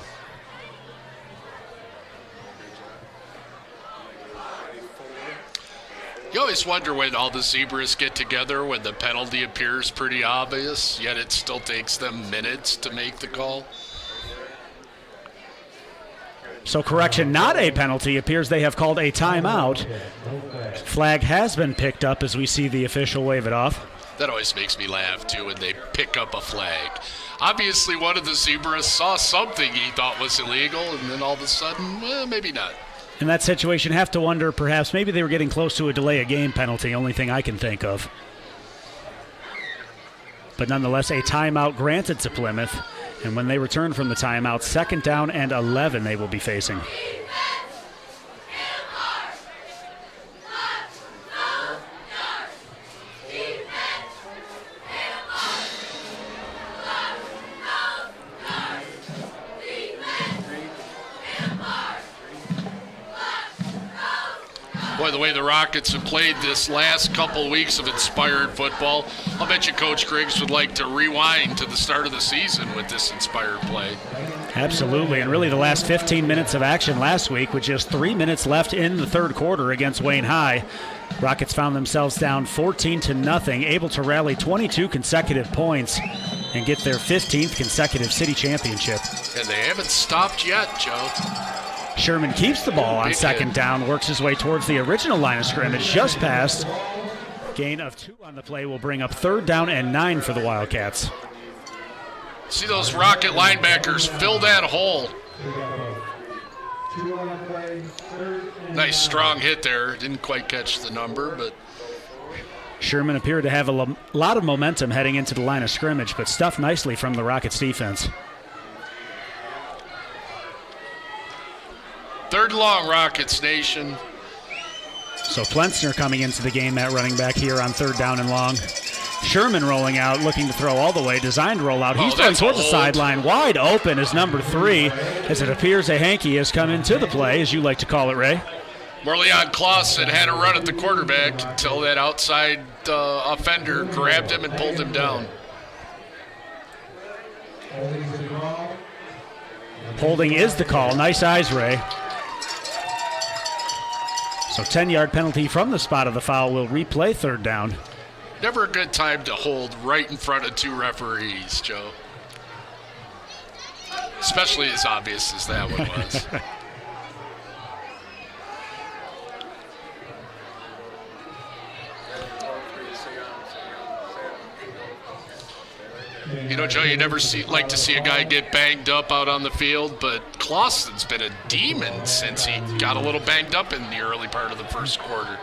You always wonder when all the zebras get together when the penalty appears pretty obvious, yet it still takes them minutes to make the call. So correction, not a penalty. Appears they have called a timeout. Flag has been picked up as we see the official wave it off. That always makes me laugh, too, when they pick up a flag. Obviously, one of the zebras saw something he thought was illegal, and then all of a sudden, well, maybe not. In that situation, have to wonder perhaps maybe they were getting close to a delay of game penalty, only thing I can think of. But nonetheless, a timeout granted to Plymouth. And when they return from the timeout, 2nd down and 11 they will be facing. Boy, the way the Rockets have played this last couple weeks of inspired football, I'll bet you Coach Griggs would like to rewind to the start of the season with this inspired play. Absolutely, and really the last 15 minutes of action last week with just 3 minutes left in the third quarter against Wayne High. Rockets found themselves down 14-0, able to rally 22 consecutive points and get their 15th consecutive city championship. And they haven't stopped yet, Joe. Sherman keeps the ball on 2nd down, works his way towards the original line of scrimmage, just past. Gain of 2 on the play will bring up 3rd down and 9 for the Wildcats. See those Rocket linebackers fill that hole. Nice strong hit there. Didn't quite catch the number, but Sherman appeared to have a lot of momentum heading into the line of scrimmage, but stuffed nicely from the Rockets defense. 3rd and long, Rockets Nation. So Plensner coming into the game at running back here on 3rd down and long. Sherman rolling out, looking to throw all the way. Designed rollout. He's throwing towards the sideline. Wide open is number 3, as it appears a hanky has come into the play, as you like to call it, Ray. Marleon Clausen had a run at the quarterback until that outside offender grabbed him and pulled him down. Holding is the call. Nice eyes, Ray. So 10-yard penalty from the spot of the foul will replay 3rd down. Never a good time to hold right in front of 2 referees, Joe. Especially as obvious as that one was. You know, Joe, you never like to see a guy get banged up out on the field, but Clausen's been a demon since he got a little banged up in the early part of the first quarter.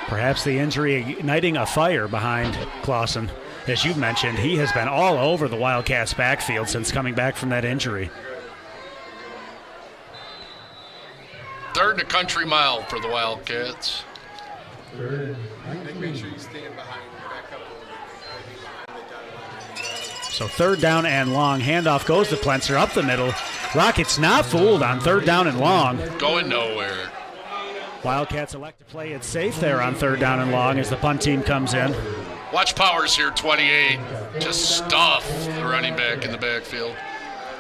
Perhaps the injury igniting a fire behind Clausen. As you mentioned, he has been all over the Wildcats' backfield since coming back from that injury. 3rd and a country mile for the Wildcats. Make sure you stand behind and back up. So 3rd down and long. Handoff goes to Plensner up the middle. Rockets not fooled on 3rd down and long. Going nowhere. Wildcats elect to play it safe there on 3rd down and long as the punt team comes in. Watch Powers here, 28. Just stuff the running back in the backfield.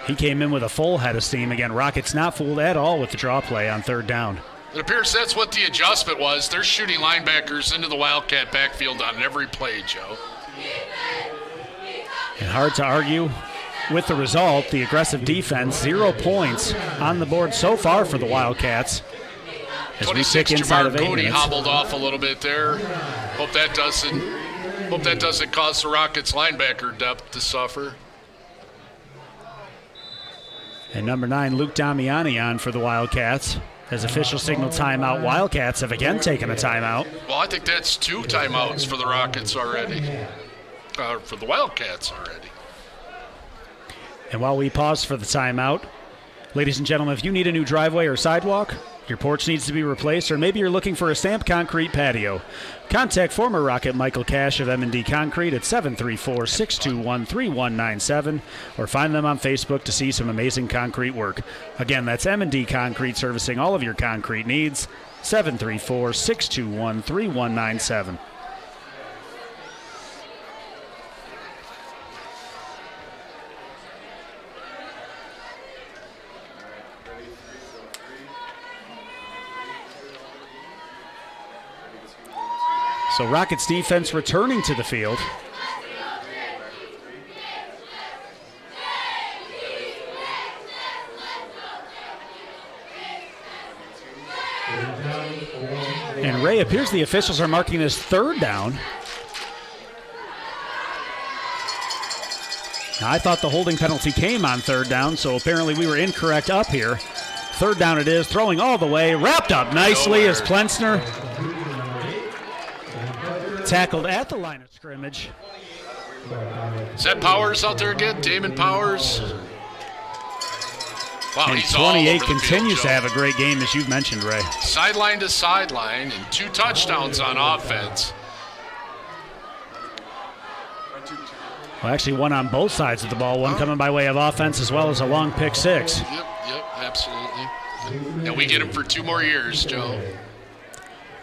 He came in with a full head of steam. Again, Rockets not fooled at all with the draw play on 3rd down. It appears that's what the adjustment was. They're shooting linebackers into the Wildcat backfield on every play, Joe. And hard to argue with the result. The aggressive defense, 0 points on the board so far for the Wildcats. As 26, we tick inside of 8 Cody minutes. hobbled off a little bit there. Hope that doesn't cause the Rockets linebacker depth to suffer. And number 9, Luke Damiani on for the Wildcats. As official signal timeout, Wildcats have again taken a timeout. Well, I think that's 2 timeouts for the Rockets already. For the Wildcats already. And while we pause for the timeout, ladies and gentlemen, if you need a new driveway or sidewalk, your porch needs to be replaced, or maybe you're looking for a stamped concrete patio, contact former Rocket Michael Cash of M&D Concrete at 734-621-3197, or find them on Facebook to see some amazing concrete work. Again, that's M&D Concrete, servicing all of your concrete needs, 734-621-3197. So Rockets defense returning to the field. And Ray, appears the officials are marking this third down. Now, I thought the holding penalty came on third down, so apparently we were incorrect up here. Third down it is, throwing all the way, wrapped up nicely as Plensner tackled at the line of scrimmage. Is that Powers out there again? Damon Powers? Wow, And he's all 28 over the continues field, to Joe. have a great game, as you've mentioned, Ray. Sideline to sideline and 2 touchdowns on offense. Well, actually, one on both sides of the ball, one coming by way of offense as well as a long pick six. Yep, absolutely. And we get him for 2 more years, Joe.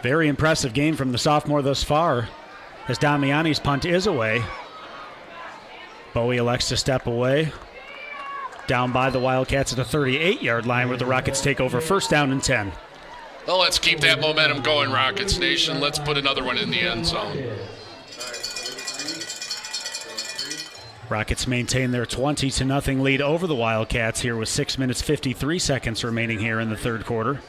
Very impressive game from the sophomore thus far, as Damiani's punt is away. Bowie elects to step away. Down by the Wildcats at the 38-yard line, where the Rockets take over, first down and 10. Well, let's keep that momentum going, Rockets Nation. Let's put another one in the end zone. Rockets maintain their 20-0 lead over the Wildcats here with 6 minutes 53 seconds remaining here in the third quarter.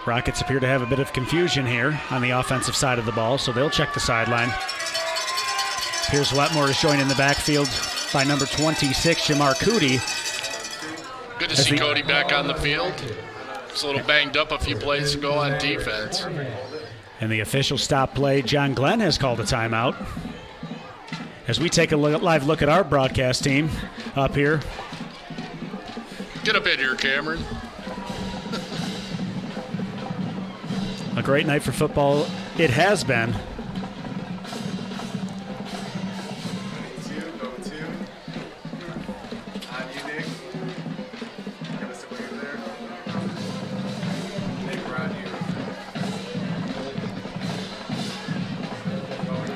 Rockets appear to have a bit of confusion here on the offensive side of the ball, so they'll check the sideline. Here's Wetmore is joined in the backfield by number 26, Jamar Cootie. Good to see Cody back on the field. He's a little banged up a few plays ago on defense. And the official stop play, John Glenn has called a timeout. As we take a live look at our broadcast team up here. Get up in here, Cameron. A great night for football it has been.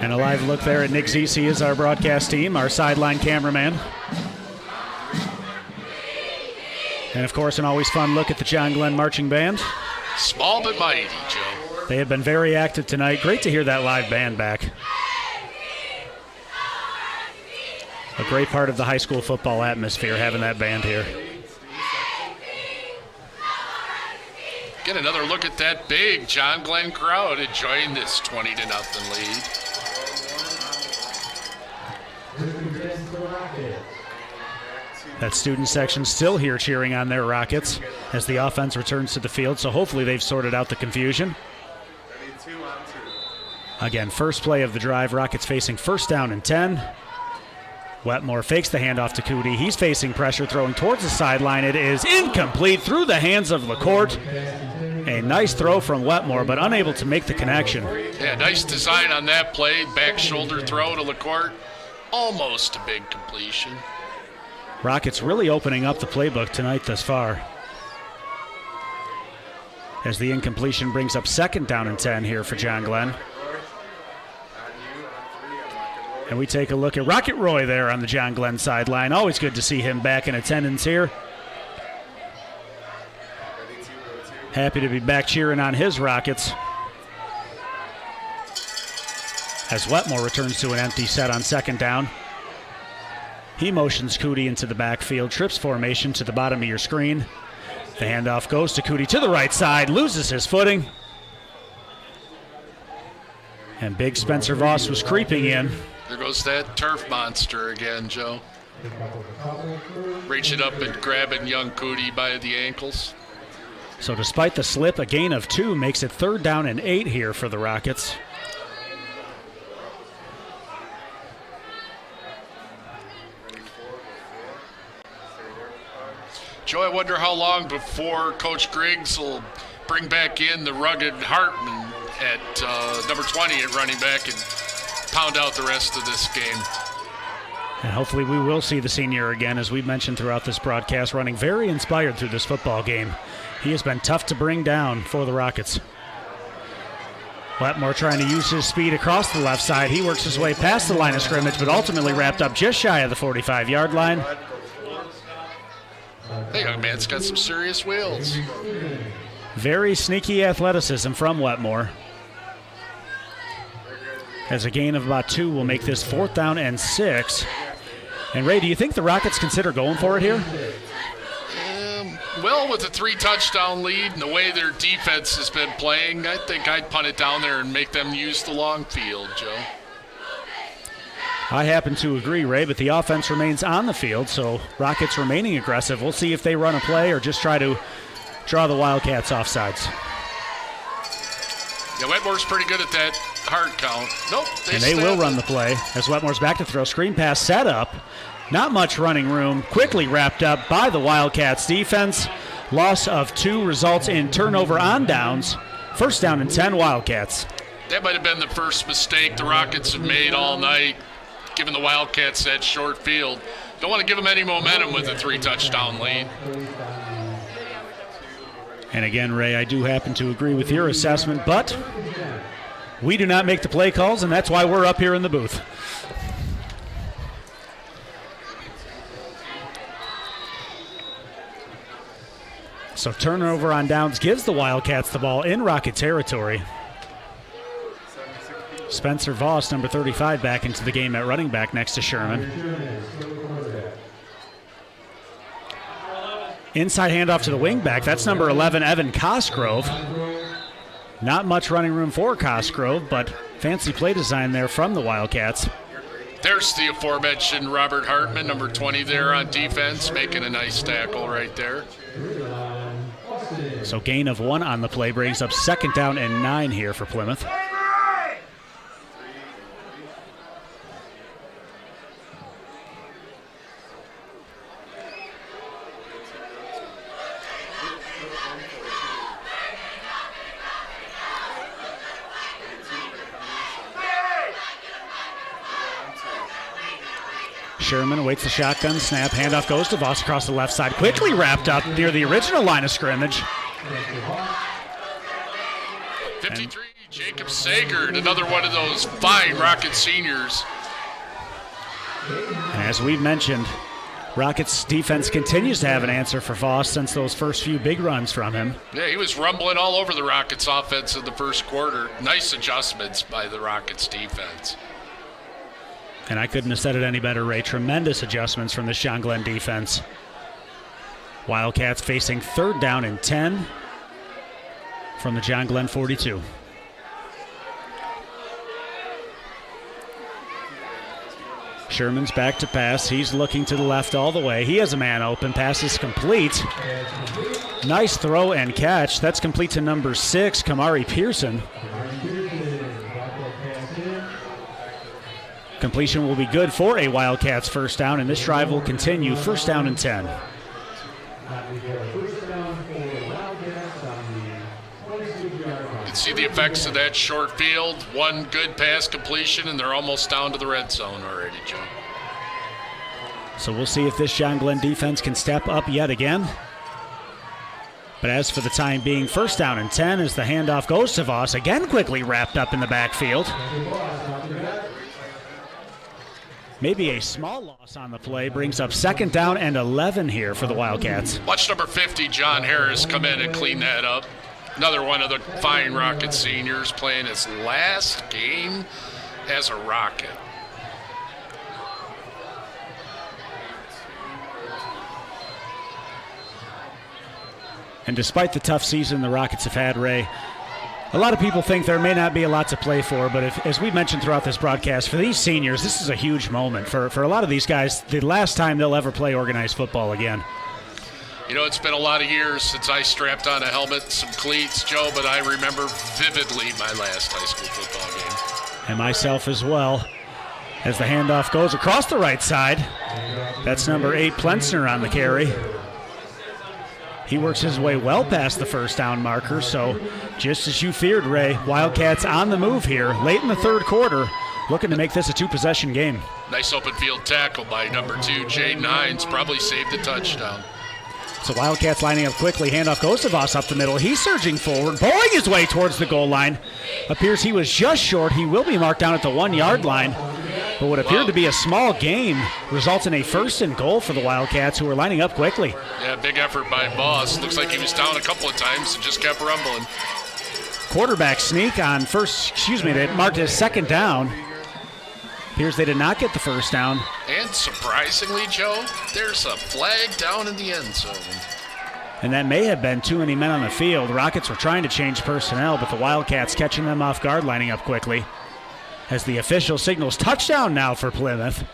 And a live look there at Nick Zisi is our broadcast team, our sideline cameraman. And of course, an always fun look at the John Glenn Marching Band. Small but mighty, Joe. They have been very active tonight. Great to hear that live band back. A great part of the high school football atmosphere, having that band here. Get another look at that big John Glenn crowd enjoying this 20-0 lead. That student section still here cheering on their Rockets as the offense returns to the field, so hopefully they've sorted out the confusion. Again, first play of the drive, Rockets facing first down and 10. Wetmore fakes the handoff to Cootie. He's facing pressure, throwing towards the sideline. It is incomplete through the hands of LaCourte. A nice throw from Wetmore, but unable to make the connection. Yeah, nice design on that play. Back shoulder throw to LaCourte. Almost a big completion. Rockets really opening up the playbook tonight thus far. As the incompletion brings up second down and 10 here for John Glenn. And we take a look at Rocket Roy there on the John Glenn sideline. Always good to see him back in attendance here. Happy to be back cheering on his Rockets. As Wetmore returns to an empty set on second down. He motions Cootie into the backfield, trips formation to the bottom of your screen. The handoff goes to Cootie to the right side, loses his footing. And big Spencer Voss was creeping in. There goes that turf monster again, Joe. Reaching up and grabbing young Cootie by the ankles. So despite the slip, a gain of 2 makes it 3rd down and 8 here for the Rockets. Joe, I wonder how long before Coach Griggs will bring back in the rugged Hartman at number 20 at running back and pound out the rest of this game. And hopefully we will see the senior again, as we've mentioned throughout this broadcast, running very inspired through this football game. He has been tough to bring down for the Rockets. Wetmore trying to use his speed across the left side. He works his way past the line of scrimmage, but ultimately wrapped up just shy of the 45-yard line. That young man's got some serious wheels. Very sneaky athleticism from Wetmore. As a gain of about 2 will make this 4th down and 6. And Ray, do you think the Rockets consider going for it here? Well, with a 3-touchdown lead and the way their defense has been playing, I think I'd punt it down there and make them use the long field, Joe. I happen to agree, Ray, but the offense remains on the field, so Rockets remaining aggressive. We'll see if they run a play or just try to draw the Wildcats off sides. Yeah, Wetmore's pretty good at that hard count. Nope. They will run the play as Wetmore's back to throw. Screen pass set up. Not much running room. Quickly wrapped up by the Wildcats defense. Loss of 2 results in turnover on downs. 1st down and 10 Wildcats. That might have been the first mistake the Rockets have made all night, giving the Wildcats that short field. Don't want to give them any momentum with a 3-touchdown lead. And again, Ray, I do happen to agree with your assessment, but we do not make the play calls, and that's why we're up here in the booth. So turnover on downs gives the Wildcats the ball in Rocket territory. Spencer Voss, number 35, back into the game at running back next to Sherman. Inside handoff to the wingback. That's number 11, Evan Cosgrove. Not much running room for Cosgrove, but fancy play design there from the Wildcats. There's the aforementioned Robert Hartman, number 20 there on defense, making a nice tackle right there. So gain of 1 on the play brings up 2nd down and 9 here for Plymouth. Sherman awaits the shotgun snap. Handoff goes to Voss across the left side. Quickly wrapped up near the original line of scrimmage. 53, Jacob Sagard, another one of those fine Rocket seniors. And as we've mentioned, Rockets defense continues to have an answer for Voss since those first few big runs from him. Yeah, he was rumbling all over the Rockets offense in the first quarter. Nice adjustments by the Rockets defense. And I couldn't have said it any better, Ray. Tremendous adjustments from the John Glenn defense. Wildcats facing 3rd down and 10 from the John Glenn 42. Sherman's back to pass. He's looking to the left all the way. He has a man open. Pass is complete. Nice throw and catch. That's complete to number 6, Kamari Pearson. Completion will be good for a Wildcats 1st down, and this drive will continue. 1st down and 10. You can see the effects of that short field. 1 good pass completion, and they're almost down to the red zone already, Joe. So we'll see if this John Glenn defense can step up yet again. But as for the time being, 1st down and 10 as the handoff goes to Voss. Again quickly wrapped up in the backfield. Maybe a small loss on the play brings up 2nd down and 11 here for the Wildcats. Watch number 50, John Harris, come in and clean that up. Another one of the fine Rocket seniors playing his last game as a Rocket. And despite the tough season the Rockets have had, Ray, a lot of people think there may not be a lot to play for, but as we mentioned throughout this broadcast, for these seniors, this is a huge moment. For a lot of these guys, the last time they'll ever play organized football again. You know, it's been a lot of years since I strapped on a helmet and some cleats, Joe, but I remember vividly my last high school football game. And myself as well. As the handoff goes across the right side, that's number 8, Plensner on the carry. He works his way well past the first down marker, so just as you feared, Ray, Wildcats on the move here late in the third quarter, looking to make this a 2-possession game. Nice open field tackle by number 2, Jaden Hines, probably saved the touchdown. So Wildcats lining up quickly. Handoff goes to Voss up the middle. He's surging forward, bowling his way towards the goal line. Appears he was just short. He will be marked down at the 1-yard line. But what appeared to be a small gain results in a 1st and goal for the Wildcats, who are lining up quickly. Yeah, big effort by Voss. Looks like he was down a couple of times and just kept rumbling. Quarterback sneak on they marked his 2nd down. Appears they did not get the 1st down. And surprisingly, Joe, there's a flag down in the end zone. And that may have been too many men on the field. The Rockets were trying to change personnel, but the Wildcats catching them off guard, lining up quickly. As the official signals touchdown now for Plymouth.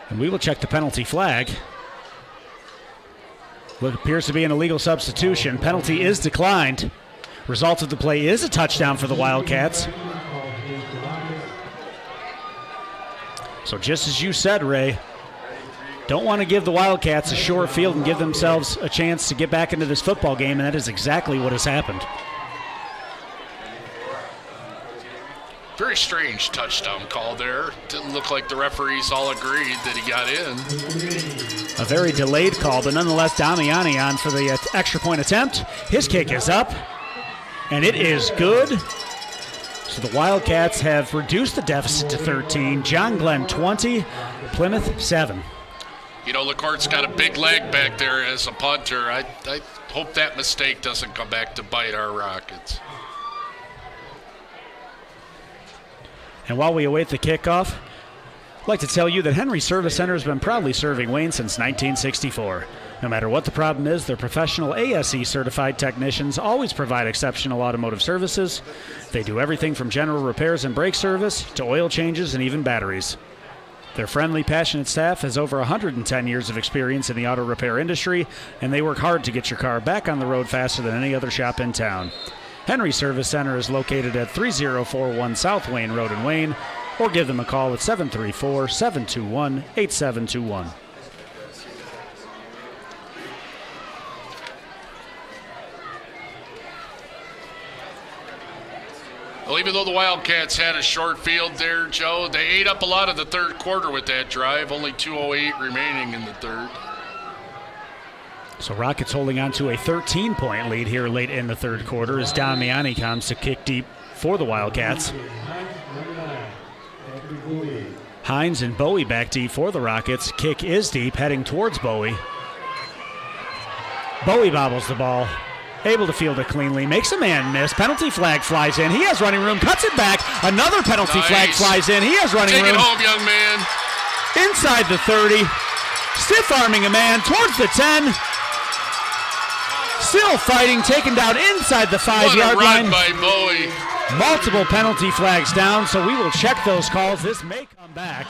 And we will check the penalty flag. What appears to be an illegal substitution. Penalty is declined. Result of the play is a touchdown for the Wildcats. So just as you said, Ray, don't want to give the Wildcats a short field and give themselves a chance to get back into this football game, and that is exactly what has happened. Very strange touchdown call there. Didn't look like the referees all agreed that he got in. A very delayed call, but nonetheless, Damiani on for the extra point attempt. His kick is up, and it is good. So the Wildcats have reduced the deficit to 13. John Glenn 20, Plymouth 7. You know, LaCourte's got a big leg back there as a punter. I hope that mistake doesn't come back to bite our Rockets. And while we await the kickoff, I'd like to tell you that Henry Service Center has been proudly serving Wayne since 1964. No matter what the problem is, their professional ASE certified technicians always provide exceptional automotive services. They do everything from general repairs and brake service to oil changes and even batteries. Their friendly, passionate staff has over 110 years of experience in the auto repair industry, and they work hard to get your car back on the road faster than any other shop in town. Henry Service Center is located at 3041 South Wayne Road in Wayne, or give them a call at 734-721-8721. Well, even though the Wildcats had a short field there, Joe, they ate up a lot of the third quarter with that drive. Only 2:08 remaining in the third. So Rockets holding on to a 13-point lead here late in the third quarter as Damiani comes to kick deep for the Wildcats. Hines and Bowie back deep for the Rockets. Kick is deep, heading towards Bowie. Bowie bobbles the ball. Able to field it cleanly. Makes a man miss. Penalty flag flies in. He has running room. Cuts it back. Another penalty flag flies in. He has running room. Take it home, young man. Inside the 30. Stiff-arming a man towards the 10. Still fighting. Taken down inside the 5-yard line. What a run by Bowie. Multiple penalty flags down, so we will check those calls. This may come back.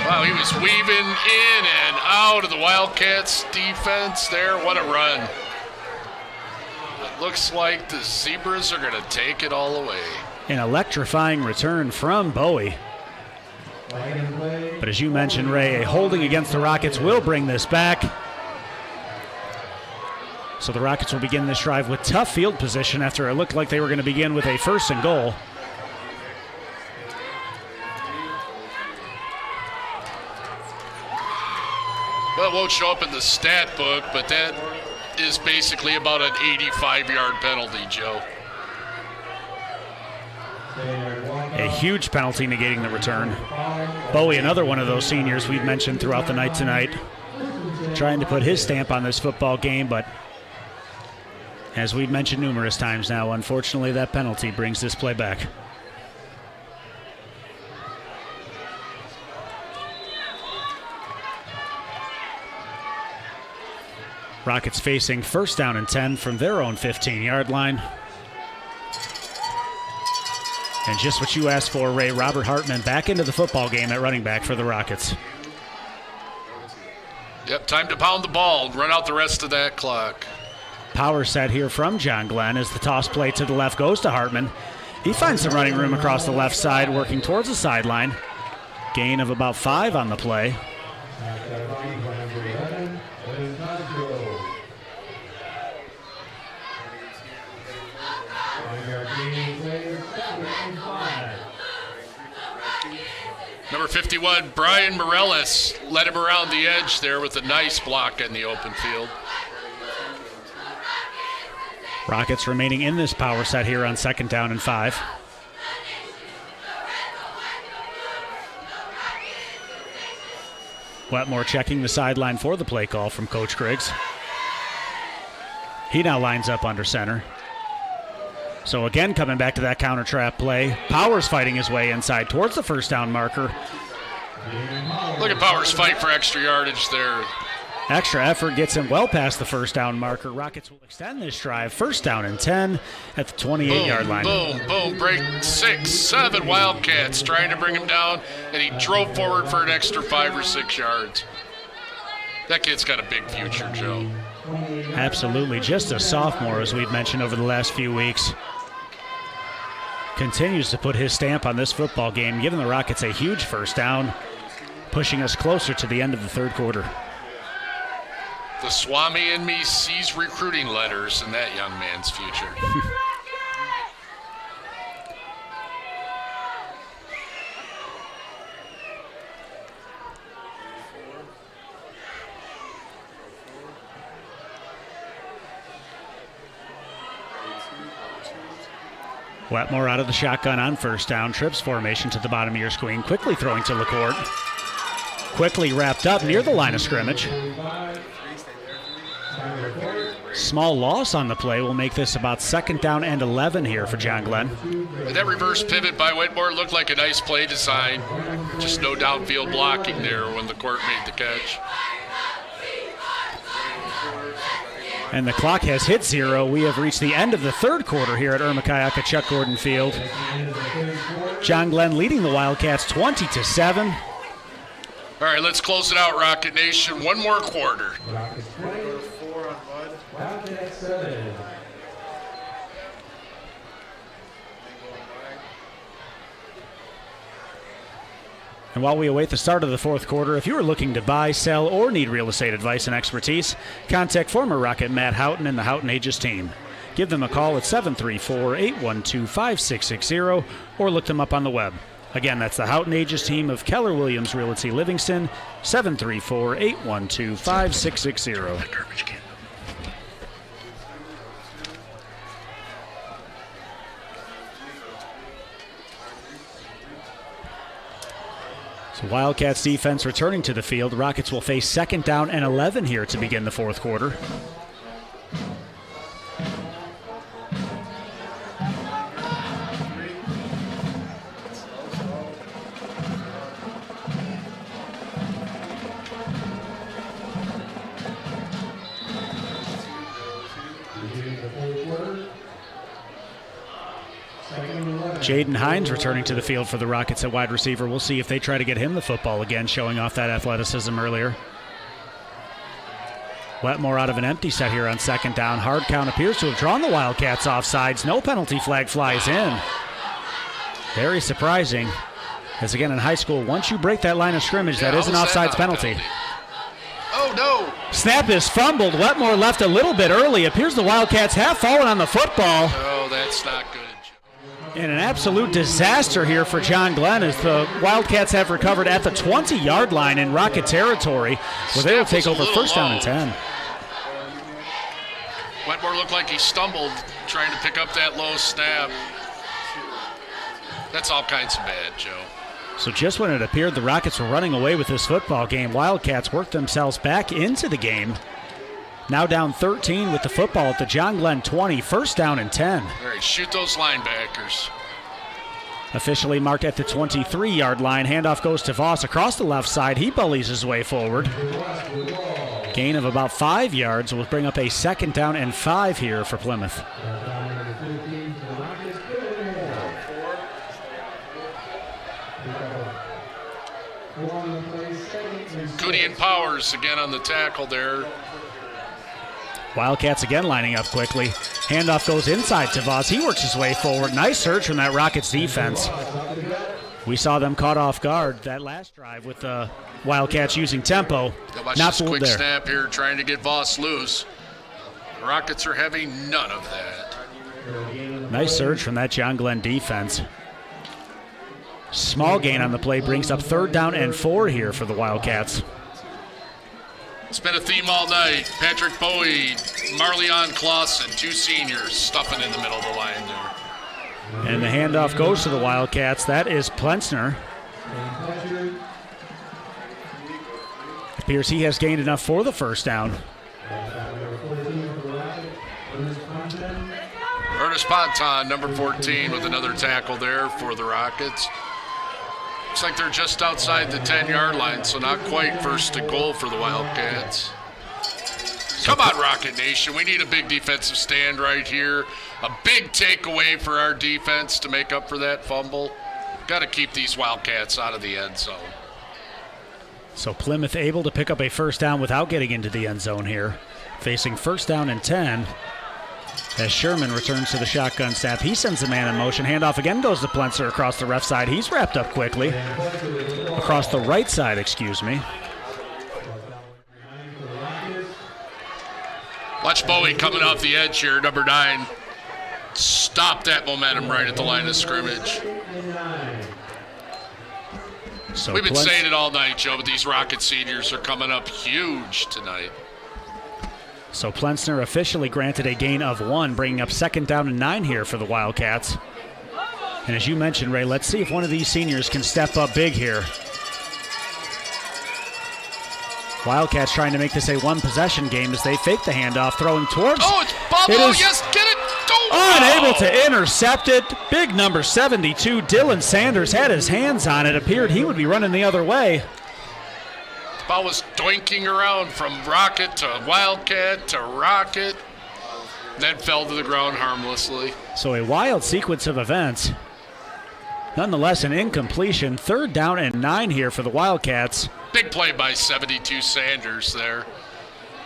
Wow, he was weaving in and out of the Wildcats defense there. What a run. It looks like the Zebras are going to take it all away. An electrifying return from Bowie. But as you mentioned, Ray, a holding against the Rockets will bring this back. So the Rockets will begin this drive with tough field position after it looked like they were going to begin with a 1st and goal. Well, it won't show up in the stat book, but that is basically about an 85-yard penalty, Joe. A huge penalty negating the return. Bowie, another one of those seniors we've mentioned throughout the night tonight, trying to put his stamp on this football game, but as we've mentioned numerous times now, unfortunately that penalty brings this play back. Rockets facing first down and 10 from their own 15-yard line. And just what you asked for, Ray, Robert Hartman back into the football game at running back for the Rockets. Yep, time to pound the ball, run out the rest of that clock. Power set here from John Glenn as the toss play to the left goes to Hartman. He finds some running room across the left side, working towards the sideline. Gain of about 5 on the play. Number 51, Brian Morellis, led him around the edge there with a nice block in the open field. Rockets remaining in this power set here on 2nd down and 5. Wetmore checking the sideline for the play call from Coach Griggs. He now lines up under center. So again, coming back to that counter trap play. Powers fighting his way inside towards the first down marker. Look at Powers fight for extra yardage there. Extra effort gets him well past the first down marker. Rockets will extend this drive. First down and 10 at the 28-yard line. Boom, boom, break 6, 7 Wildcats trying to bring him down, and he drove forward for an extra 5 or 6 yards. That kid's got a big future, Joe. Absolutely. Just a sophomore, as we've mentioned over the last few weeks. Continues to put his stamp on this football game, giving the Rockets a huge first down, pushing us closer to the end of the third quarter. The Swami in me sees recruiting letters in that young man's future. Wetmore out of the shotgun on first down. Trips formation to the bottom of your screen. Quickly throwing to LaCourte. Quickly wrapped up near the line of scrimmage. Small loss on the play will make this about 2nd down and 11 here for John Glenn. And that reverse pivot by Wetmore looked like a nice play design. Just no downfield blocking there when the court made the catch. And the clock has hit 0. We have reached the end of the third quarter here at Irma Kionka Chuck Gordon Field. John Glenn leading the Wildcats 20-7. All right, let's close it out, Rocket Nation. One more quarter. And while we await the start of the fourth quarter, if you are looking to buy, sell, or need real estate advice and expertise, contact former Rocket Matt Howton and the Howton Agius team. Give them a call at 734-812-5660 or look them up on the web. Again, that's the Howton Agius team of Keller Williams Realty Livingston, 734-812-5660. Wildcats defense returning to the field. Rockets will face 2nd down and 11 here to begin the fourth quarter. Jaden Hines returning to the field for the Rockets at wide receiver. We'll see if they try to get him the football again, showing off that athleticism earlier. Wetmore out of an empty set here on 2nd down. Hard count appears to have drawn the Wildcats offsides. No penalty flag flies in. Very surprising. As again in high school, once you break that line of scrimmage, that is an offsides penalty. Oh, no. Snap is fumbled. Wetmore left a little bit early. Appears the Wildcats have fallen on the football. Oh, that's not good. And an absolute disaster here for John Glenn as the Wildcats have recovered at the 20-yard line in Rocket territory, where they will take over first down and 10. Wetmore looked like he stumbled trying to pick up that low snap. That's all kinds of bad, Joe. So just when it appeared the Rockets were running away with this football game, Wildcats worked themselves back into the game. Now down 13 with the football at the John Glenn 20, first down and 10. All right, shoot those linebackers. Officially marked at the 23-yard line. Handoff goes to Voss across the left side. He bullies his way forward. Gain of about 5 yards will bring up a 2nd down and 5 here for Plymouth. Cooney and Powers again on the tackle there. Wildcats again lining up quickly. Handoff goes inside to Voss. He works his way forward. Nice surge from that Rockets defense. We saw them caught off guard that last drive with the Wildcats using tempo. Watch Not this quick there. snap here, trying to get Voss loose. The Rockets are having none of that. Nice surge from that John Glenn defense. Small gain on the play brings up 3rd down and 4 here for the Wildcats. It's been a theme all night. Patrick Bowie, Marleon Clausen, 2 seniors stuffing in the middle of the line there. And the handoff goes to the Wildcats. That is Plensner. Appears he has gained enough for the 1st down. Ernest Ponton, number 14, with another tackle there for the Rockets. Looks like they're just outside the 10-yard line, so not quite 1st and goal for the Wildcats. Come on, Rocket Nation. We need a big defensive stand right here. A big takeaway for our defense to make up for that fumble. Got to keep these Wildcats out of the end zone. So Plymouth able to pick up a 1st down without getting into the end zone here. Facing 1st down and 10. As Sherman returns to the shotgun snap, he sends the man in motion. Handoff again goes to Plensner across the left side. He's wrapped up quickly. Across the right side, excuse me. Watch Bowie coming off the edge here, number 9. Stop that momentum right at the line of scrimmage. So We've been saying it all night, Joe, but these Rocket seniors are coming up huge tonight. So Plensner officially granted a gain of 1, bringing up 2nd down and 9 here for the Wildcats. And as you mentioned, Ray, let's see if one of these seniors can step up big here. Wildcats trying to make this a 1-possession game as they fake the handoff, throwing towards. Oh, it's Bubba. Yes, get it. Go. Unable to intercept it. Big number 72, Dylan Sanders, had his hands on it. Appeared he would be running the other way. Ball was doinking around from Rocket to Wildcat to Rocket, then fell to the ground harmlessly. So a wild sequence of events. Nonetheless, an incompletion. 3rd down and 9 here for the Wildcats. Big play by 72 Sanders there,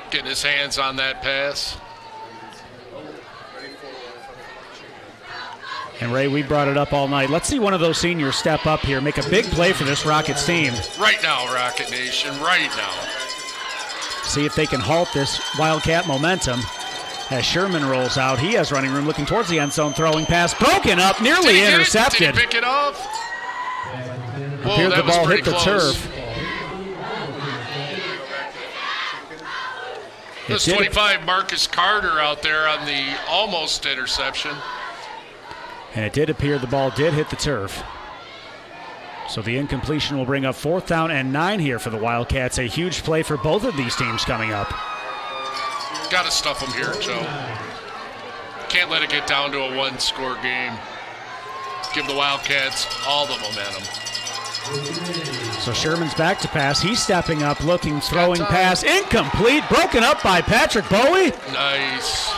getting his hands on that pass. And Ray, we brought it up all night. Let's see one of those seniors step up here, make a big play for this Rockets team. Right now, Rocket Nation, right now. See if they can halt this Wildcat momentum. As Sherman rolls out, he has running room, looking towards the end zone, throwing pass, broken up, nearly intercepted. Did he pick it off? Appeared the ball hit the turf. There's 25 Marcus Carter out there on the almost interception. And it did appear the ball did hit the turf. So the incompletion will bring up 4th down and 9 here for the Wildcats. A huge play for both of these teams coming up. Got to stuff them here, Joe. Can't let it get down to a 1-score game. Give the Wildcats all the momentum. So Sherman's back to pass. He's stepping up, looking, throwing pass. Incomplete, broken up by Patrick Bowie. Nice.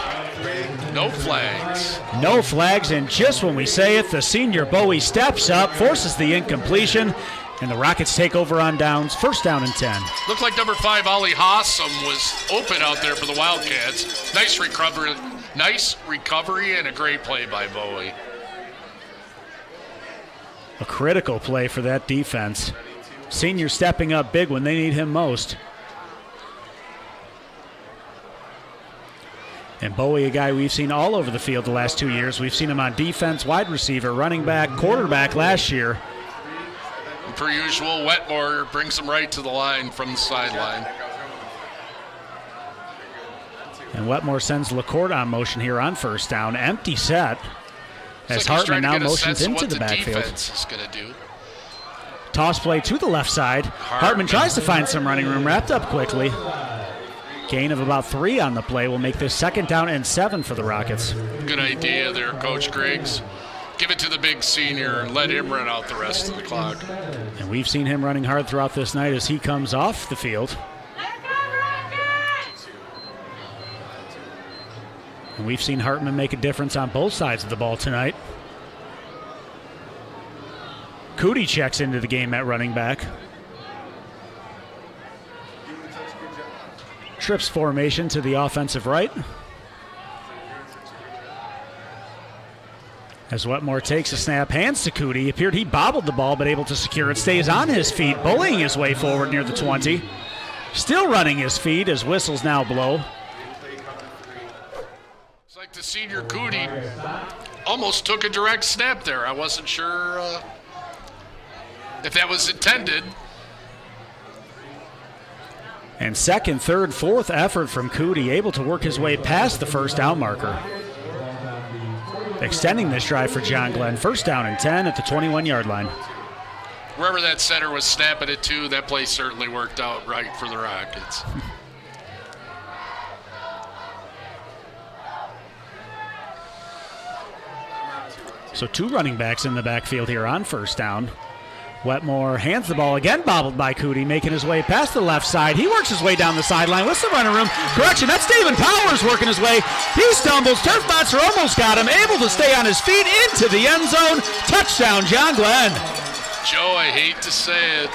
No flags. No flags, and just when we say it, the senior Bowie steps up, forces the incompletion, and the Rockets take over on downs. 1st down and 10. Looked like number 5, Ollie Hossam, was open out there for the Wildcats. Nice recovery, and a great play by Bowie. A critical play for that defense. Senior stepping up big when they need him most. And Bowie, a guy we've seen all over the field the last 2 years. We've seen him on defense, wide receiver, running back, quarterback last year. And per usual, Wetmore brings him right to the line from the sideline. And Wetmore sends LaCourte on motion here on 1st down. Empty set. As Hartman now motions into the backfield. Is gonna do. Toss play to the left side. Hartman tries to find some running room, wrapped up quickly. Gain of about 3 on the play will make this 2nd down and 7 for the Rockets. Good idea there, Coach Griggs. give it to the big senior and let him run out the rest of the clock. And we've seen him running hard throughout this night as he comes off the field. And we've seen Hartman make a difference on both sides of the ball tonight. Cootie checks into the game at running back. Trips formation to the offensive right. As Wetmore takes a snap, hands to Cootie. Appeared he bobbled the ball, but able to secure it. Stays on his feet, bullying his way forward near the 20. Still running his feet as whistles now blow. It's like the senior Cootie almost took a direct snap there. I wasn't sure if that was intended. And second, third, fourth effort from Cootie, able to work his way past the first down marker. Extending this drive for John Glenn. First down and 10 at the 21-yard line. Wherever that center was snapping it to, that play certainly worked out right for the Rockets. So two running backs in the backfield here on first down. Wetmore hands the ball again, bobbled by Cootie, making his way past the left side. He works his way down the sideline with some running room. Correction, that's David Powers working his way. He stumbles. Turf Monster almost got him, able to stay on his feet into the end zone. Touchdown, John Glenn. Joe, I hate to say it.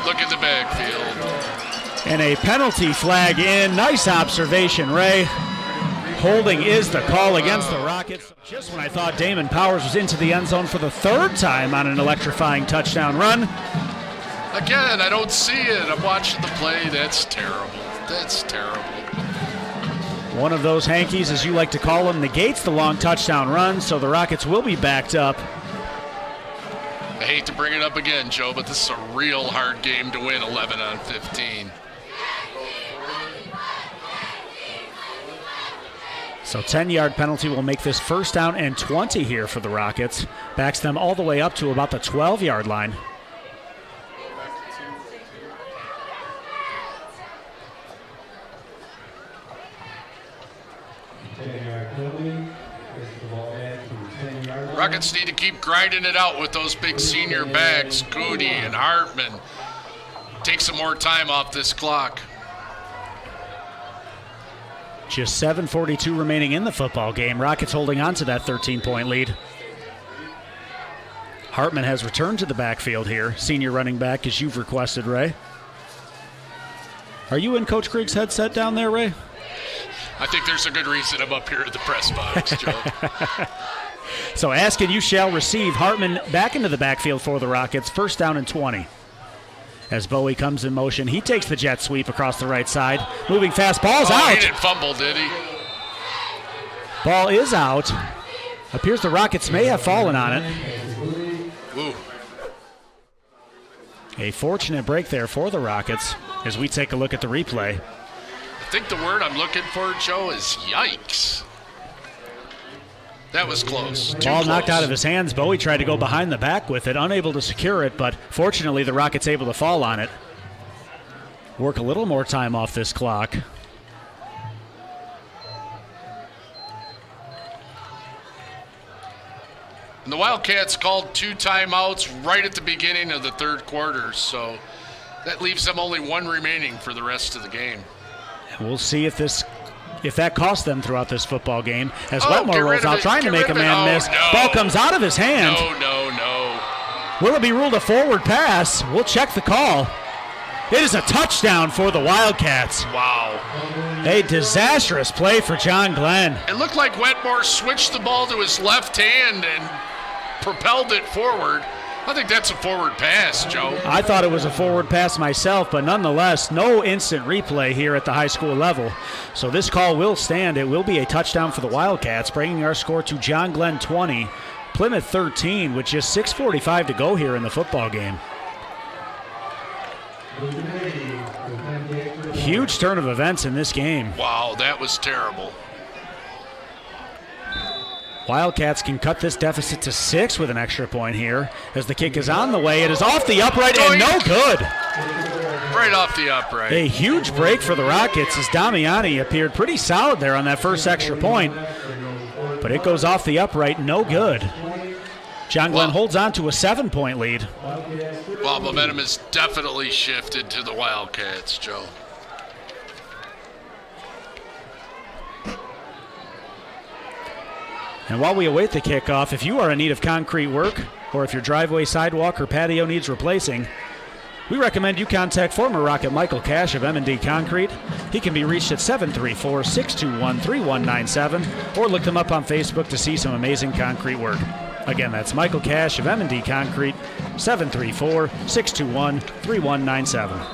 Look at the backfield. And a penalty flag in. Nice observation, Ray. Holding is the call against the Rockets. Just when I thought Damon Powers was into the end zone for the third time on an electrifying touchdown run. Again, I don't see it. I'm watching the play. That's terrible. That's terrible. One of those hankies, as you like to call them, negates the long touchdown run, so the Rockets will be backed up. I hate to bring it up again, Joe, but this is a real hard game to win 11-15. So 10-yard penalty will make this first down and 20 here for the Rockets. Backs them all the way up to about the 12-yard line. Rockets need to keep grinding it out with those big senior backs, Cootie and Hartman. Take some more time off this clock. Just 7:42 remaining in the football game. Rockets holding on to that 13-point lead. Hartman has returned to the backfield here. Senior running back, as you've requested, Ray. Are you in Coach Krieg's headset down there, Ray? I think there's a good reason I'm up here at the press box, Joe. So ask and you shall receive. Hartman back into the backfield for the Rockets. First down and 20. As Bowie comes in motion, he takes the jet sweep across the right side. Moving fast, ball's out. He didn't fumble, did he? Ball is out. Appears the Rockets may have fallen on it. Ooh. A fortunate break there for the Rockets as we take a look at the replay. I think the word I'm looking for, Joe, is yikes. That was close. Ball knocked out of his hands. Bowie tried to go behind the back with it, unable to secure it, but fortunately the Rockets able to fall on it. Work a little more time off this clock. And the Wildcats called 2 timeouts right at the beginning of the third quarter, so that leaves them only 1 remaining for the rest of the game. We'll see if that costs them throughout this football game. As Wetmore rolls out, trying to make a man miss. No. Ball comes out of his hand. No. Will it be ruled a forward pass? We'll check the call. It is a touchdown for the Wildcats. Wow. A disastrous play for John Glenn. It looked like Wetmore switched the ball to his left hand and propelled it forward. I think that's a forward pass, Joe. I thought it was a forward pass myself, but nonetheless, no instant replay here at the high school level. So this call will stand. It will be a touchdown for the Wildcats, bringing our score to John Glenn 20, Plymouth 13, with just 6:45 to go here in the football game. Huge turn of events in this game. Wow, that was terrible. Wildcats can cut this deficit to 6 with an extra point here. As the kick is on the way, it is off the upright and no good. Right off the upright. A huge break for the Rockets as Damiani appeared pretty solid there on that first extra point. But it goes off the upright, no good. John Glenn holds on to a 7-point lead. Well, momentum has definitely shifted to the Wildcats, Joe. And while we await the kickoff, if you are in need of concrete work, or if your driveway, sidewalk, or patio needs replacing, we recommend you contact former Rocket Michael Cash of M&D Concrete. He can be reached at 734-621-3197, or look them up on Facebook to see some amazing concrete work. Again, that's Michael Cash of M&D Concrete, 734-621-3197.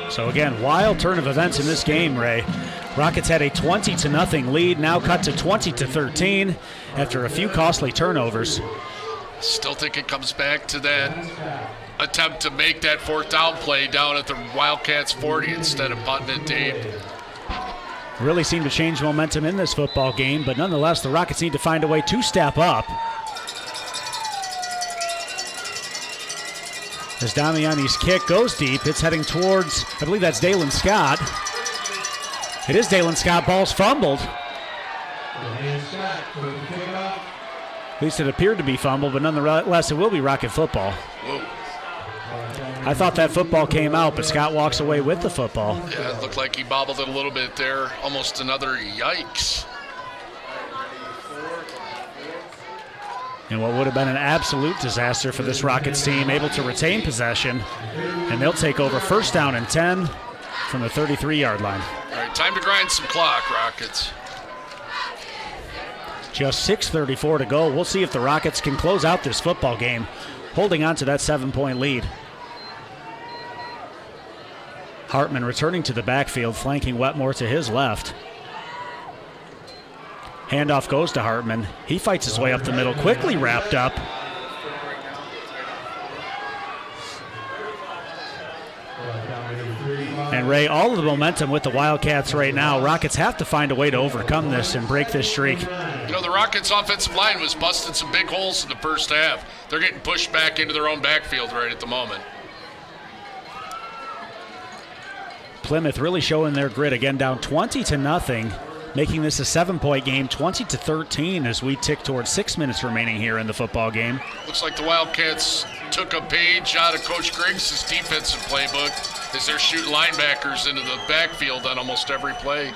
So again, wild turn of events in this game, Ray. Rockets had a 20-0 lead, now cut to 20-13 after a few costly turnovers. Still think it comes back to that attempt to make that fourth down play down at the Wildcats 40 instead of punting it deep. Really seemed to change momentum in this football game, but nonetheless, the Rockets need to find a way to step up. As Damiani's kick goes deep, it's heading towards, I believe that's Dalen Scott. It is Dalen Scott, ball's fumbled. At least it appeared to be fumbled, but nonetheless, it will be Rocket football. Whoa. I thought that football came out, but Scott walks away with the football. Yeah, it looked like he bobbled it a little bit there. Almost another yikes. And what would have been an absolute disaster for this Rockets team, able to retain possession, and they'll take over first down and 10 from the 33-yard line. All right, time to grind some clock, Rockets. Just 6:34 to go. We'll see if the Rockets can close out this football game, holding on to that 7-point lead. Hartman returning to the backfield, flanking Wetmore to his left. Handoff goes to Hartman. He fights his way up the middle, quickly wrapped up. And Ray, all of the momentum with the Wildcats right now. Rockets have to find a way to overcome this and break this streak. You know, the Rockets' offensive line was busting some big holes in the first half. They're getting pushed back into their own backfield right at the moment. Plymouth really showing their grit again, down 20-0. Making this a 7-point game, 20-13 as we tick towards 6 minutes remaining here in the football game. Looks like the Wildcats took a page out of Coach Griggs' defensive playbook as they're shooting linebackers into the backfield on almost every play.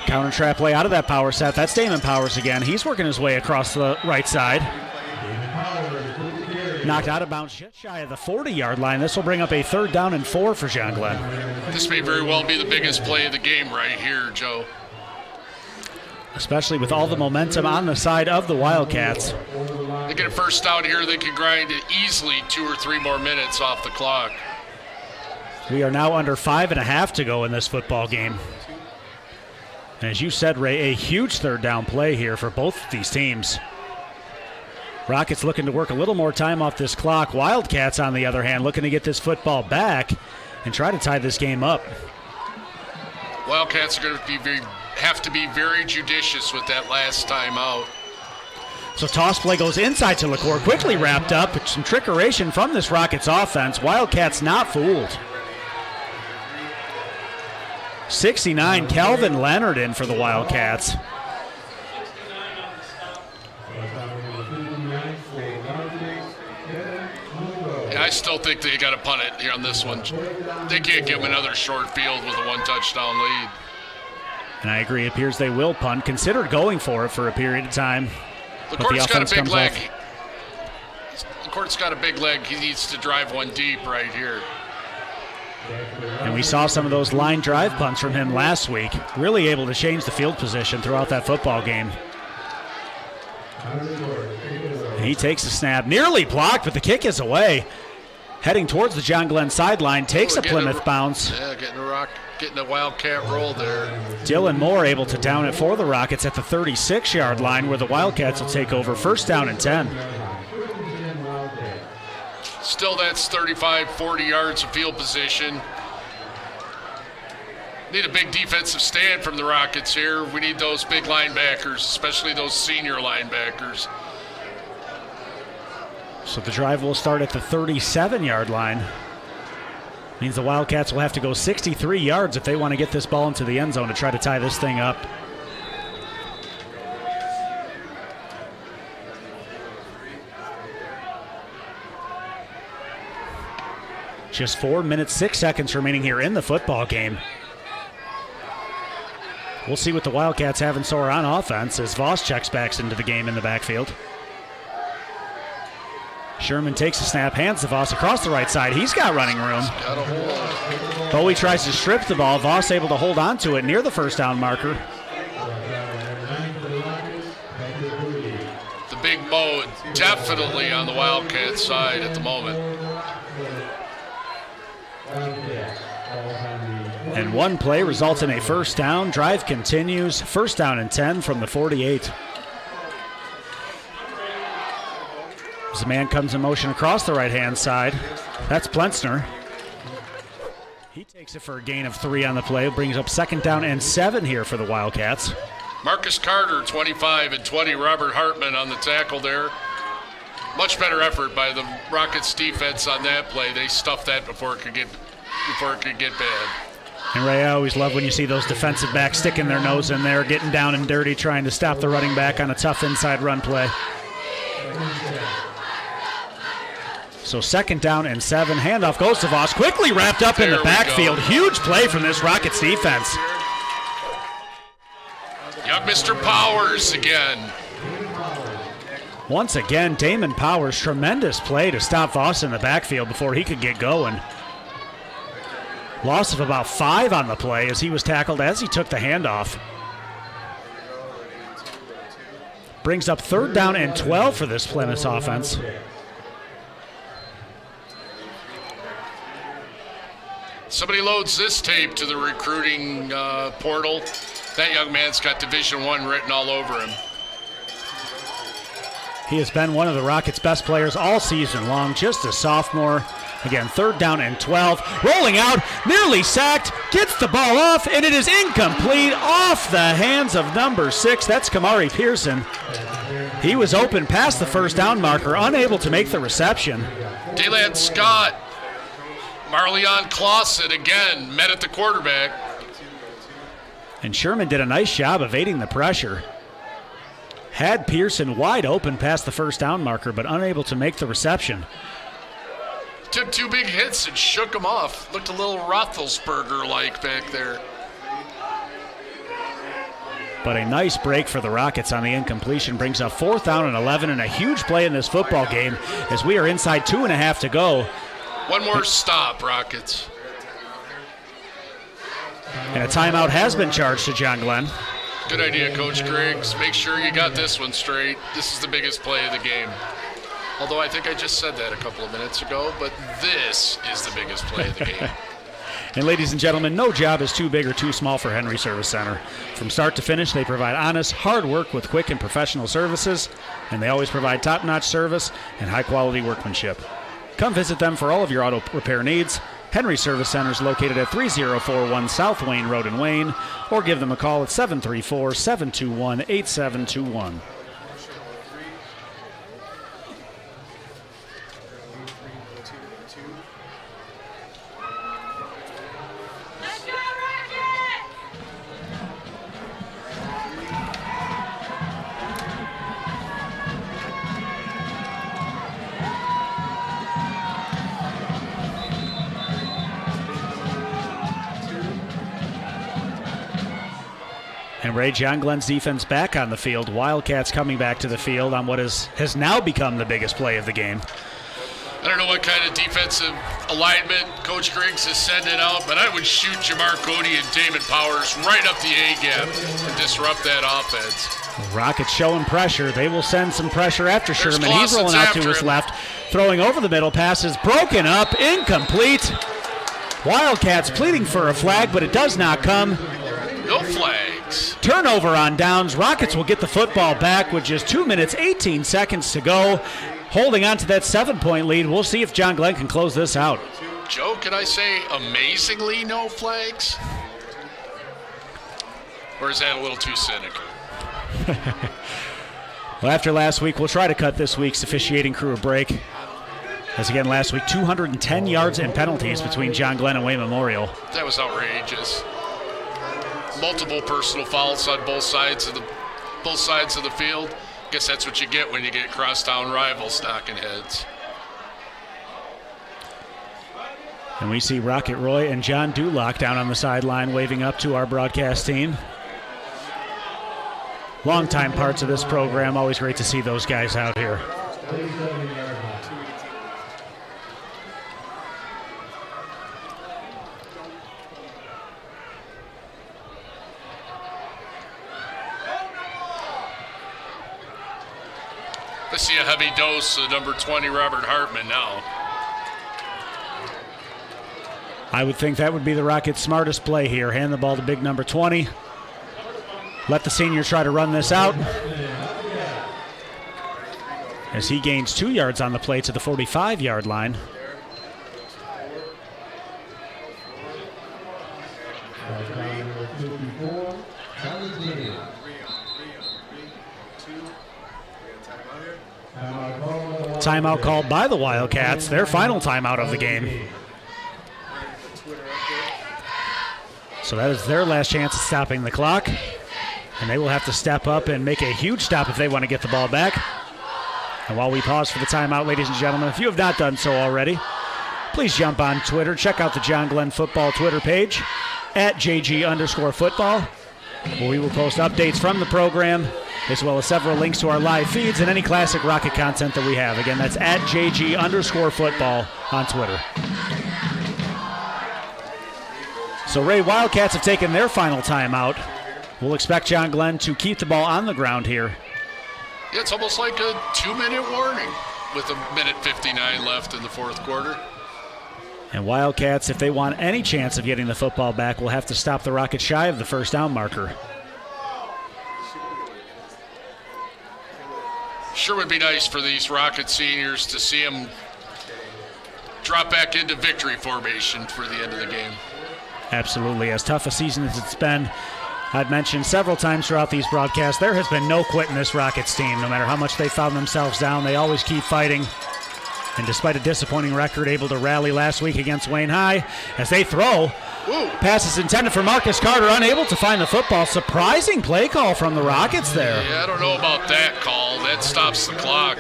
Counter trap play out of that power set. That's Damon Powers again. He's working his way across the right side. Knocked out of bounds just shy of the 40-yard line. This will bring up a 3rd down and 4 for John Glenn. This may very well be the biggest play of the game right here, Joe. Especially with all the momentum on the side of the Wildcats. They get a first down here, they can grind it easily 2 or 3 more minutes off the clock. We are now under 5.5 to go in this football game. And as you said, Ray, a huge 3rd down play here for both of these teams. Rockets looking to work a little more time off this clock. Wildcats, on the other hand, looking to get this football back and try to tie this game up. Wildcats are going to have to be very judicious with that last time out. So toss play goes inside to LaCour, quickly wrapped up. Some trickeration from this Rockets offense. Wildcats not fooled. 69, Calvin Leonard in for the Wildcats. Yeah, I still think they got to punt it here on this one. They can't give them another short field with a 1-touchdown lead. And I agree, it appears they will punt. Considered going for it for a period of time. The court's got a big leg. The court's got a big leg. He needs to drive one deep right here. And we saw some of those line drive punts from him last week. Really able to change the field position throughout that football game. And he takes a snap, nearly blocked, but the kick is away. Heading towards the John Glenn sideline, takes a Plymouth bounce. Yeah, getting a Wildcat roll there. Dylan Moore able to down it for the Rockets at the 36-yard line, where the Wildcats will take over first down and 10. Still, that's 35, 40 yards of field position. Need a big defensive stand from the Rockets here. We need those big linebackers, especially those senior linebackers. So the drive will start at the 37-yard line. Means the Wildcats will have to go 63 yards if they want to get this ball into the end zone to try to tie this thing up. Just 4 minutes, 6 seconds remaining here in the football game. We'll see what the Wildcats have in store on offense as Voss checks back into the game in the backfield. Sherman takes a snap, hands to Voss across the right side. He's got running room. Got a hold. Bowie tries to strip the ball. Voss able to hold on to it near the first down marker. The big Bo definitely on the Wildcat side at the moment. And one play results in a first down. Drive continues. First down and 10 from the 48. As the man comes in motion across the right-hand side. That's Plentzner. He takes it for a gain of 3 on the play. Brings up second down and 7 here for the Wildcats. Marcus Carter, 25 and 20. Robert Hartman on the tackle there. Much better effort by the Rockets defense on that play. They stuffed that before it could get bad. And Ray, I always love when you see those defensive backs sticking their nose in there, getting down and dirty, trying to stop the running back on a tough inside run play. So second down and 7. Handoff goes to Voss. Quickly wrapped up in the backfield. Huge play from this Rockets defense. Young Mr. Powers again. Once again, Damon Powers, tremendous play to stop Voss in the backfield before he could get going. Loss of about 5 on the play as he was tackled as he took the handoff. Brings up third down and 12 for this Plymouth offense. Somebody loads this tape to the recruiting portal. That young man's got Division I written all over him. He has been one of the Rockets' best players all season long, just a sophomore. Again, third down and 12. Rolling out, nearly sacked, gets the ball off, and it is incomplete off the hands of number 6. That's Kamari Pearson. He was open past the first down marker, unable to make the reception. Daylan Scott, Marleon Clausen again, met at the quarterback. And Sherman did a nice job evading the pressure. Had Pearson wide open past the first down marker, but unable to make the reception. Took 2 big hits and shook him off. Looked a little Roethlisberger-like back there. But a nice break for the Rockets on the incompletion brings up 4th down and 11, and a huge play in this football game as we are inside 2.5 to go. One more stop, Rockets. And a timeout has been charged to John Glenn. Good idea, Coach Griggs. Make sure you got this one straight. This is the biggest play of the game. Although I think I just said that a couple of minutes ago, but this is the biggest play of the game. And ladies and gentlemen, no job is too big or too small for Henry Service Center. From start to finish, they provide honest, hard work with quick and professional services, and they always provide top-notch service and high-quality workmanship. Come visit them for all of your auto repair needs. Henry Service Center is located at 3041 South Wayne Road in Wayne, or give them a call at 734-721-8721. And Ray, John Glenn's defense back on the field. Wildcats coming back to the field on what has now become the biggest play of the game. I don't know what kind of defensive alignment Coach Griggs is sending out, but I would shoot Jamar Cody and Damon Powers right up the A-gap and disrupt that offense. Rockets showing pressure. They will send some pressure after There's Sherman. He's rolling out to his left, throwing over the middle. Pass is broken up, incomplete. Wildcats pleading for a flag, but it does not come. No flags. Turnover on downs. Rockets will get the football back with just 2 minutes, 18 seconds to go. Holding on to that 7-point lead. We'll see if John Glenn can close this out. Joe, can I say amazingly no flags? Or is that a little too cynical? Well, after last week, we'll try to cut this week's officiating crew a break. As again last week, 210 yards and penalties between John Glenn and Wayne Memorial. That was outrageous. Multiple personal fouls on both sides of the field. Guess that's what you get when you get crosstown rivals knocking heads. And we see Rocket Roy and John Dulock down on the sideline waving up to our broadcast team. Longtime parts of this program. Always great to see those guys out here. I see a heavy dose of number 20, Robert Hartman now. I would think that would be the Rockets' smartest play here. Hand the ball to big number 20. Let the senior try to run this out. As he gains 2 yards on the play to the 45-yard line. Timeout called by the Wildcats, their final timeout of the game. So that is their last chance at stopping the clock. And they will have to step up and make a huge stop if they want to get the ball back. And while we pause for the timeout, ladies and gentlemen, if you have not done so already, please jump on Twitter. Check out the John Glenn Football Twitter page at JG_football, where we will post updates from the program, as well as several links to our live feeds and any classic Rocket content that we have. Again, that's at JG_football on Twitter. So Ray, Wildcats have taken their final timeout. We'll expect John Glenn to keep the ball on the ground here. Yeah, it's almost like a 2-minute warning with 1:59 left in the fourth quarter. And Wildcats, if they want any chance of getting the football back, will have to stop the Rockets shy of the first down marker. Sure would be nice for these Rocket seniors to see them drop back into victory formation for the end of the game. Absolutely. As tough a season as it's been, I've mentioned several times throughout these broadcasts, there has been no quit in this Rockets team. No matter how much they found themselves down, they always keep fighting. And despite a disappointing record, able to rally last week against Wayne High as they throw. Ooh. Passes intended for Marcus Carter, unable to find the football. Surprising play call from the Rockets there. Yeah, I don't know about that call. That stops the clock.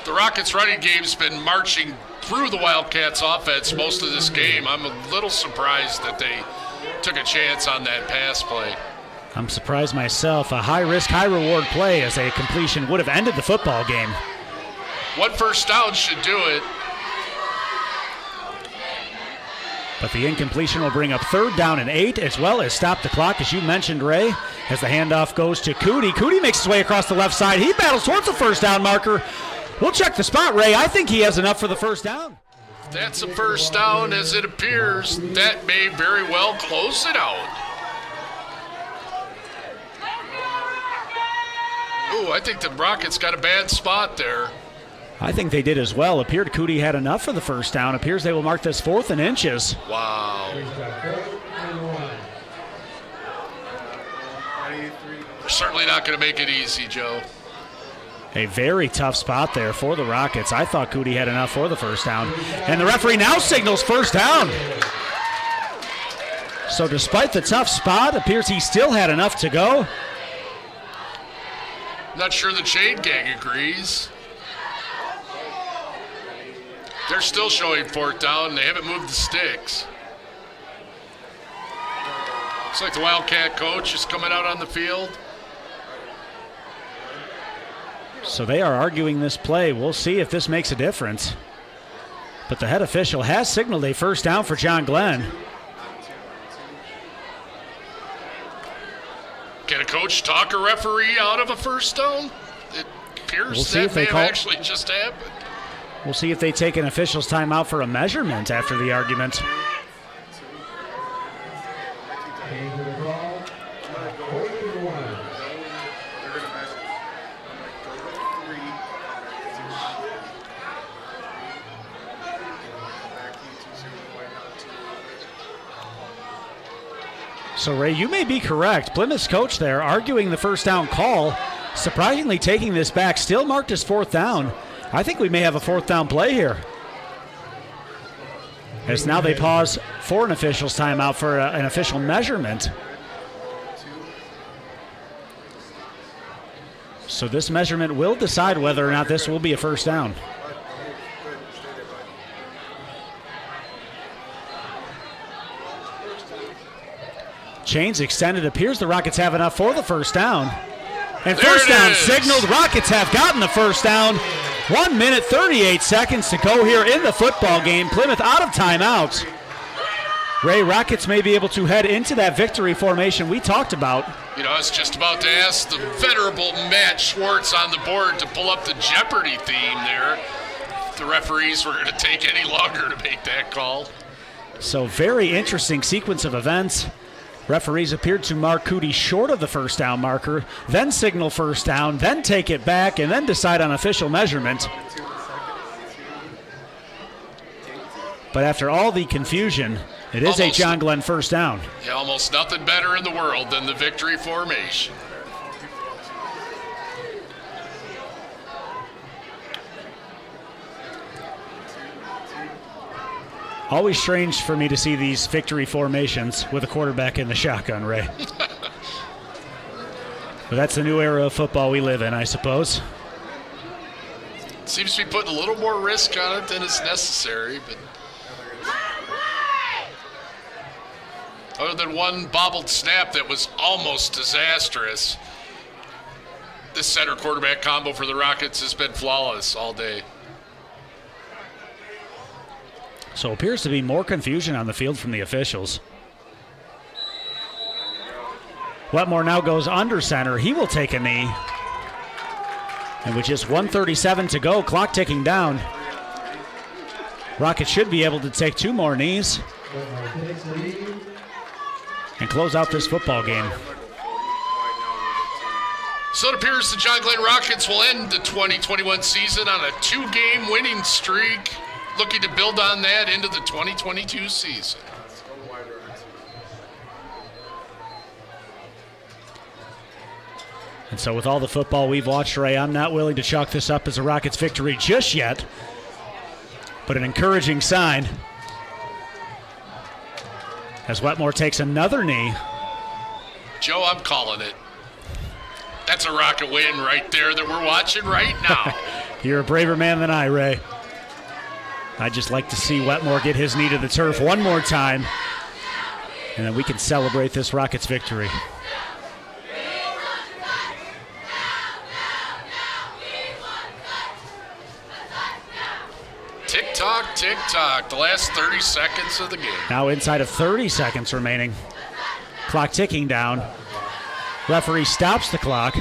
The Rockets' running game's been marching through the Wildcats' offense most of this game. I'm a little surprised that they took a chance on that pass play. I'm surprised myself. A high-risk, high-reward play as a completion would have ended the football game. 1 first down should do it. But the incompletion will bring up 3rd down and 8, as well as stop the clock, as you mentioned, Ray, as the handoff goes to Cootie. Cootie makes his way across the left side. He battles towards the first down marker. We'll check the spot, Ray. I think he has enough for the first down. That's a first down as it appears. That may very well close it out. Ooh, I think the Rockets got a bad spot there. I think they did as well. Appeared Cootie had enough for the first down. Appears they will mark this 4th and inches. Wow. They're certainly not going to make it easy, Joe. A very tough spot there for the Rockets. I thought Cootie had enough for the first down. And the referee now signals first down. So despite the tough spot, appears he still had enough to go. Not sure the chain gang agrees. They're still showing 4th down. They haven't moved the sticks. Looks like the Wildcat coach is coming out on the field. So they are arguing this play. We'll see if this makes a difference. But the head official has signaled a first down for John Glenn. Can a coach talk a referee out of a first down? It appears that may have actually just happened. We'll see if they take an official's timeout for a measurement after the argument. So, Ray, you may be correct. Plymouth's coach there arguing the first down call, surprisingly taking this back, still marked as 4th down. I think we may have a 4th down play here. As now they pause for an official's timeout for an official measurement. So this measurement will decide whether or not this will be a 1st down. Chains extended. Appears the Rockets have enough for the 1st down. And There 1st it down is. signaled. Rockets have gotten the 1st down. 1 minute, 38 seconds to go here in the football game. Plymouth out of timeouts. Ray, Rockets may be able to head into that victory formation we talked about. You know, I was just about to ask the venerable Matt Schwartz on the board to pull up the Jeopardy theme there. If the referees were going to take any longer to make that call. So very interesting sequence of events. Referees appeared to mark Cootie short of the 1st down marker, then signal 1st down, then take it back, and then decide on official measurement. But after all the confusion, it is a John Glenn 1st down. Yeah, almost nothing better in the world than the victory formation. Always strange for me to see these victory formations with a quarterback in the shotgun, Ray. But that's the new era of football we live in, I suppose. Seems to be putting a little more risk on it than is necessary, but other than one bobbled snap that was almost disastrous, this center quarterback combo for the Rockets has been flawless all day. So appears to be more confusion on the field from the officials. Wetmore now goes under center. He will take a knee. And with just 1:37 to go, clock ticking down, Rockets should be able to take 2 more knees and close out this football game. So it appears the John Glenn Rockets will end the 2021 season on a 2-game winning streak, looking to build on that into the 2022 season. And so with all the football we've watched, Ray, I'm not willing to chalk this up as a Rockets victory just yet, but an encouraging sign as Wetmore takes another knee. Joe, I'm calling it. That's a Rocket win right there that we're watching right now. You're a braver man than I, Ray. I'd just like to see Wetmore get his knee to the turf one more time, and then we can celebrate this Rockets victory. Tick-tock, tick-tock, the last 30 seconds of the game. Now inside of 30 seconds remaining. Clock ticking down. Referee stops the clock.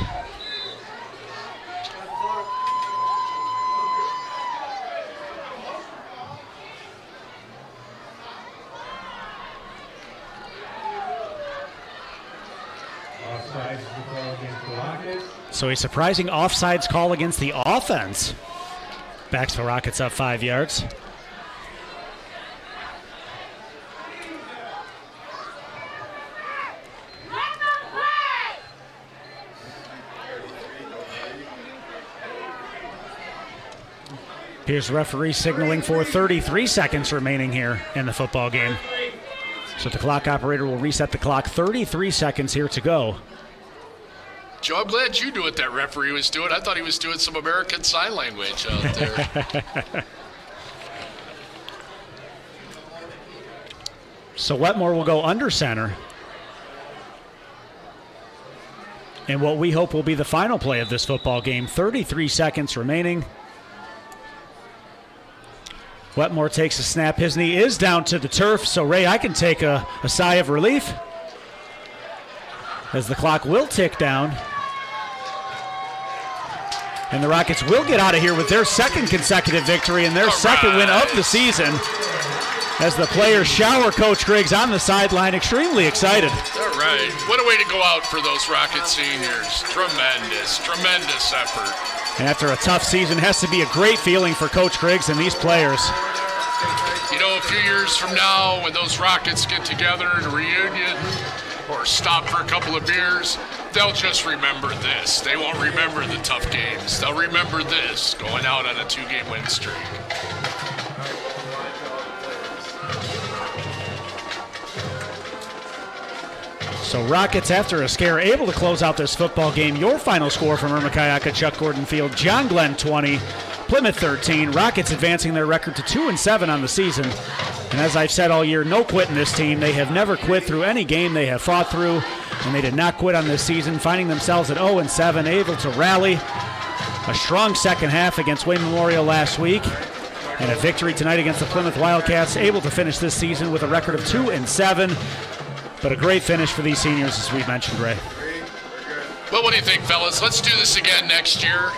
So a surprising offsides call against the offense. Backs the Rockets up 5 yards. Here's the referee signaling for 33 seconds remaining here in the football game. So the clock operator will reset the clock. 33 seconds here to go. Joe, I'm glad you knew what that referee was doing. I thought he was doing some American Sign Language out there. So Wetmore will go under center. And what we hope will be the final play of this football game. 33 seconds remaining. Wetmore takes a snap. His knee is down to the turf. So, Ray, I can take a sigh of relief as the clock will tick down. And the Rockets will get out of here with their second consecutive victory and their second win of the season as the players shower Coach Griggs on the sideline, extremely excited. All right. What a way to go out for those Rocket seniors. Tremendous, tremendous effort. And after a tough season, has to be a great feeling for Coach Griggs and these players. You know, a few years from now, when those Rockets get together in a reunion or stop for a couple of beers, they'll just remember this. They won't remember the tough games. They'll remember this, going out on a 2-game win streak. So Rockets, after a scare, able to close out this football game. Your final score from Irma Kionka, Chuck Gordon Field: John Glenn 20, Plymouth 13. Rockets advancing their record to 2-7 on the season. And as I've said all year, no quit in this team. They have never quit through any game they have fought through, and they did not quit on this season, finding themselves at 0-7, able to rally a strong second half against Wayne Memorial last week, and a victory tonight against the Plymouth Wildcats, able to finish this season with a record of 2-7. But a great finish for these seniors, as we mentioned, Ray. Well, what do you think, fellas? Let's do this again next year.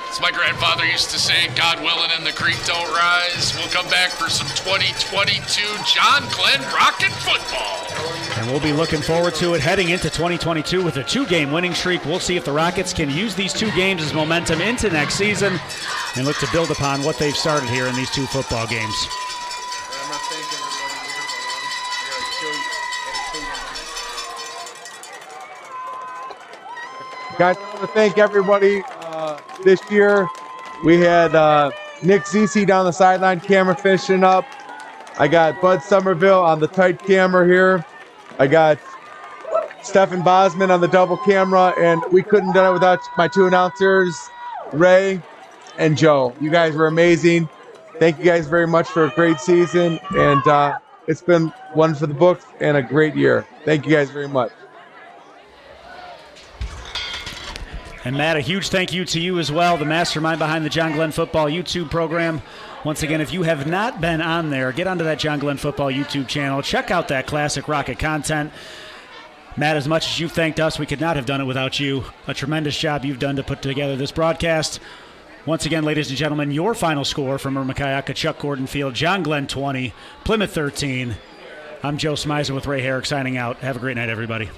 As my grandfather used to say, God willing and the creek don't rise. We'll come back for some 2022 John Glenn Rocket football. And we'll be looking forward to it heading into 2022 with a 2-game winning streak. We'll see if the Rockets can use these 2 games as momentum into next season and look to build upon what they've started here in these 2 football games. Guys, I want to thank everybody this year. We had Nick Zisi down the sideline, camera fishing up. I got Bud Somerville on the tight camera here. I got Stephen Bosman on the double camera, and we couldn't have done it without my 2 announcers, Ray and Joe. You guys were amazing. Thank you guys very much for a great season, and it's been one for the books and a great year. Thank you guys very much. And Matt, a huge thank you to you as well, the mastermind behind the John Glenn Football YouTube program. Once again, if you have not been on there, get onto that John Glenn Football YouTube channel. Check out that classic Rocket content. Matt, as much as you've thanked us, we could not have done it without you. A tremendous job you've done to put together this broadcast. Once again, ladies and gentlemen, your final score from Irma Kionka, Chuck Gordon Field: John Glenn 20, Plymouth 13. I'm Joe Smyser with Ray Herrick signing out. Have a great night, everybody.